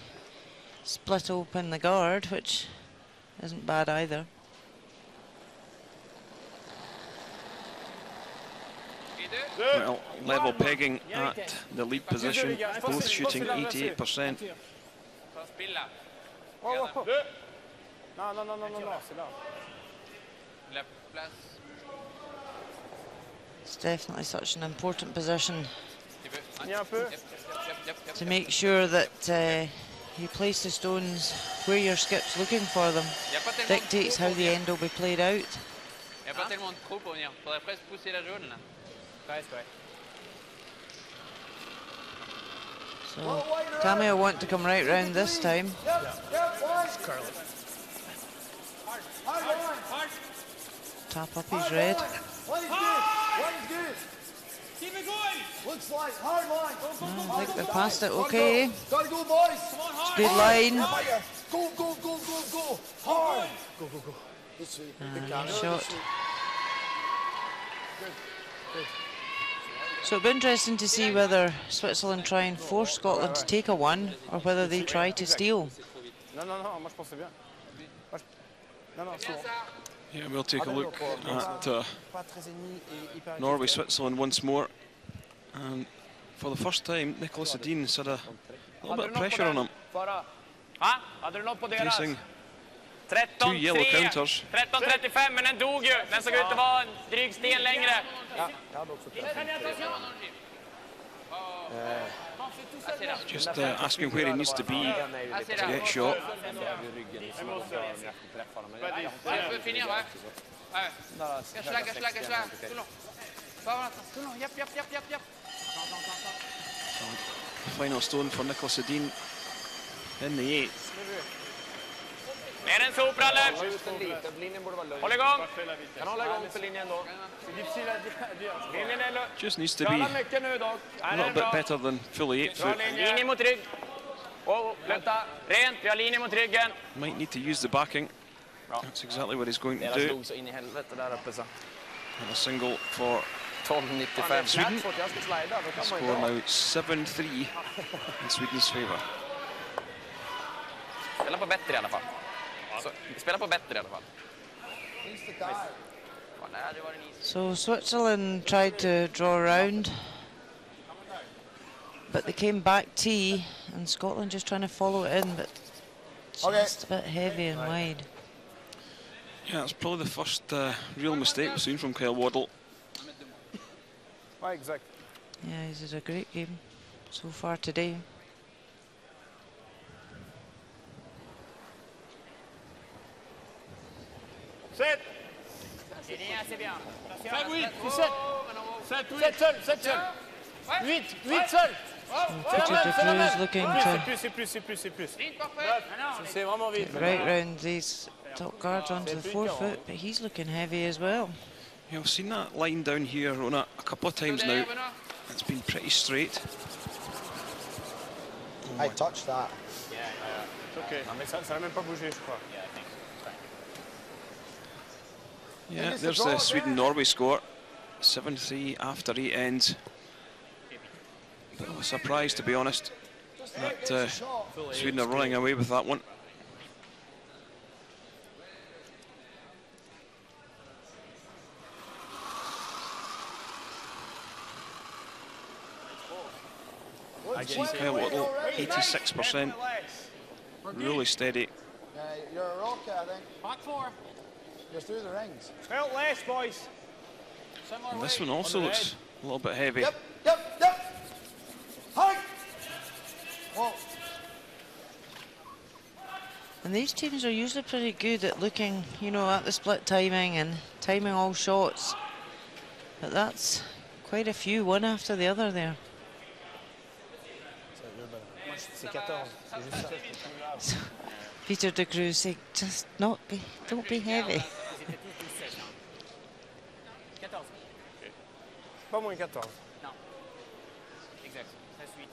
Speaker 3: split open the guard, which isn't bad either.
Speaker 1: Well, level pegging at the lead position, both shooting 88%. It's definitely such an important position to make sure that you place the stones where your skip's looking for them. Dictates how the end will be played out. So Tammy will want to come right round this time. Tap up his red.
Speaker 8: Keep it going. Looks like hard line.
Speaker 3: I think they passed it okay.
Speaker 8: Gotta go, boys.
Speaker 3: It's a good line.
Speaker 8: Go. Hard. Go.
Speaker 3: Shot. So it'll be interesting to see whether Switzerland try and force Scotland to take a 1 or whether they try to steal.
Speaker 1: Yeah, we'll take a look at Norway, Switzerland once more. And for the first time, Nicholas Edin's had a little bit of pressure on him. Facing 2 yellow counters.
Speaker 10: 13.35, men den dog ju. Den såg ut att vara en dryg sten längre.
Speaker 1: Just asking where he needs to be to get shot. Final stone for Nicholas Edin in the 8th.
Speaker 10: Är det en sopralle? Håll igång.
Speaker 1: Just needs to be a little bit better than fully 8 foot.
Speaker 10: Linje mot rygg. Vänta. Rent, vi har linje mot ryggen.
Speaker 1: Might need to use the backing. That's exactly what he's going to do. And a single for Sweden. Score now 7-3 in Sweden's favour.
Speaker 10: Spela på bättre i alla fall. Spela på bättre i alla fall.
Speaker 3: So Switzerland tried to draw around, but they came back tee, and Scotland just trying to follow it in, but just a bit heavy and wide.
Speaker 1: Yeah, it's probably the first real mistake we've seen from Kyle Waddle.
Speaker 3: Yeah, he's had a great game so far today.
Speaker 10: Set.
Speaker 3: Looking to get right round these top guards onto the 4 foot, but he's looking heavy as well.
Speaker 1: Yeah, I've seen that line down here, Rona, a couple of times now. It's been pretty straight.
Speaker 4: I touched that.
Speaker 14: Okay.
Speaker 1: Yeah, there's the Sweden-Norway score. 7-3 after 8 ends. Bit of a surprise, to be honest, that Sweden are running away with that one. Kyle Waddle, 86%, really steady.
Speaker 4: You're a rocket, I think.
Speaker 10: Back 4.
Speaker 4: You're through the rings.
Speaker 14: Felt less, boys.
Speaker 1: And this one also looks a little bit heavy.
Speaker 8: Yep. Hard. Whoa.
Speaker 3: And these teams are usually pretty good at looking, you know, at the split timing and timing all shots. But that's quite a few, one after the other there. Peter de Cruz saying, just don't be heavy.
Speaker 15: Pas moins 14.
Speaker 10: Non. Exact. 13-8.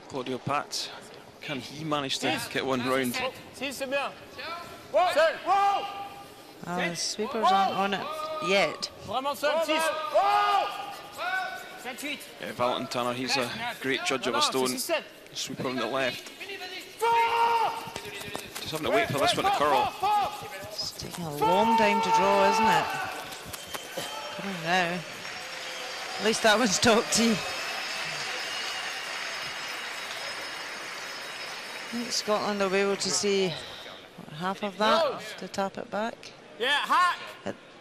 Speaker 1: Claudio Pat, can he manage to get one round?
Speaker 15: Si, c'est bien.
Speaker 3: Seul. The sweepers aren't on it yet.
Speaker 15: Vraiment seul, 6.
Speaker 10: 7-8.
Speaker 1: Yeah, Valentiner, he's a great judge of a stone. Sweeper on the left. Just having to wait for this one to curl.
Speaker 3: It's taking a long time to draw, isn't it? Coming now. At least that one's top tee. I think Scotland will be able to see half of that to tap it back.
Speaker 15: Yeah, hack!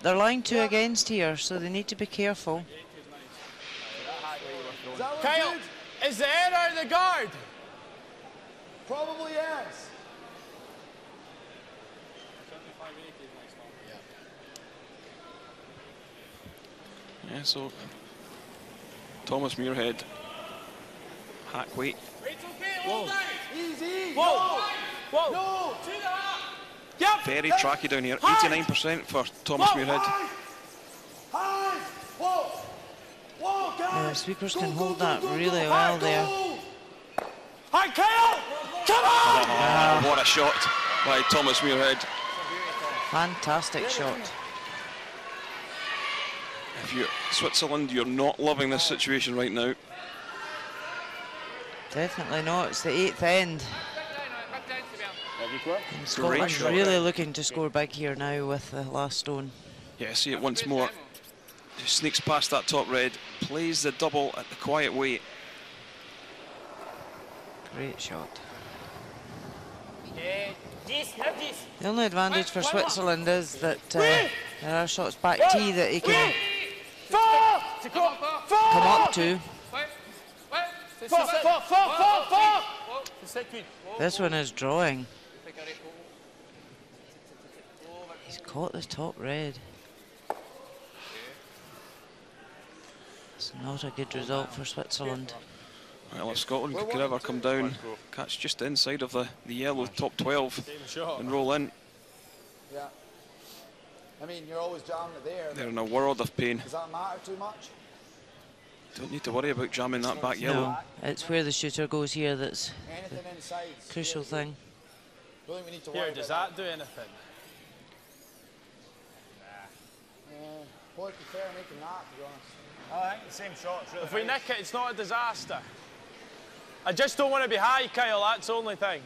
Speaker 3: They're lying 2 against here, so they need to be careful.
Speaker 15: Kyle, is the head out of the guard?
Speaker 8: Probably yes.
Speaker 1: Yeah, so Thomas Muirhead, hack weight.
Speaker 15: Whoa.
Speaker 8: Easy.
Speaker 15: Whoa. Whoa.
Speaker 8: No.
Speaker 15: Yep.
Speaker 1: Very tracky down here, 89% for Thomas Muirhead.
Speaker 8: High. Whoa. Whoa,
Speaker 3: Yeah, the sweepers can hold that really well there.
Speaker 15: Hi, Kyle! Come on!
Speaker 1: Oh, what a shot by Thomas Muirhead.
Speaker 3: Fantastic shot.
Speaker 1: If you're Switzerland, you're not loving this situation right now.
Speaker 3: Definitely not. It's the 8th end. And Scotland's
Speaker 1: shot.
Speaker 3: really looking to score big here now with the last stone.
Speaker 1: Yeah, see it once more. Just sneaks past that top red, plays the double at the quiet weight.
Speaker 3: Great shot.
Speaker 10: 10, 10.
Speaker 3: The only advantage for Switzerland is that there are shots back tee that he can come up to. This one is drawing. He's caught the top red. It's not a good result for Switzerland.
Speaker 1: Well, if Scotland could ever come down, catch just inside of the yellow top 12 and roll in,
Speaker 8: Yeah. I mean, you're always jamming it there.
Speaker 1: they're in a world of pain.
Speaker 8: Does that matter too much?
Speaker 1: Don't need to worry about jamming that back yellow.
Speaker 3: No, it's where the shooter goes here that's
Speaker 8: Anything inside.
Speaker 3: the crucial thing.
Speaker 8: Don't think we need to
Speaker 15: Here,
Speaker 8: worry
Speaker 15: does
Speaker 8: about
Speaker 15: that do anything?
Speaker 8: Boy, prefer making that, to be honest.
Speaker 11: I think the same shot's really
Speaker 15: If we
Speaker 11: nice.
Speaker 15: nick it, it's not a disaster. I just don't want to be high, Kyle, that's the only thing.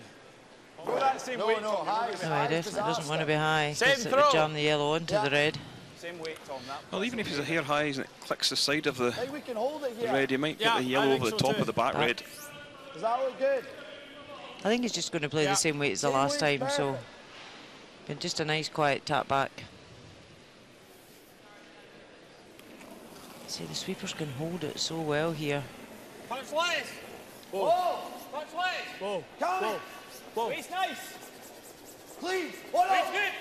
Speaker 11: Go that same weight,
Speaker 8: No,
Speaker 11: Tom.
Speaker 8: high.
Speaker 3: No, he definitely doesn't want to be high
Speaker 15: Same
Speaker 3: because it would
Speaker 15: throw.
Speaker 3: jam the yellow onto the red.
Speaker 11: Same weight, Tom. That
Speaker 1: Well, even if he's a hair high and it clicks the side of the
Speaker 8: Hey, we can hold it here.
Speaker 1: red, he might get
Speaker 15: Yeah,
Speaker 1: the
Speaker 15: I
Speaker 1: yellow
Speaker 15: think
Speaker 1: over the
Speaker 15: so
Speaker 1: top
Speaker 15: too.
Speaker 1: of the back red.
Speaker 8: Does that look good?
Speaker 3: I think he's just going to play
Speaker 15: Yeah.
Speaker 3: the same weight as the
Speaker 8: Same
Speaker 3: last
Speaker 8: weight's
Speaker 3: time, so
Speaker 8: perfect.
Speaker 3: been just a nice quiet tap back. See, the sweepers can hold it so well here.
Speaker 10: Punch less.
Speaker 8: Whoa!
Speaker 10: Punch less.
Speaker 15: Whoa.
Speaker 8: Count
Speaker 15: Whoa.
Speaker 10: Waist nice.
Speaker 8: it! Clean! What
Speaker 10: Waist
Speaker 8: up?
Speaker 10: good.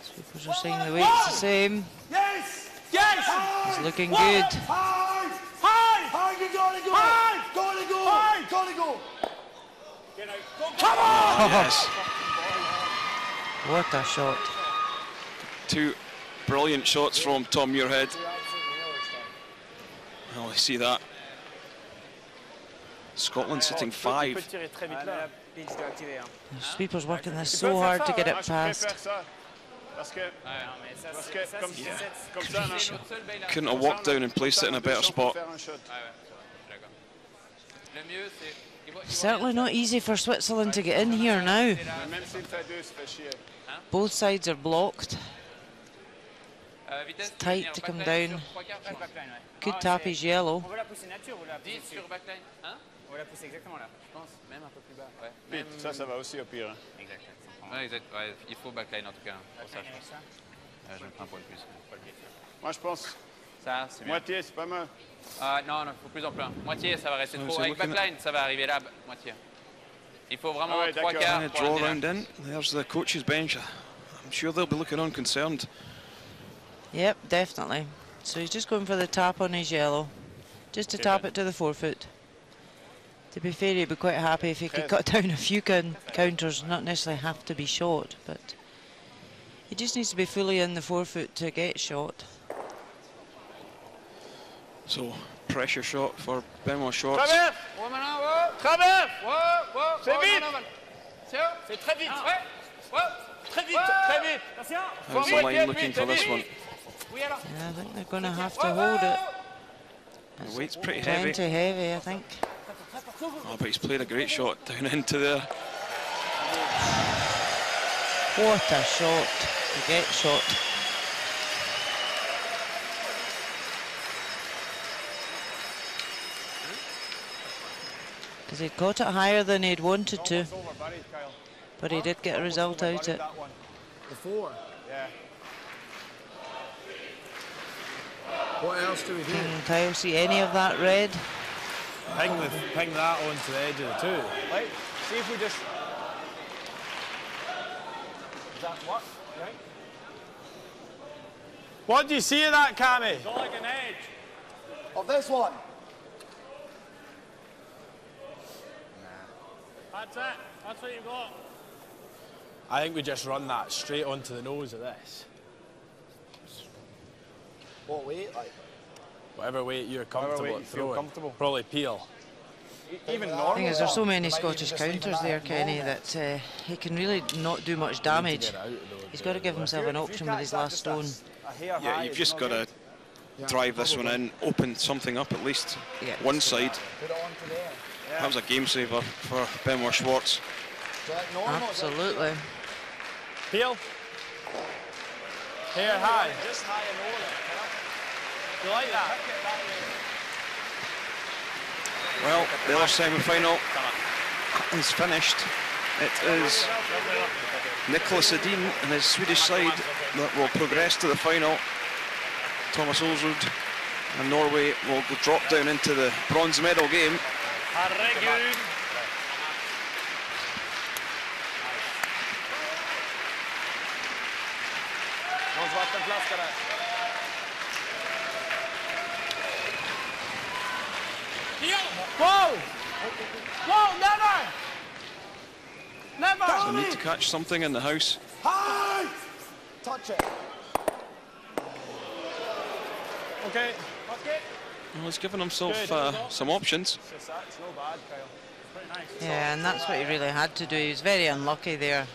Speaker 3: Sweepers are saying the weight's the same.
Speaker 8: Yes!
Speaker 15: Yes!
Speaker 8: High!
Speaker 3: He's looking good.
Speaker 8: High!
Speaker 15: High!
Speaker 8: High, you gotta go!
Speaker 15: High!
Speaker 8: Gotta go!
Speaker 15: High!
Speaker 8: Gotta go!
Speaker 10: Get out. Go, go.
Speaker 15: Come on!
Speaker 1: Yes,
Speaker 3: What a shot.
Speaker 1: 2 brilliant shots from Tom Muirhead. Well, I see that. Scotland sitting 5.
Speaker 3: The sweepers working this so hard to get it past.
Speaker 11: Parce que,
Speaker 10: Parce
Speaker 11: que comme,
Speaker 1: Yeah.
Speaker 11: comme ça, on
Speaker 1: Couldn't have walked down and placed it in a better spot.
Speaker 2: Le mieux, c'est.
Speaker 3: Certainly not easy for Switzerland to get in here now.
Speaker 11: Même s'il fait 2, ça fait chier.
Speaker 3: Both sides are blocked.
Speaker 2: Vitesse,
Speaker 3: Tight to come down. Could tap his yellow.
Speaker 10: On veut la pousser nature ou la pousser
Speaker 2: 10 sur backline. Hein?
Speaker 10: On va la pousser exactement là.
Speaker 2: Je pense même un peu plus bas. Ouais.
Speaker 11: Puis
Speaker 2: Même...
Speaker 11: ça va aussi au pire. Hein.
Speaker 10: Exact.
Speaker 2: Ouais, exact. Ouais, il faut backline en tout cas. Pour ça, je pense. Je me prends un poil plus.
Speaker 11: Moi, je pense
Speaker 9: Ça, c'est bien.
Speaker 11: Moitié, c'est pas mal.
Speaker 9: Non, il faut plus en plein. Moitié, ça va rester
Speaker 1: So
Speaker 9: trop. Avec backline, ça va arriver là, moitié. Il faut vraiment 3 quarts.
Speaker 1: Draw round in. There's the coach's bench. I'm sure they'll be looking unconcerned.
Speaker 3: Yep, definitely. So he's just going for the tap on his yellow. Just to tap it to the forefoot. To be fair, he'd be quite happy if he could cut down a few counters, not necessarily have to be shot, but he just needs to be fully in the forefoot to get shot.
Speaker 1: So, pressure shot for Benoit Schwartz.
Speaker 15: Travers! Travers! C'est vite!
Speaker 9: C'est très vite!
Speaker 15: Très vite! Très vite!
Speaker 1: How's the line looking for this one?
Speaker 3: Yeah, I think they're going to have to hold it.
Speaker 1: The weight's pretty heavy.
Speaker 3: Plenty heavy, I think.
Speaker 1: Oh, but he's played a great shot down into there.
Speaker 3: What a shot to get shot. Because he'd caught it higher than he'd wanted to, but he did get a result out of it.
Speaker 4: The 4.
Speaker 11: Yeah.
Speaker 4: What else do we do?
Speaker 3: Can Kyle see any of that red?
Speaker 15: Ping that onto the edge of the 2.
Speaker 11: Right, see if we just... Does that work? Right?
Speaker 15: What do you see of that, Cammy?
Speaker 10: It's all like an edge.
Speaker 8: Of this one.
Speaker 10: That's it. That's what you got.
Speaker 15: I think we just run that straight onto the nose of this.
Speaker 8: What weight, like?
Speaker 15: Whatever weight you're comfortable throwing. Probably peel.
Speaker 11: Even
Speaker 3: The
Speaker 11: normal.
Speaker 3: thing is, there's so many Scottish counters there, Kenny, that he can really not do much damage. He's got to give himself an option with his last stone.
Speaker 1: Yeah, you've just got to drive this one in, open something up at least one side. That was a game saver for Benoit Schwartz.
Speaker 3: Absolutely.
Speaker 15: Peel. Here, high.
Speaker 11: Just high and over.
Speaker 15: You like that?
Speaker 1: Well, the other semi-final is finished. It is Nicholas Edin and his Swedish side that will progress to the final. Thomas Olsrud and Norway will drop down into the bronze medal game.
Speaker 10: Herregud.
Speaker 15: Whoa! Whoa, never! Never!
Speaker 1: So need to catch something in the house.
Speaker 8: High! Touch it.
Speaker 15: Okay.
Speaker 1: Well, he's given himself some options.
Speaker 15: It's not bad, Kyle. Pretty nice.
Speaker 3: Yeah, and that's what he really had to do. He was very unlucky there.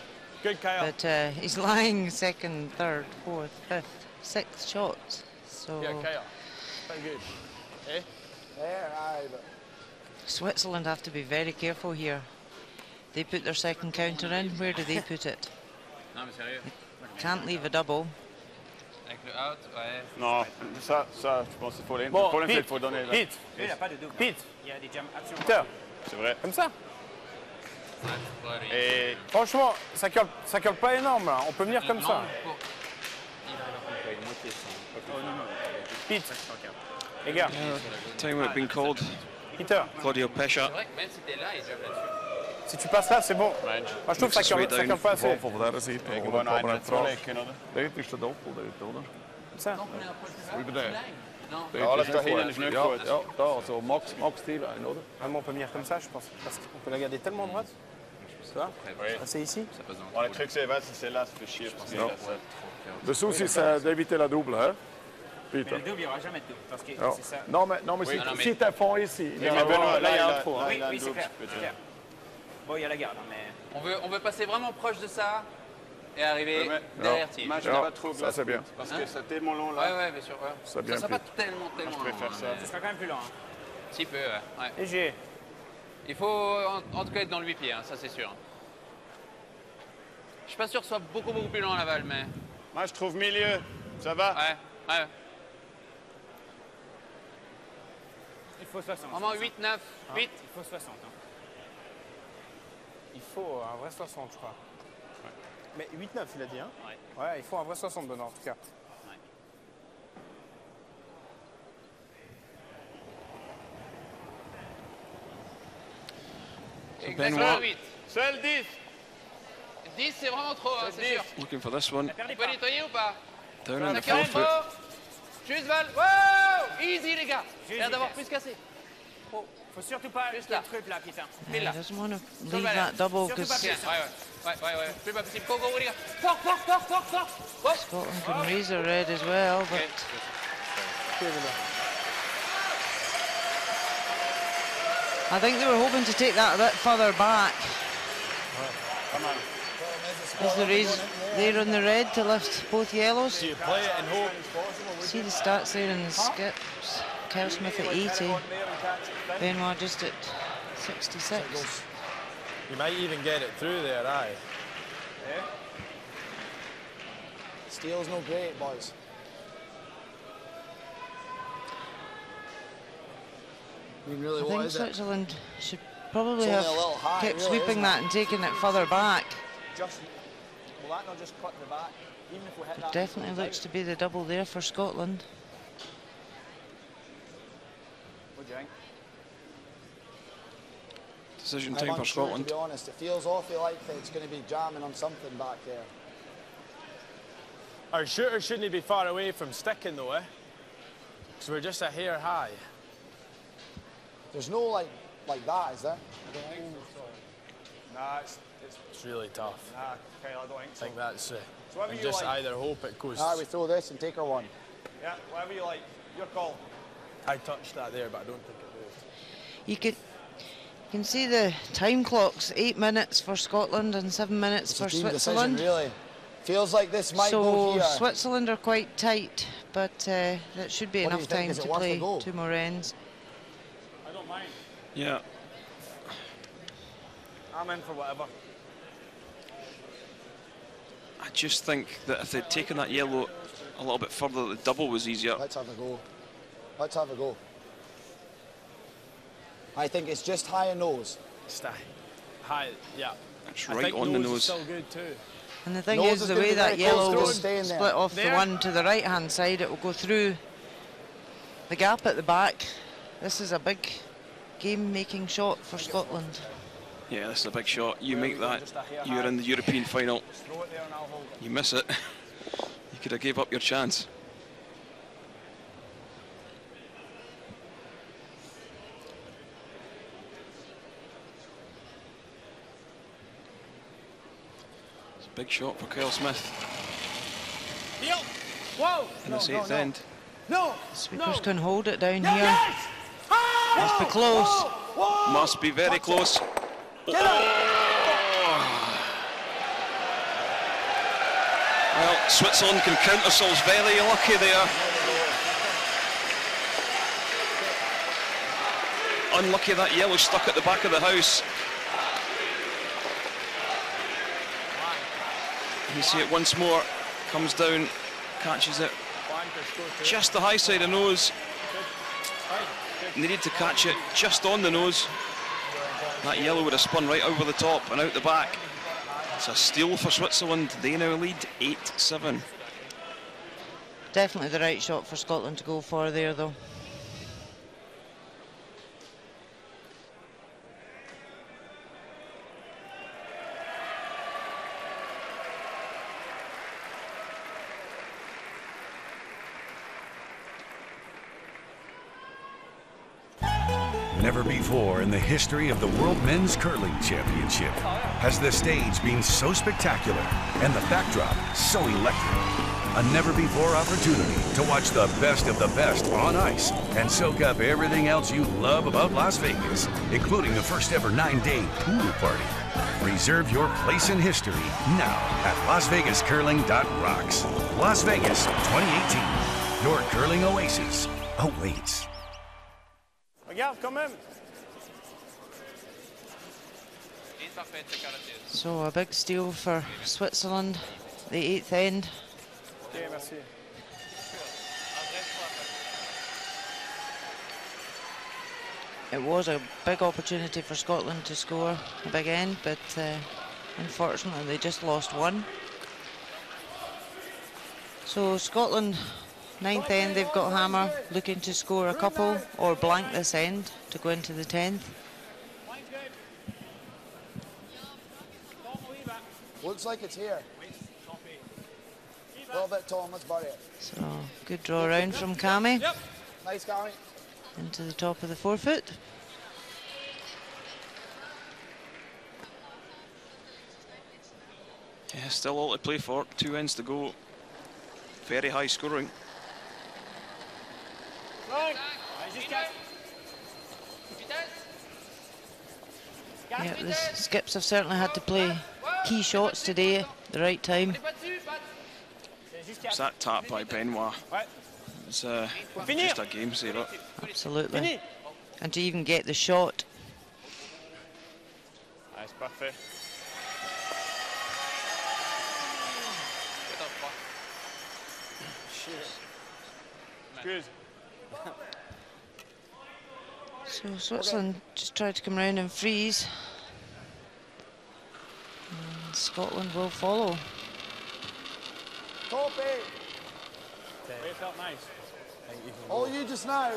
Speaker 15: Good, Kyle.
Speaker 3: But he's lying second, third, fourth, fifth, sixth shots. So
Speaker 15: Yeah, Kyle. Pretty good. Eh?
Speaker 8: There, aye, but...
Speaker 3: Switzerland have to be very careful here. They put their second counter in. Where do they put it?
Speaker 9: Non, mais sérieux.
Speaker 3: Can't leave a double.
Speaker 9: Avec le out, ouais.
Speaker 11: Non, ça, je pense qu'il faut les...
Speaker 15: Bon,
Speaker 11: le problème, c'est
Speaker 15: Pete,
Speaker 11: qu'il faut donner...
Speaker 15: Pete.
Speaker 10: Il n'y a pas de double.
Speaker 15: Pete.
Speaker 10: Il y a des jam actions.
Speaker 15: Peter.
Speaker 11: C'est vrai.
Speaker 15: Comme ça.
Speaker 11: Et...
Speaker 15: Franchement, ça colle pas énorme, là. On peut venir comme ça. Pete. Les gars.
Speaker 1: Time would have been called.
Speaker 15: Peter.
Speaker 1: Claudio Pescia.
Speaker 9: C'est vrai que même si t'es là, il joue là-dessus.
Speaker 15: Si tu passes là, c'est bon. Moi, je trouve que ça colle pas assez.
Speaker 13: Voor daar zit
Speaker 11: Ik
Speaker 13: er
Speaker 11: gewoon
Speaker 13: gewoon
Speaker 11: een
Speaker 13: een
Speaker 11: trap.
Speaker 13: Nee, het is de doppel, dat hoor.
Speaker 15: Ça.
Speaker 13: Wie bedoel je?
Speaker 11: Ja, dat is toch heel snel
Speaker 13: Ja,
Speaker 11: goed.
Speaker 13: ja, daar, zo max style, hoor.
Speaker 15: Vraiment, on peut venir comme ça, je pense. Parce qu'on peut la garder tellement droite. Tu vois? C'est ici.
Speaker 11: Le truc, c'est là, ça fait chier. Parce que
Speaker 13: Ja.
Speaker 11: là, ça-
Speaker 13: Le souci, c'est d'éviter la double, hein,
Speaker 10: Mais
Speaker 13: Peter.
Speaker 10: le double, il n'y aura jamais de double. Parce que
Speaker 13: Ja.
Speaker 10: c'est ça.
Speaker 13: Non, mais si t'es fond ici,
Speaker 11: Oui, mais Benoît, là, il y a un trou.
Speaker 10: Oui,
Speaker 11: Là,
Speaker 10: oui,
Speaker 11: il y a
Speaker 10: c'est
Speaker 11: un
Speaker 10: clair.
Speaker 11: double,
Speaker 10: C'est clair. Bon, il y a la garde, hein, mais...
Speaker 9: On veut passer vraiment proche de ça et arriver derrière Thiers.
Speaker 11: Match
Speaker 13: Ja,
Speaker 11: pas trop
Speaker 13: ça c'est bien.
Speaker 11: Parce que c'est tellement long là.
Speaker 9: Ouais, bien sûr. Ouais.
Speaker 13: C'est bien
Speaker 9: Ça sera
Speaker 13: fait.
Speaker 9: pas tellement
Speaker 11: je préfère
Speaker 9: long,
Speaker 11: ça.
Speaker 9: mais
Speaker 10: Ce sera quand même plus lent. Hein.
Speaker 9: petit peu, ouais.
Speaker 15: Léger.
Speaker 9: Il faut en tout cas être dans le 8 pieds, hein, ça c'est sûr. Je suis pas sûr que ce soit beaucoup plus lent la balle, mais...
Speaker 11: Moi, je trouve milieu. Ça va?
Speaker 9: Ouais.
Speaker 10: Il faut 60.
Speaker 9: Vraiment 8, 9, 8.
Speaker 10: Il faut 60. Hein.
Speaker 15: Il faut un vrai 60, je crois. Mais 8-9, il a dit, hein? Ouais, il faut un vrai 60, Benoît, en tout cas.
Speaker 1: Benoit.
Speaker 9: 8.
Speaker 14: Seul 10.
Speaker 9: 10, c'est vraiment trop, hein, c'est sûr.
Speaker 1: Looking for this one.
Speaker 9: Tu peux nettoyer ou pas?
Speaker 1: Down on the
Speaker 9: 40
Speaker 1: forefoot.
Speaker 9: Juste Val. Wow! Easy, les gars. L'air d'avoir plus cassé.
Speaker 5: Faut surtout pas
Speaker 9: Juste
Speaker 5: le
Speaker 9: là.
Speaker 5: truc là, putain.
Speaker 3: He doesn't want to leave that double because
Speaker 9: Ouais. Plus pas possible. Go, les gars. Fort.
Speaker 3: Scotland can raise a red as well, but I think they were hoping to take that a bit further back. Is the raise there on the red to lift both yellows?
Speaker 14: So you play it and hope.
Speaker 3: See the stats there in the skips. Kyle Smith at 80, Benoit just at 66.
Speaker 14: You might even get it through there, aye.
Speaker 8: Steel's no great, boys. I mean, really,
Speaker 3: I
Speaker 8: what
Speaker 3: think
Speaker 8: is it?
Speaker 3: Switzerland should probably
Speaker 8: It's
Speaker 3: have
Speaker 8: only a little high,
Speaker 3: kept
Speaker 8: really,
Speaker 3: sweeping
Speaker 8: isn't
Speaker 3: that
Speaker 8: it?
Speaker 3: and taking it further back.
Speaker 11: Will that not just cut the back? Even if we hit
Speaker 3: It
Speaker 11: that.
Speaker 3: definitely looks to be the double there for Scotland.
Speaker 11: What do you think?
Speaker 1: Decision
Speaker 8: I'm
Speaker 1: time for
Speaker 8: unsure,
Speaker 1: Scotland.
Speaker 8: to be honest. It feels awfully like it's going to be jamming on something back there.
Speaker 14: Our shooter shouldn't be far away from sticking though, eh? Because we're just a hair high.
Speaker 8: There's no like that, is there?
Speaker 11: Nah, it's
Speaker 14: really tough.
Speaker 11: Nah, Kyle, I don't think so.
Speaker 14: I think that's it.
Speaker 11: So whatever
Speaker 14: And
Speaker 11: you
Speaker 14: just
Speaker 11: like.
Speaker 14: either hope it goes.
Speaker 8: Alright, we throw this and take her one.
Speaker 11: Yeah, whatever you like. Your call.
Speaker 14: I touched that there, but I don't think it moved.
Speaker 3: You can see the time clocks, 8 minutes for Scotland and 7 minutes
Speaker 8: It's
Speaker 3: for
Speaker 8: a team
Speaker 3: Switzerland.
Speaker 8: decision, really. Feels like this might go
Speaker 3: So
Speaker 8: here.
Speaker 3: Switzerland are quite tight, but that should be
Speaker 8: What do
Speaker 3: enough
Speaker 8: you think?
Speaker 3: time
Speaker 8: Is it
Speaker 3: to
Speaker 8: worth a
Speaker 3: play
Speaker 8: go?
Speaker 3: 2 more ends.
Speaker 14: I don't mind.
Speaker 1: Yeah.
Speaker 11: I'm in for whatever.
Speaker 1: I just think that if they'd taken that yellow a little bit further, the double was easier.
Speaker 8: Let's have a go. Let's have a go. I think it's just higher nose.
Speaker 14: High, yeah.
Speaker 1: It's
Speaker 14: I
Speaker 1: right
Speaker 14: think
Speaker 1: on the
Speaker 14: nose
Speaker 1: nose.
Speaker 14: is still good too.
Speaker 3: And the thing
Speaker 8: Nose
Speaker 3: is,
Speaker 8: is
Speaker 3: the
Speaker 8: gonna
Speaker 3: way
Speaker 8: be
Speaker 3: that
Speaker 8: very close
Speaker 3: yellow
Speaker 8: to
Speaker 3: will
Speaker 8: staying there.
Speaker 3: split off
Speaker 14: There.
Speaker 3: the one to the right-hand side, it will go through the gap at the back. This is a big game-making shot for Scotland.
Speaker 1: Yeah, this is a big shot. You make that, you're in the European final.
Speaker 11: Just throw it there and I'll hold it.
Speaker 1: You miss it, you could have gave up your chance. It's a big shot for Kyle Smith
Speaker 5: Deal. Whoa.
Speaker 1: in this eighth end.
Speaker 5: No.
Speaker 3: Sweepers can hold it down here. Must be close.
Speaker 1: Must be very close. Well, Switzerland can count themselves very lucky there. Unlucky that yellow stuck at the back of the house. You see it once more, comes down, catches it. Just the high side of nose. Needed to catch it just on the nose. That yellow would have spun right over the top and out the back. It's a steal for Switzerland. They now lead 8-7.
Speaker 3: Definitely the right shot for Scotland to go for there, though.
Speaker 12: Never before in the history of the World Men's Curling Championship has the stage been so spectacular and the backdrop so electric. A never-before opportunity to watch the best of the best on ice and soak up everything else you love about Las Vegas, including the first ever 9-day pool party. Reserve your place in history now at LasVegasCurling.rocks. Las Vegas 2018. Your curling oasis awaits.
Speaker 14: Regarde quand même.
Speaker 3: So a big steal for Switzerland, the 8th end.
Speaker 14: Okay, merci.
Speaker 3: It was a big opportunity for Scotland to score a big end, but unfortunately they just lost one. So Scotland, 9th end, they've got hammer, looking to score a couple or blank this end to go into the 10th.
Speaker 8: Looks like it's here. A little bit, Tom. Let's bury it.
Speaker 3: So, good draw around from Cammy.
Speaker 8: Yep. Nice, Cammy.
Speaker 3: Into the top of the forefoot.
Speaker 1: Yeah, still all to play for. 2 ends to go. Very high scoring.
Speaker 3: Yeah, the skips have certainly had to play key shots today at the right time.
Speaker 1: It's that tap by Benoit. It's just a game saver.
Speaker 3: Absolutely. And to even get the shot.
Speaker 14: Nice, parfait. Excuse.
Speaker 3: So Switzerland just tried to come round and freeze. And Scotland will follow.
Speaker 8: Top 8.
Speaker 14: It felt nice.
Speaker 8: All you just now.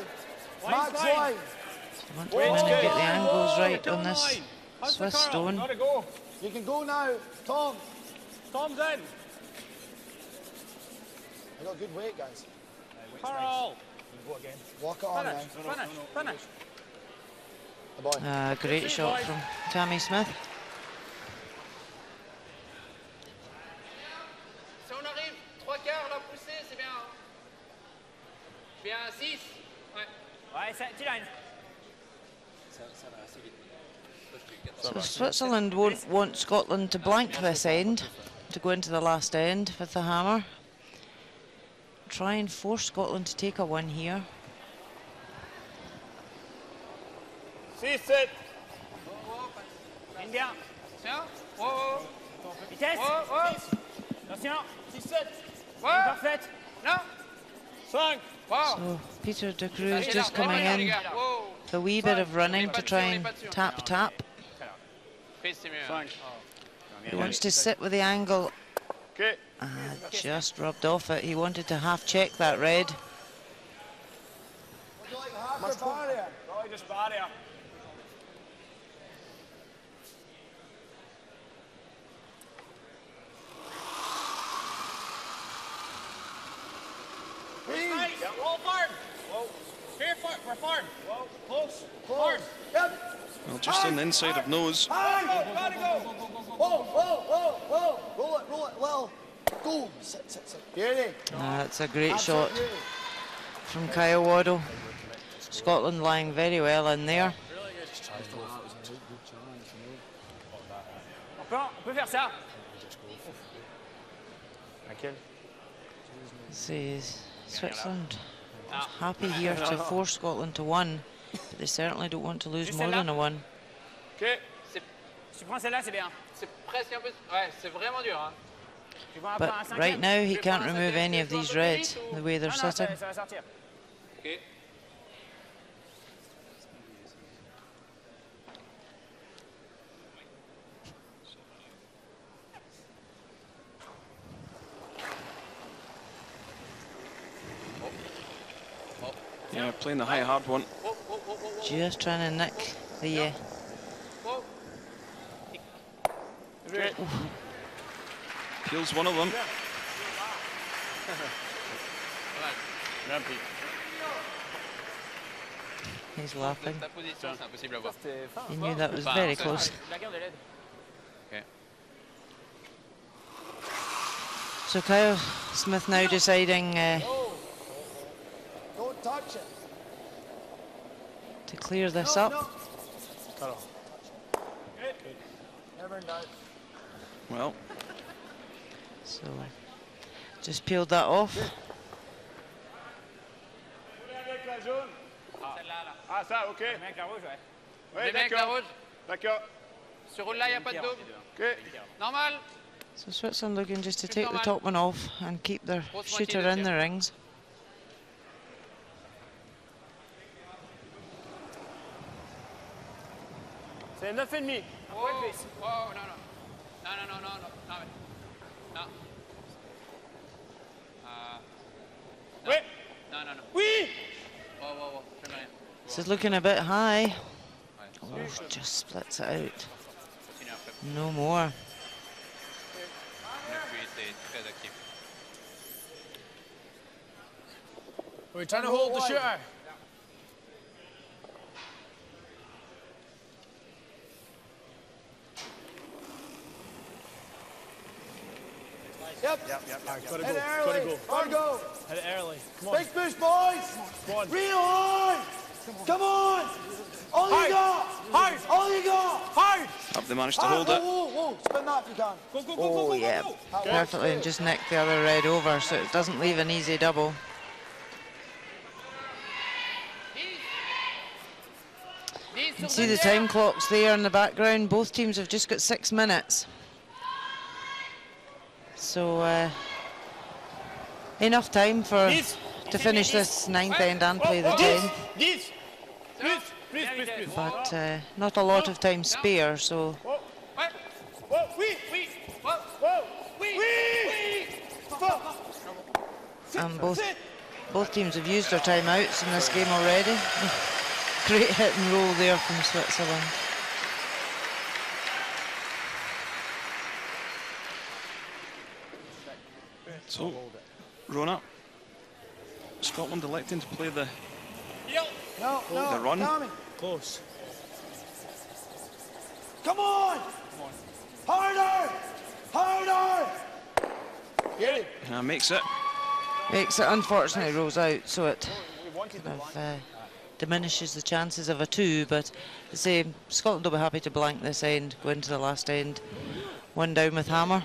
Speaker 8: Max
Speaker 14: line.
Speaker 8: line.
Speaker 3: Want to come in and get the angles right on this Swiss stone.
Speaker 14: Gotta go.
Speaker 8: You can go now, Tom.
Speaker 14: Tom's in.
Speaker 8: You got good weight, guys.
Speaker 14: Carl.
Speaker 8: Go again. Walk it on now.
Speaker 2: Finish.
Speaker 8: The boy.
Speaker 3: Great shot from Tammy Smith.
Speaker 2: Si on arrive 3 quarts, la poussée, c'est bien. Bien 6. Ouais, ça, tu l'as. Ça va assez vite.
Speaker 3: So Switzerland won't want Scotland to blank this end, to go into the last end with the hammer. Try and force Scotland to take a 1 here.
Speaker 14: 6, 7.
Speaker 2: Ligne bien. Tiens. Oh. Vitesse. Attention.
Speaker 14: 6, 7.
Speaker 2: Parfaite. Non.
Speaker 14: 5.
Speaker 3: So Peter de Cruz just coming in. A wee bit of running to try and tap. He wants to sit with the angle. Just rubbed off it. He wanted to half check that red.
Speaker 8: Much barrier.
Speaker 14: Probably just barrier.
Speaker 2: Whoa, farm. Whoa. Here, we're farm.
Speaker 14: Whoa, close.
Speaker 8: Hard. Yep.
Speaker 1: Well, just on the inside of nose.
Speaker 14: Gotta go.
Speaker 8: Whoa. Roll it. Well, go. Sit. Beauty.
Speaker 3: That's a great shot from Kyle Waddle. Scotland lying very well in there.
Speaker 2: On peut faire ça.
Speaker 3: See, Switzerland happy here to force Scotland to 1, but they certainly don't want to lose more than a 1.
Speaker 2: Si tu prends celle-là, c'est bien. C'est presque un peu. Ouais, c'est vraiment dur. Hein.
Speaker 3: But right now he can't remove any of these reds the way they're sitting.
Speaker 2: Okay.
Speaker 1: Yeah, playing the high hard one.
Speaker 3: Just trying to nick the...
Speaker 1: Peels one of them.
Speaker 3: He's laughing. He knew that was very close. So Kyle Smith now deciding
Speaker 8: Don't touch it.
Speaker 3: to clear this up.
Speaker 8: Never in doubt.
Speaker 1: Well.
Speaker 3: So just peeled that off.
Speaker 14: Ah, ça, ok.
Speaker 2: Les mecs, la rouge, ouais.
Speaker 14: Oui,
Speaker 2: Les mecs, la rouge.
Speaker 14: D'accord.
Speaker 2: Ce rôle-là, il n'y a pas de double.
Speaker 14: Ok.
Speaker 2: Normal.
Speaker 3: So Switzerland looking just to take the top one off and keep their shooter in the rings.
Speaker 14: C'est 9,5.
Speaker 2: Oh, oh, non.
Speaker 14: Oui.
Speaker 2: Non.
Speaker 14: Oui.
Speaker 2: Oh, je mets rien.
Speaker 3: This is looking a bit high. Oh, just splits it out. No more.
Speaker 9: très actif.
Speaker 15: Are we trying to hold the shooter?
Speaker 8: Yep.
Speaker 15: Gotta
Speaker 8: Hit
Speaker 15: go.
Speaker 8: it early.
Speaker 15: Gotta go.
Speaker 8: Gotta go.
Speaker 15: Hit it early. Come on.
Speaker 8: Big push, boys.
Speaker 15: Come on.
Speaker 8: Real hard. Come on. All you got.
Speaker 15: Hard.
Speaker 8: All you got.
Speaker 15: Hard.
Speaker 1: Up, they managed to hold it.
Speaker 8: Whoa. Spin that if you can.
Speaker 3: Oh, yeah, perfectly, and just nick the other red over, so it doesn't leave an easy double. You can see the time clocks there in the background. Both teams have just got 6 minutes. So enough time to finish this 9th end and play the 10th. But not a lot of time spare, so and both teams have used their timeouts in this game already. Great hit and roll there from Switzerland.
Speaker 1: So, Rona, Scotland electing to play the run.
Speaker 15: Close.
Speaker 8: Come on. Harder. Get it.
Speaker 1: Makes it.
Speaker 3: Makes it, unfortunately rolls out, so it kind of diminishes the chances of a 2, but the same, Scotland will be happy to blank this end, go into the last end, 1 down with hammer.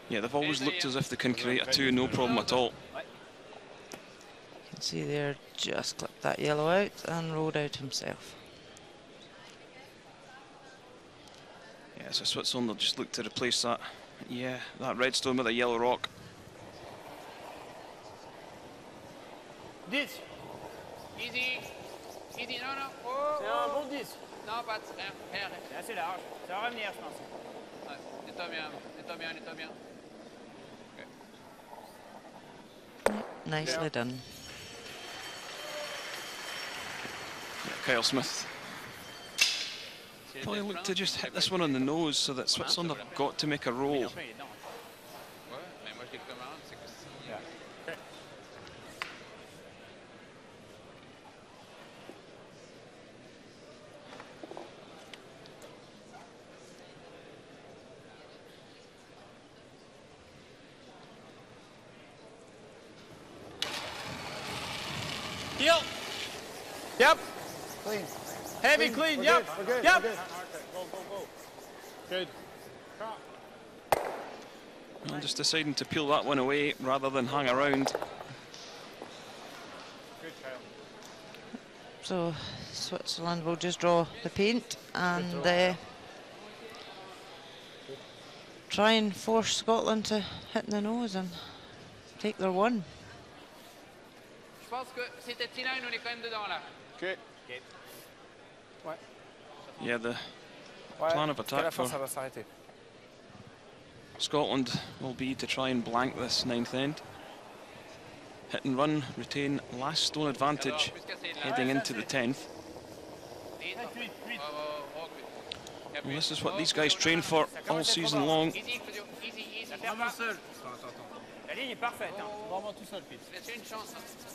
Speaker 1: Yeah, they've always looked as if they can create a 2, no problem at all.
Speaker 3: You can see there, just clipped that yellow out and rolled out himself.
Speaker 1: Yeah, so Switzerland will just look to replace that. Yeah, that red stone with a yellow rock.
Speaker 10: Easy. Non. Oh,
Speaker 15: c'est un bon 10.
Speaker 10: Non, pas de rien.
Speaker 15: C'est assez large. Ça va revenir, je pense.
Speaker 10: Ouais, nettoie bien.
Speaker 3: Nicely done.
Speaker 1: Yeah, Kyle Smith probably looked to just hit this one on the nose so that Switzerland have got to make a roll.
Speaker 15: Heel. Yep.
Speaker 8: Clean.
Speaker 15: Heavy clean. Yep.
Speaker 8: We're good.
Speaker 15: Yep.
Speaker 8: We're good.
Speaker 15: Go. Good.
Speaker 1: I'm just deciding to peel that one away rather than hang around.
Speaker 15: Good, Kyle.
Speaker 3: So Switzerland will just draw the paint and try and force Scotland to hit in the nose and take their 1.
Speaker 10: Je pense que c'était Tina, on est quand même dedans là.
Speaker 15: Okay.
Speaker 8: Ouais.
Speaker 1: Yeah, the plan of attack for Scotland will be to try and blank this 9th end. Hit and run, retain last stone advantage heading into the 10th. Well, this is what these guys train for all season long.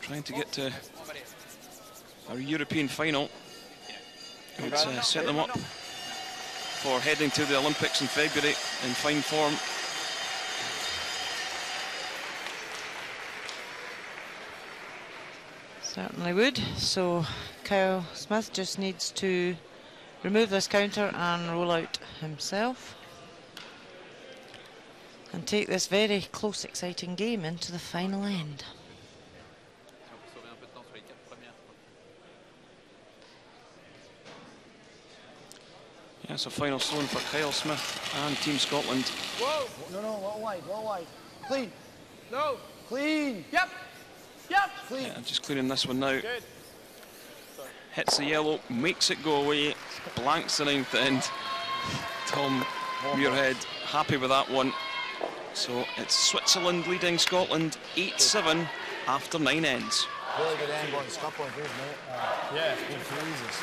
Speaker 1: Trying to get to a European final. It would set them up for heading to the Olympics in February in fine form.
Speaker 3: Certainly would. So Kyle Smith just needs to remove this counter and roll out himself and take this very close, exciting game into the final end.
Speaker 1: Yeah, so final stone for Kyle Smith and Team Scotland.
Speaker 8: Whoa! No, well wide. Clean.
Speaker 10: No.
Speaker 8: Clean.
Speaker 10: Yep.
Speaker 8: Clean.
Speaker 1: Yeah, just clearing this one now.
Speaker 15: Good.
Speaker 1: Hits the yellow, makes it go away, blanks the 9th end. Tom Muirhead happy with that one. So it's Switzerland leading Scotland 8-7 after 9 ends.
Speaker 8: Really good angle on Scotland, isn't it?
Speaker 15: Yeah.
Speaker 8: Good freezes.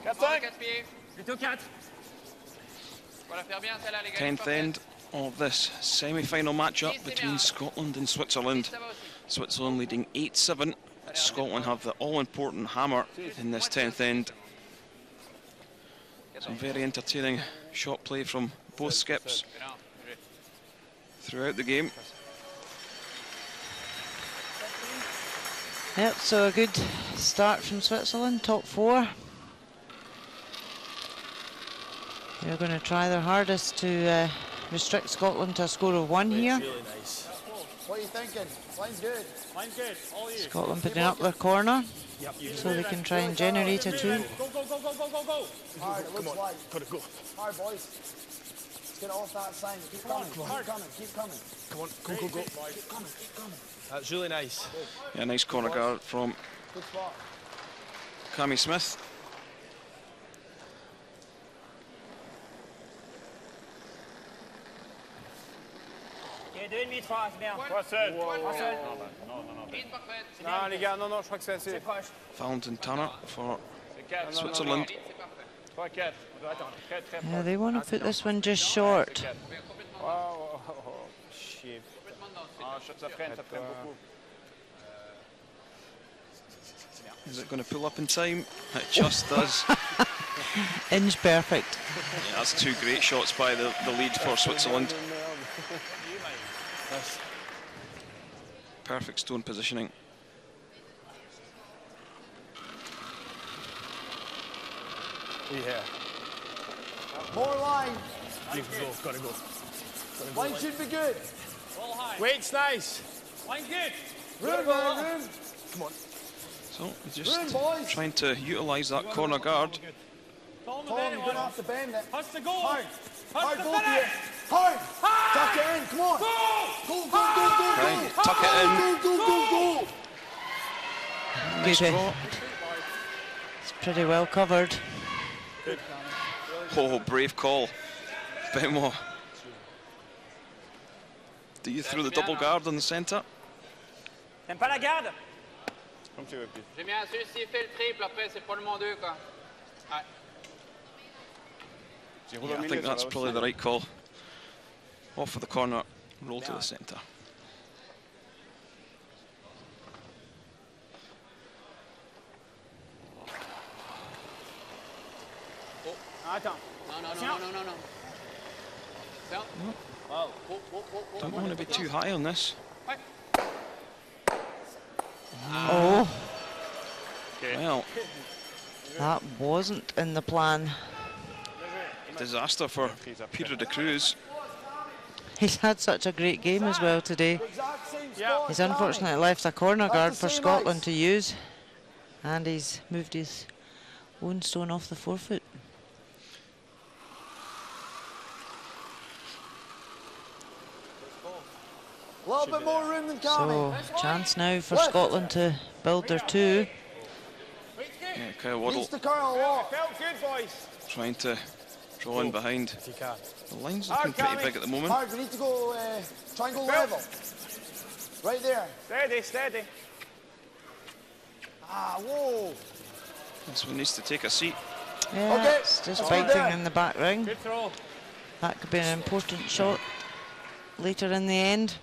Speaker 10: Plutôt 4.
Speaker 1: 10th end of this semi-final matchup between Scotland and Switzerland. Switzerland leading 8-7. Scotland have the all-important hammer in this 10th end. Some very entertaining shot play from both skips throughout the game.
Speaker 3: Yep, so a good start from Switzerland, top 4. They're going to try their hardest to restrict Scotland to a score of 1 here.
Speaker 8: Really nice. What are you thinking? Line's good.
Speaker 10: Line's good. All you.
Speaker 3: Scotland putting up their corner, so they can try and generate a 2.
Speaker 10: Go, go, go, go, go, go, go.
Speaker 8: Hard, it looks like.
Speaker 14: Gotta go.
Speaker 8: Hard, boys. Let's get off that sign. Keep coming, keep coming, keep coming.
Speaker 14: Come on, go, go, go.
Speaker 8: Keep coming, keep coming.
Speaker 14: That's really nice.
Speaker 1: Yeah, nice corner guard from
Speaker 8: Good spot.
Speaker 1: Cammy Smith.
Speaker 10: Ok, 2,5, 3, c'est bien.
Speaker 15: 3 seuls.
Speaker 10: Trois seuls.
Speaker 15: Non, les gars, non, non, je crois que c'est assez.
Speaker 10: C'est proche.
Speaker 1: Valentin Tanner for
Speaker 15: C'est 4.
Speaker 1: Switzerland.
Speaker 15: 3, 4. On doit attendre. Très, très
Speaker 3: Yeah,
Speaker 15: proche.
Speaker 3: they want to put this one just short.
Speaker 15: Oh, chier. Ah, ça freine beaucoup.
Speaker 1: Is it going to pull up in time? It just does.
Speaker 3: Inch perfect.
Speaker 1: Yeah, that's 2 great shots by the lead for Switzerland. Perfect stone positioning.
Speaker 14: Yeah.
Speaker 8: More line.
Speaker 14: Gotta go.
Speaker 8: Line should be good.
Speaker 14: Weight's nice.
Speaker 10: Line's good.
Speaker 8: Room, man, room.
Speaker 14: Come on.
Speaker 1: So just trying to utilise that corner guard.
Speaker 8: Tom, you're going off the bend then.
Speaker 10: Touch the goal.
Speaker 8: Hard.
Speaker 10: Touch
Speaker 8: Hard,
Speaker 10: the
Speaker 8: both of you.
Speaker 10: finish.
Speaker 8: Hard. Tuck it in, come on.
Speaker 10: Go.
Speaker 8: Go, go, go, go, go.
Speaker 1: Right, tuck it in.
Speaker 8: Go, go, go, go.
Speaker 1: Nice
Speaker 3: Good.
Speaker 1: draw.
Speaker 3: It's pretty well covered.
Speaker 1: Oh, brave call. Benoit. Do you throw the double guard on the centre?
Speaker 10: T'aimes pas la garde?
Speaker 15: Comme tu veux, Pete.
Speaker 9: J'aime bien celui s'il fait le triple, après c'est probablement 2 quoi. Ouais.
Speaker 1: Yeah, I think that's probably the right call. Off of the corner, roll to the centre.
Speaker 10: Attends.
Speaker 9: Non. Tiens.
Speaker 10: Wow.
Speaker 1: Don't want to be too high on this.
Speaker 9: Ouais.
Speaker 3: Oh,
Speaker 1: Well,
Speaker 3: that wasn't in the plan.
Speaker 1: disaster for Peter de Cruz.
Speaker 3: He's had such a great game as well today.
Speaker 8: Exact same spot.
Speaker 3: He's unfortunately left a corner guard
Speaker 8: That's
Speaker 3: for
Speaker 8: the same
Speaker 3: Scotland
Speaker 8: ice.
Speaker 3: to use, and he's moved his own stone off the forefoot.
Speaker 8: A little bit more room than Cammy.
Speaker 3: So, chance now for Scotland to build their 2.
Speaker 1: Yeah, Kyle Waddle
Speaker 8: Needs to curl a lot.
Speaker 15: Felt good, boys.
Speaker 1: trying to draw in behind.
Speaker 14: If you can.
Speaker 1: The line's looking pretty big at the moment.
Speaker 8: Hard, we need to go, try and go level. Right there.
Speaker 15: Steady, steady.
Speaker 8: Ah, whoa.
Speaker 1: This one needs to take a seat.
Speaker 3: Yeah,
Speaker 8: Okay,
Speaker 3: it's just
Speaker 8: that's
Speaker 3: fighting
Speaker 8: there.
Speaker 3: in the back ring.
Speaker 10: Good throw.
Speaker 3: That could be an important shot later in the end.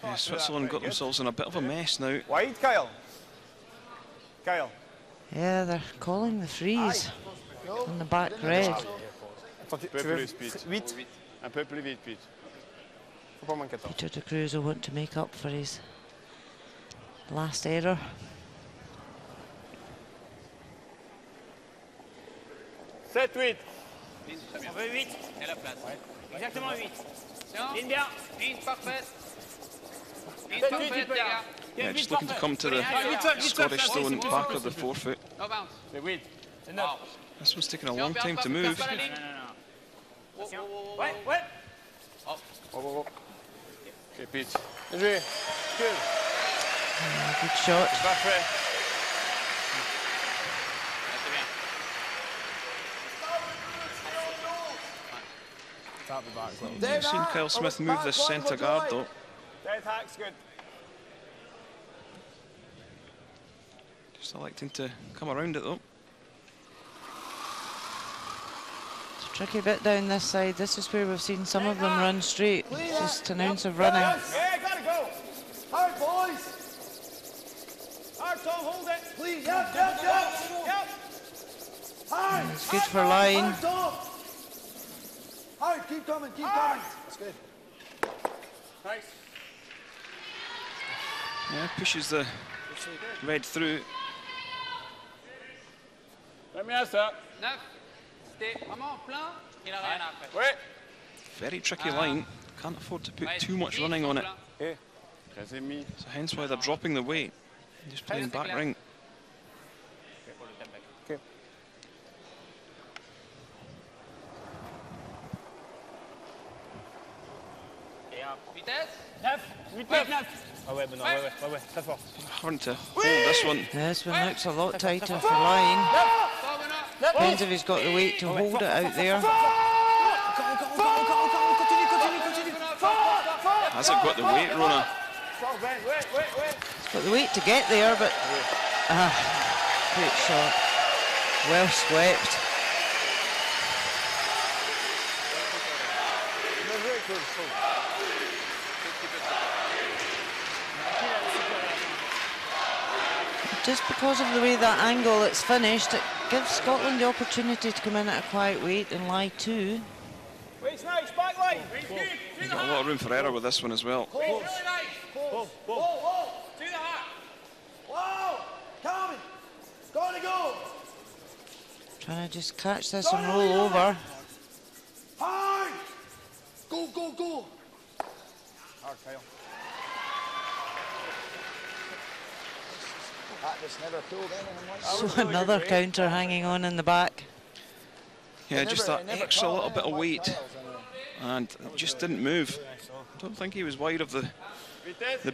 Speaker 1: Yeah, Switzerland got themselves in a bit of a mess now.
Speaker 11: Wide, Kyle. Kyle.
Speaker 3: Yeah, they're calling the freeze on the back red.
Speaker 15: Un peu plus, Pete. 8. Un peu plus vite, Pete. Faut pas moins 14.
Speaker 3: Peter de Cruz will want to make up for his last error.
Speaker 15: Sept, 8.
Speaker 10: On veut 8.
Speaker 9: Et la place.
Speaker 10: Exactement 8.
Speaker 9: Tiens.
Speaker 10: Ligne bien.
Speaker 9: Ligne parfaite. Ligne
Speaker 10: Sept,
Speaker 9: parfaite,
Speaker 10: huit,
Speaker 9: les gars.
Speaker 1: Yeah, just looking to come to the Scottish stone back of the forefoot.
Speaker 9: No bounce.
Speaker 15: C'est 8.
Speaker 10: C'est 9.
Speaker 1: This one's taking a
Speaker 9: Tiens,
Speaker 1: long
Speaker 9: perds
Speaker 1: time
Speaker 9: pas-
Speaker 1: to
Speaker 9: perds
Speaker 1: move.
Speaker 9: pas la ligne.
Speaker 10: Non.
Speaker 9: Oh, oh, oh,
Speaker 10: Ouais,
Speaker 9: oh.
Speaker 10: ouais.
Speaker 15: Oh, oh, oh. Ok, Pete. Bien joué. Good.
Speaker 3: Good shot.
Speaker 15: Parfait.
Speaker 14: Tap the back.
Speaker 1: You've seen Kyle Smith move this centre guard though.
Speaker 15: Dead hack's good.
Speaker 1: Just electing to come around it though.
Speaker 3: Tricky bit down this side. This is where we've seen some of them run straight. Just an ounce of running.
Speaker 8: Yeah, gotta go. Hard, boys. Hard, Tom, hold it. Please. Yep. Hard.
Speaker 3: It's good for line.
Speaker 8: Hard, Tom. Hard, keep coming. That's good.
Speaker 9: Nice.
Speaker 1: Yeah, pushes the red through.
Speaker 9: J'aime bien ça.
Speaker 2: 9. C'était vraiment plein, il a rien après.
Speaker 9: Ouais.
Speaker 1: Very tricky line. Can't afford to put too much running on it.
Speaker 13: Eh, 13,5.
Speaker 1: So hence why they're dropping the weight. Just playing back ring.
Speaker 15: Okay.
Speaker 2: Vitesse.
Speaker 10: 9. 8, 9. Ah ouais, très fort.
Speaker 1: Having to hold this one.
Speaker 3: This one looks a lot tighter for line. Depends if he's got the weight to hold it out there.
Speaker 1: Hasn't got the weight, Rona.
Speaker 3: He's got the weight to get there, but great shot. Well swept. Just because of the way that angle it's finished, it gives Scotland the opportunity to come in at a quiet weight and lie two.
Speaker 10: Weight's nice, back line.
Speaker 1: You've got a lot of room for error with this one as well.
Speaker 8: Whoa. Do the hard. Whoa. Coming. Gotta go.
Speaker 3: Trying to just catch this and roll over.
Speaker 8: Hard. Go.
Speaker 11: Hard, Kyle. Practice never pulled anything like that.
Speaker 3: So another counter hanging on in the back.
Speaker 1: Yeah, just that extra little bit of weight. And it just didn't move. I don't think he was wide of the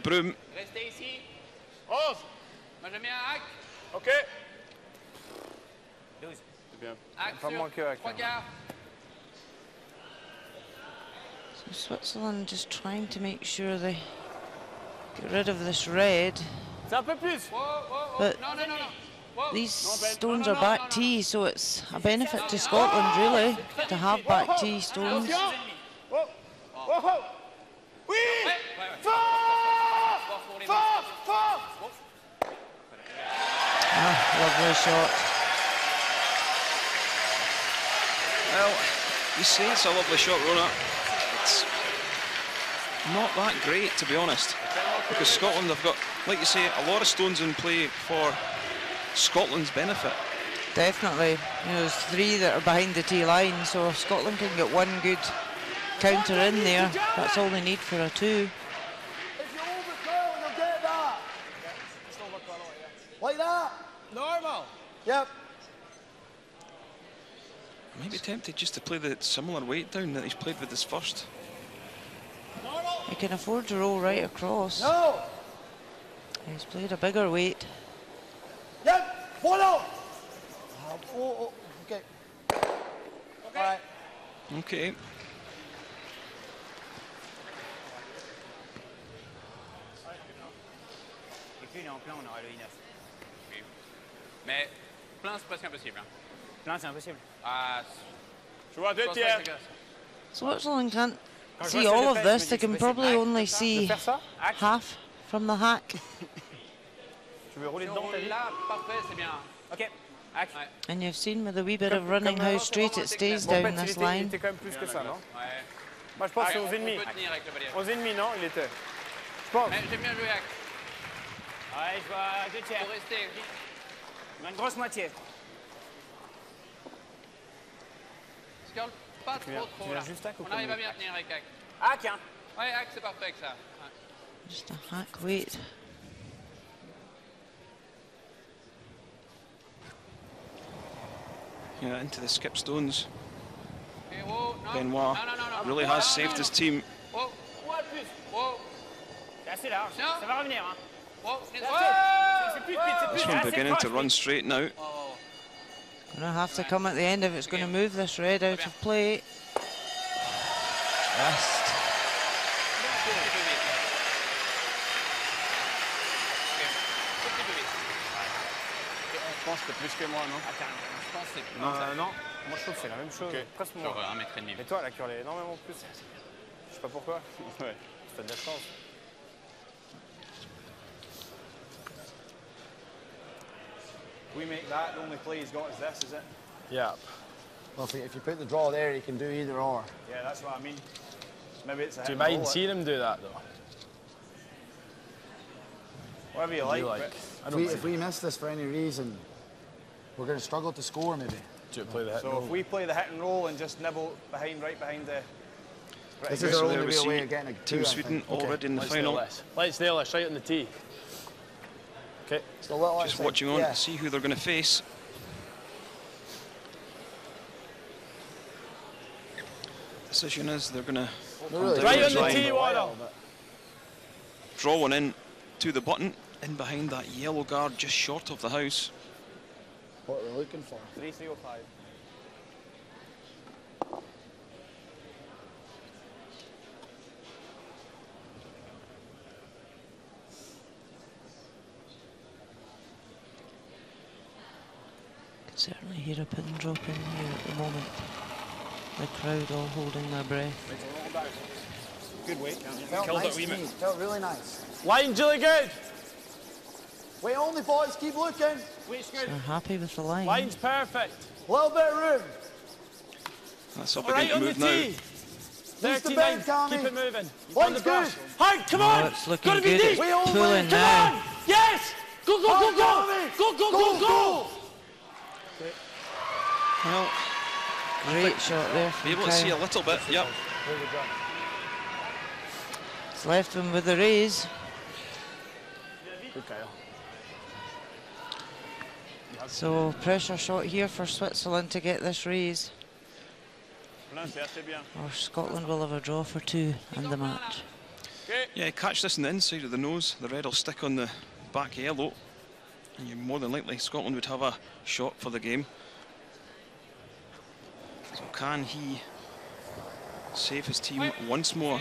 Speaker 1: broom.
Speaker 2: Restez ici.
Speaker 9: 11.
Speaker 2: Moi j'aime bien hack.
Speaker 9: OK.
Speaker 2: 12.
Speaker 9: C'est bien.
Speaker 2: Hack
Speaker 15: Pas moins que
Speaker 2: sur
Speaker 15: hack,
Speaker 2: 3 quarts.
Speaker 3: So Switzerland just trying to make sure they get rid of this red.
Speaker 10: C'est un peu plus.
Speaker 3: But these stones are back tee, so it's a benefit to Scotland really to have back tee stones. Lovely shot.
Speaker 1: Well, you say it's a lovely shot, Rona. It's not that great, to be honest, because Scotland have got, like you say, a lot of stones in play for Scotland's benefit.
Speaker 3: Definitely. You know, there's three that are behind the tee line, so if Scotland can get one good counter in there, that's all they need for a two.
Speaker 8: If you overcurl, you'll get that. Like that.
Speaker 2: Normal.
Speaker 8: Yep.
Speaker 1: I might be tempted just to play the similar weight down that he's played with his first.
Speaker 3: He can afford to roll right across.
Speaker 8: No.
Speaker 3: He's played a bigger weight.
Speaker 8: Yep. Follow. Okay. All right.
Speaker 1: Okay.
Speaker 10: Et puis, il est en plein, on aura le I9.
Speaker 2: Mais plein, c'est presque impossible. Hein.
Speaker 10: Plein, c'est impossible.
Speaker 2: Ah,
Speaker 9: Je vois 2 tiers.
Speaker 3: Switzerland can't see all of this. They can probably only see half from the hack.
Speaker 10: Tu veux rouler dedans, t'as dit?
Speaker 2: Là, parfait, c'est bien.
Speaker 10: OK. Hack.
Speaker 3: And you've seen with a wee bit of running how straight it stays down this
Speaker 15: Il
Speaker 3: line.
Speaker 15: était quand même plus que ça, non?
Speaker 2: Ouais.
Speaker 15: Moi, je pense que c'est
Speaker 2: On
Speaker 15: 11,5.
Speaker 2: peut tenir avec le balayeur.
Speaker 15: 11,5, non? Il était. Je pense.
Speaker 2: Mais j'aime bien jouer hack.
Speaker 10: Ouais, je vois 2 tiers.
Speaker 2: Faut rester.
Speaker 10: Il y a une grosse moitié.
Speaker 2: Scurl pas trop là. On arrive à bien tenir avec hack.
Speaker 10: Hack, hein?
Speaker 2: Ouais, hack, c'est parfait avec ça. Ouais.
Speaker 3: Just a hack weight.
Speaker 1: Yeah, into the skip stones.
Speaker 2: Okay, whoa, no.
Speaker 1: Benoit really has saved his team.
Speaker 2: Whoa. Whoa.
Speaker 10: C'est assez large. Ça va revenir, hein?
Speaker 2: Whoa.
Speaker 10: C'est plus vite, c'est
Speaker 1: This
Speaker 10: plus
Speaker 1: one beginning to run straight now.
Speaker 3: Gonna have to come at the end if it's going to move this red out of play. Just.
Speaker 15: pense que c'était plus que moi, non?
Speaker 9: Attends, je pense que c'est plus.
Speaker 15: Non, moi je trouve que c'est la même chose. Presque
Speaker 9: Genre
Speaker 15: moi.
Speaker 9: 1,5 m.
Speaker 15: Mais toi, la curle est énormément plus. Je sais pas pourquoi. Ouais, tu fais de la chance.
Speaker 11: We make that, the only play he's got is this, is it?
Speaker 14: Yeah.
Speaker 8: Well, if you put the draw there, you can do either or.
Speaker 11: Yeah, that's what I mean. Maybe it's a
Speaker 14: Do you
Speaker 11: hit and
Speaker 14: mind
Speaker 11: roll,
Speaker 14: seeing him do that though?
Speaker 11: Whatever you like.
Speaker 8: If we miss this for any reason, we're going to struggle to score maybe.
Speaker 14: Do you play the hit
Speaker 11: So
Speaker 14: and roll?
Speaker 11: if we play the hit and roll and just nibble right behind the...
Speaker 8: This is our only real way of getting a
Speaker 1: Team
Speaker 8: two, I
Speaker 1: Sweden
Speaker 8: think.
Speaker 1: already in the
Speaker 14: Let's
Speaker 1: final.
Speaker 14: nail this. Let's nail this right on the tee. Okay.
Speaker 8: So what
Speaker 1: Just watching on to see who they're going to face. Decision is they're going to
Speaker 14: right on the tee, Warner.
Speaker 1: draw one in to the button, in behind that yellow guard, just short of the house.
Speaker 8: What are we looking for?
Speaker 11: 305.
Speaker 3: Can certainly hear a pin drop in here at the moment. The crowd all holding their breath.
Speaker 11: Good weight.
Speaker 8: Felt nice to me. Felt really nice.
Speaker 14: Line's really good.
Speaker 8: Wait only, boys. Keep looking.
Speaker 14: Weight's good.
Speaker 3: They're happy with the line.
Speaker 14: Line's perfect.
Speaker 8: A little bit of room.
Speaker 1: That's up
Speaker 14: All right,
Speaker 1: again
Speaker 14: on
Speaker 1: to
Speaker 14: the
Speaker 1: move
Speaker 14: tee.
Speaker 1: now.
Speaker 14: 39.
Speaker 8: Tommy.
Speaker 14: Keep it moving.
Speaker 8: Line's
Speaker 14: On the brush.
Speaker 8: good.
Speaker 14: Hard, come
Speaker 3: Oh,
Speaker 14: on.
Speaker 3: it's looking
Speaker 14: Gotta be
Speaker 3: good.
Speaker 14: deep.
Speaker 3: It's
Speaker 8: Wait, hold
Speaker 3: pulling
Speaker 8: on.
Speaker 3: now.
Speaker 14: Come on. Yes. Go, go, go, go. Go, go, go, go.
Speaker 1: Well,
Speaker 3: Great shot there
Speaker 1: be
Speaker 3: from
Speaker 1: able to see a
Speaker 3: Kyle.
Speaker 1: little bit. Yep.
Speaker 3: It's left him with the raise.
Speaker 14: Good Kyle.
Speaker 3: So pressure shot here for Switzerland to get this raise. Or Scotland will have a draw for two in the match.
Speaker 1: Yeah, catch this on the inside of the nose. The red will stick on the back yellow. And you're more than likely Scotland would have a shot for the game. So can he save his team once more?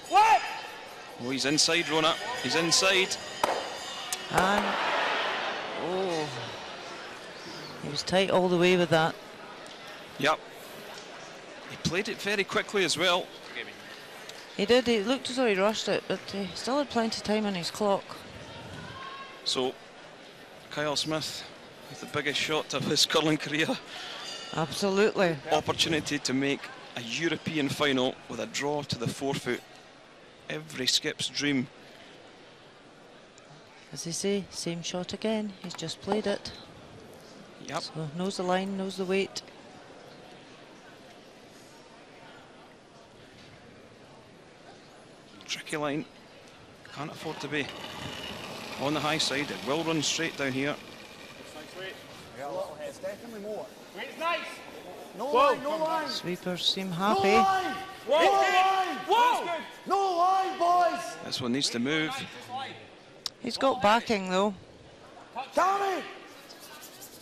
Speaker 14: What?
Speaker 1: Oh, he's inside, Rona. He's inside.
Speaker 3: And, oh, he was tight all the way with that.
Speaker 1: Yep. He played it very quickly as well.
Speaker 3: He did, it looked as though he rushed it, but he still had plenty of time on his clock.
Speaker 1: So, Kyle Smith with the biggest shot of his curling career.
Speaker 3: Absolutely.
Speaker 1: Opportunity to make a European final with a draw to the forefoot. Every skip's dream.
Speaker 3: As they say, same shot again, he's just played it.
Speaker 1: Yep.
Speaker 3: So knows the line, knows the weight.
Speaker 1: Tricky line. Can't afford to be on the high side. It will run straight down here.
Speaker 8: It's definitely more.
Speaker 10: Weight's nice.
Speaker 8: No line, no line.
Speaker 3: Sweepers seem
Speaker 8: No
Speaker 3: happy.
Speaker 8: line.
Speaker 10: Whoa.
Speaker 8: No line.
Speaker 10: Whoa.
Speaker 8: No line, boys.
Speaker 1: This one needs to move.
Speaker 3: He's got backing though.
Speaker 8: Tommy.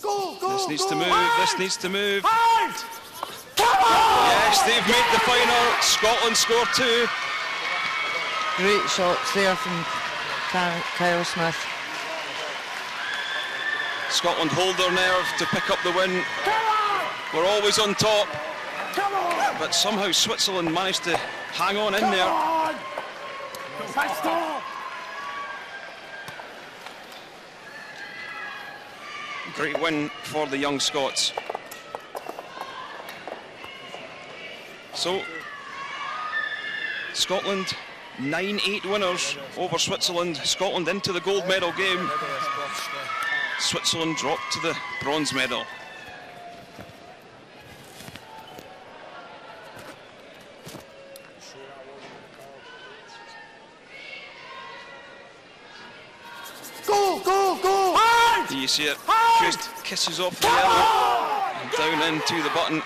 Speaker 8: Go, go,
Speaker 1: This needs
Speaker 8: go.
Speaker 1: to move. This needs to move.
Speaker 8: Hard.
Speaker 1: Yes, they've made the final. Scotland score two.
Speaker 3: Great shots there from Kyle Smith.
Speaker 1: Scotland hold their nerve to pick up the win. We're always on top.
Speaker 8: Come on.
Speaker 1: But somehow Switzerland managed to hang on in there.
Speaker 8: On. Stop.
Speaker 1: Great win for the young Scots. So, Scotland 9-8 winners over Switzerland. Scotland into the gold medal game. Switzerland dropped to the bronze medal.
Speaker 8: Go, go, go. Hard.
Speaker 1: You see it, just kisses off the yellow and down into the button.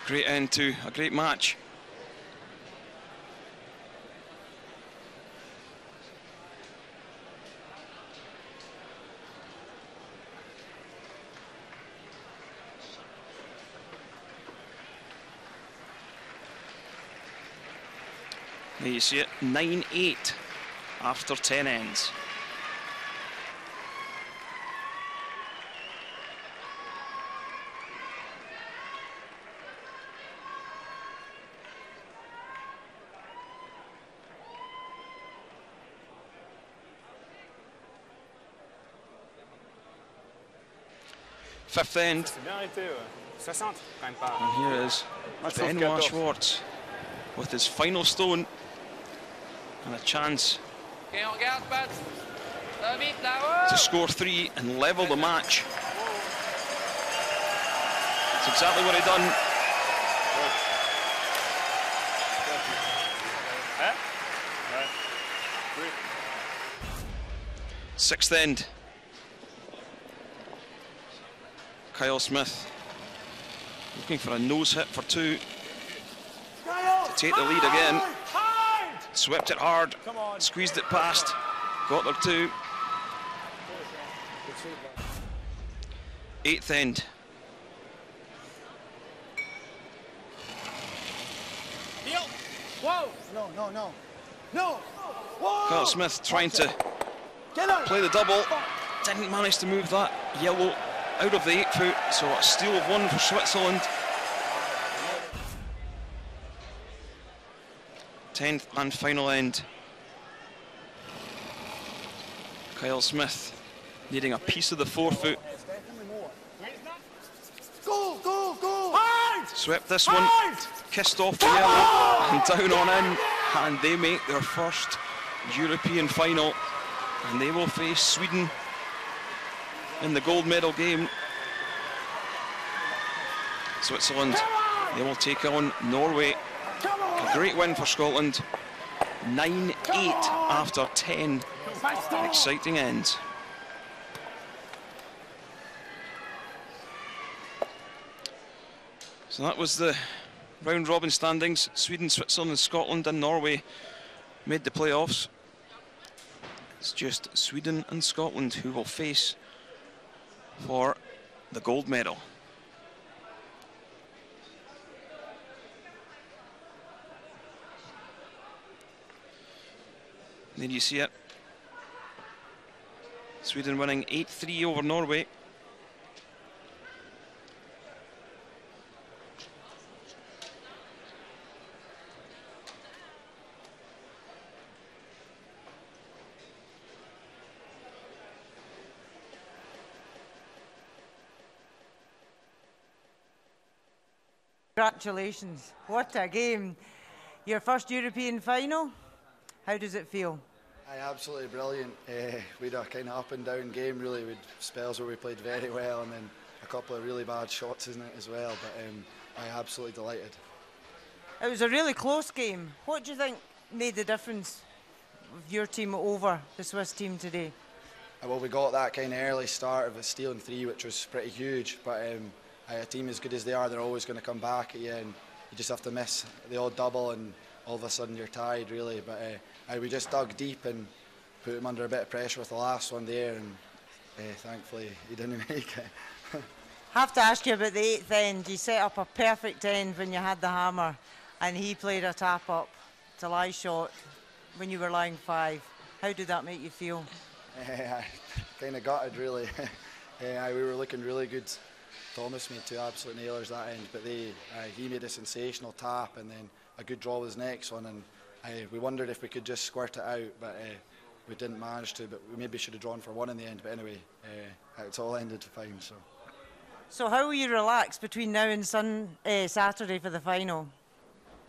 Speaker 1: Great end to a great match. There you see it, 9-8 after 10 ends. Fifth end. And here is Benoit Schwartz with his final stone and a chance to score 3 and level the match. That's exactly what he done. Sixth end. Kyle Smith looking for a nose hit for 2 to take the lead again. Swept it hard, squeezed it past, got there 2. Eighth end.
Speaker 8: Whoa! No!
Speaker 1: Kyle Smith trying to play the double, didn't manage to move that yellow out of the 8 foot, so a steal of 1 for Switzerland. 10th and final end. Kyle Smith needing a piece of the 4 foot.
Speaker 8: Go!
Speaker 1: Swept this one, kissed off the yellow and down on in, and they make their first European final, and they will face Sweden in the gold medal game. Switzerland, they will take on Norway. A great win for Scotland. 9-8 after 10 exciting ends. So that was the round robin standings. Sweden, Switzerland, Scotland and Norway made the playoffs. It's just Sweden and Scotland who will face for the gold medal. There you see it. Sweden winning 8-3 over Norway.
Speaker 3: Congratulations, what a game. Your first European final, how does it feel?
Speaker 16: Absolutely brilliant. We had a kind of up and down game really, with spells where we played very well and then a couple of really bad shots in it as well, but I'm absolutely delighted.
Speaker 3: It was a really close game. What do you think made the difference with your team over the Swiss team today?
Speaker 16: Well, we got that kind of early start of a stealing 3, which was pretty huge, but a team as good as they are, they're always going to come back at you, and you just have to miss the odd double and all of a sudden you're tied really. But we just dug deep and put him under a bit of pressure with the last one there, and thankfully he didn't make it.
Speaker 3: Have to ask you about the 8th end. You set up a perfect end when you had the hammer, and he played a tap up to lie shot when you were lying 5. How did that make you feel?
Speaker 16: Kind of gutted really. We were looking really good. Thomas made 2 absolute nailers that end, but he made a sensational tap and then a good draw was next one, and we wondered if we could just squirt it out, but we didn't manage to, but we maybe should have drawn for 1 in the end, but anyway, it's all ended fine.
Speaker 3: So how will you relax between now and Saturday for the final?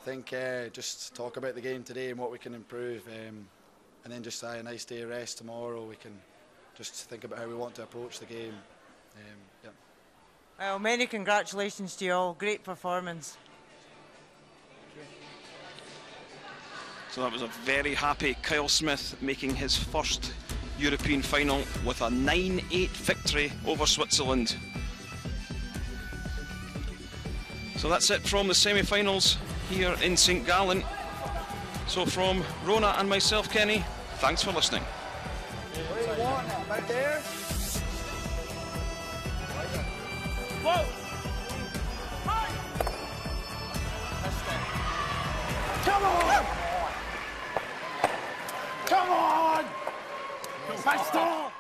Speaker 16: I think just talk about the game today and what we can improve, and then just a nice day of rest tomorrow. We can just think about how we want to approach the game. Yeah.
Speaker 3: Well, many congratulations to you all. Great performance.
Speaker 1: So that was a very happy Kyle Smith making his first European final with a 9-8 victory over Switzerland. So that's it from the semi-finals here in St. Gallen. So from Rona and myself, Kenny, thanks for listening.
Speaker 8: What do you want? About there?
Speaker 10: Whoa!
Speaker 8: Come on!
Speaker 15: Pas de temps.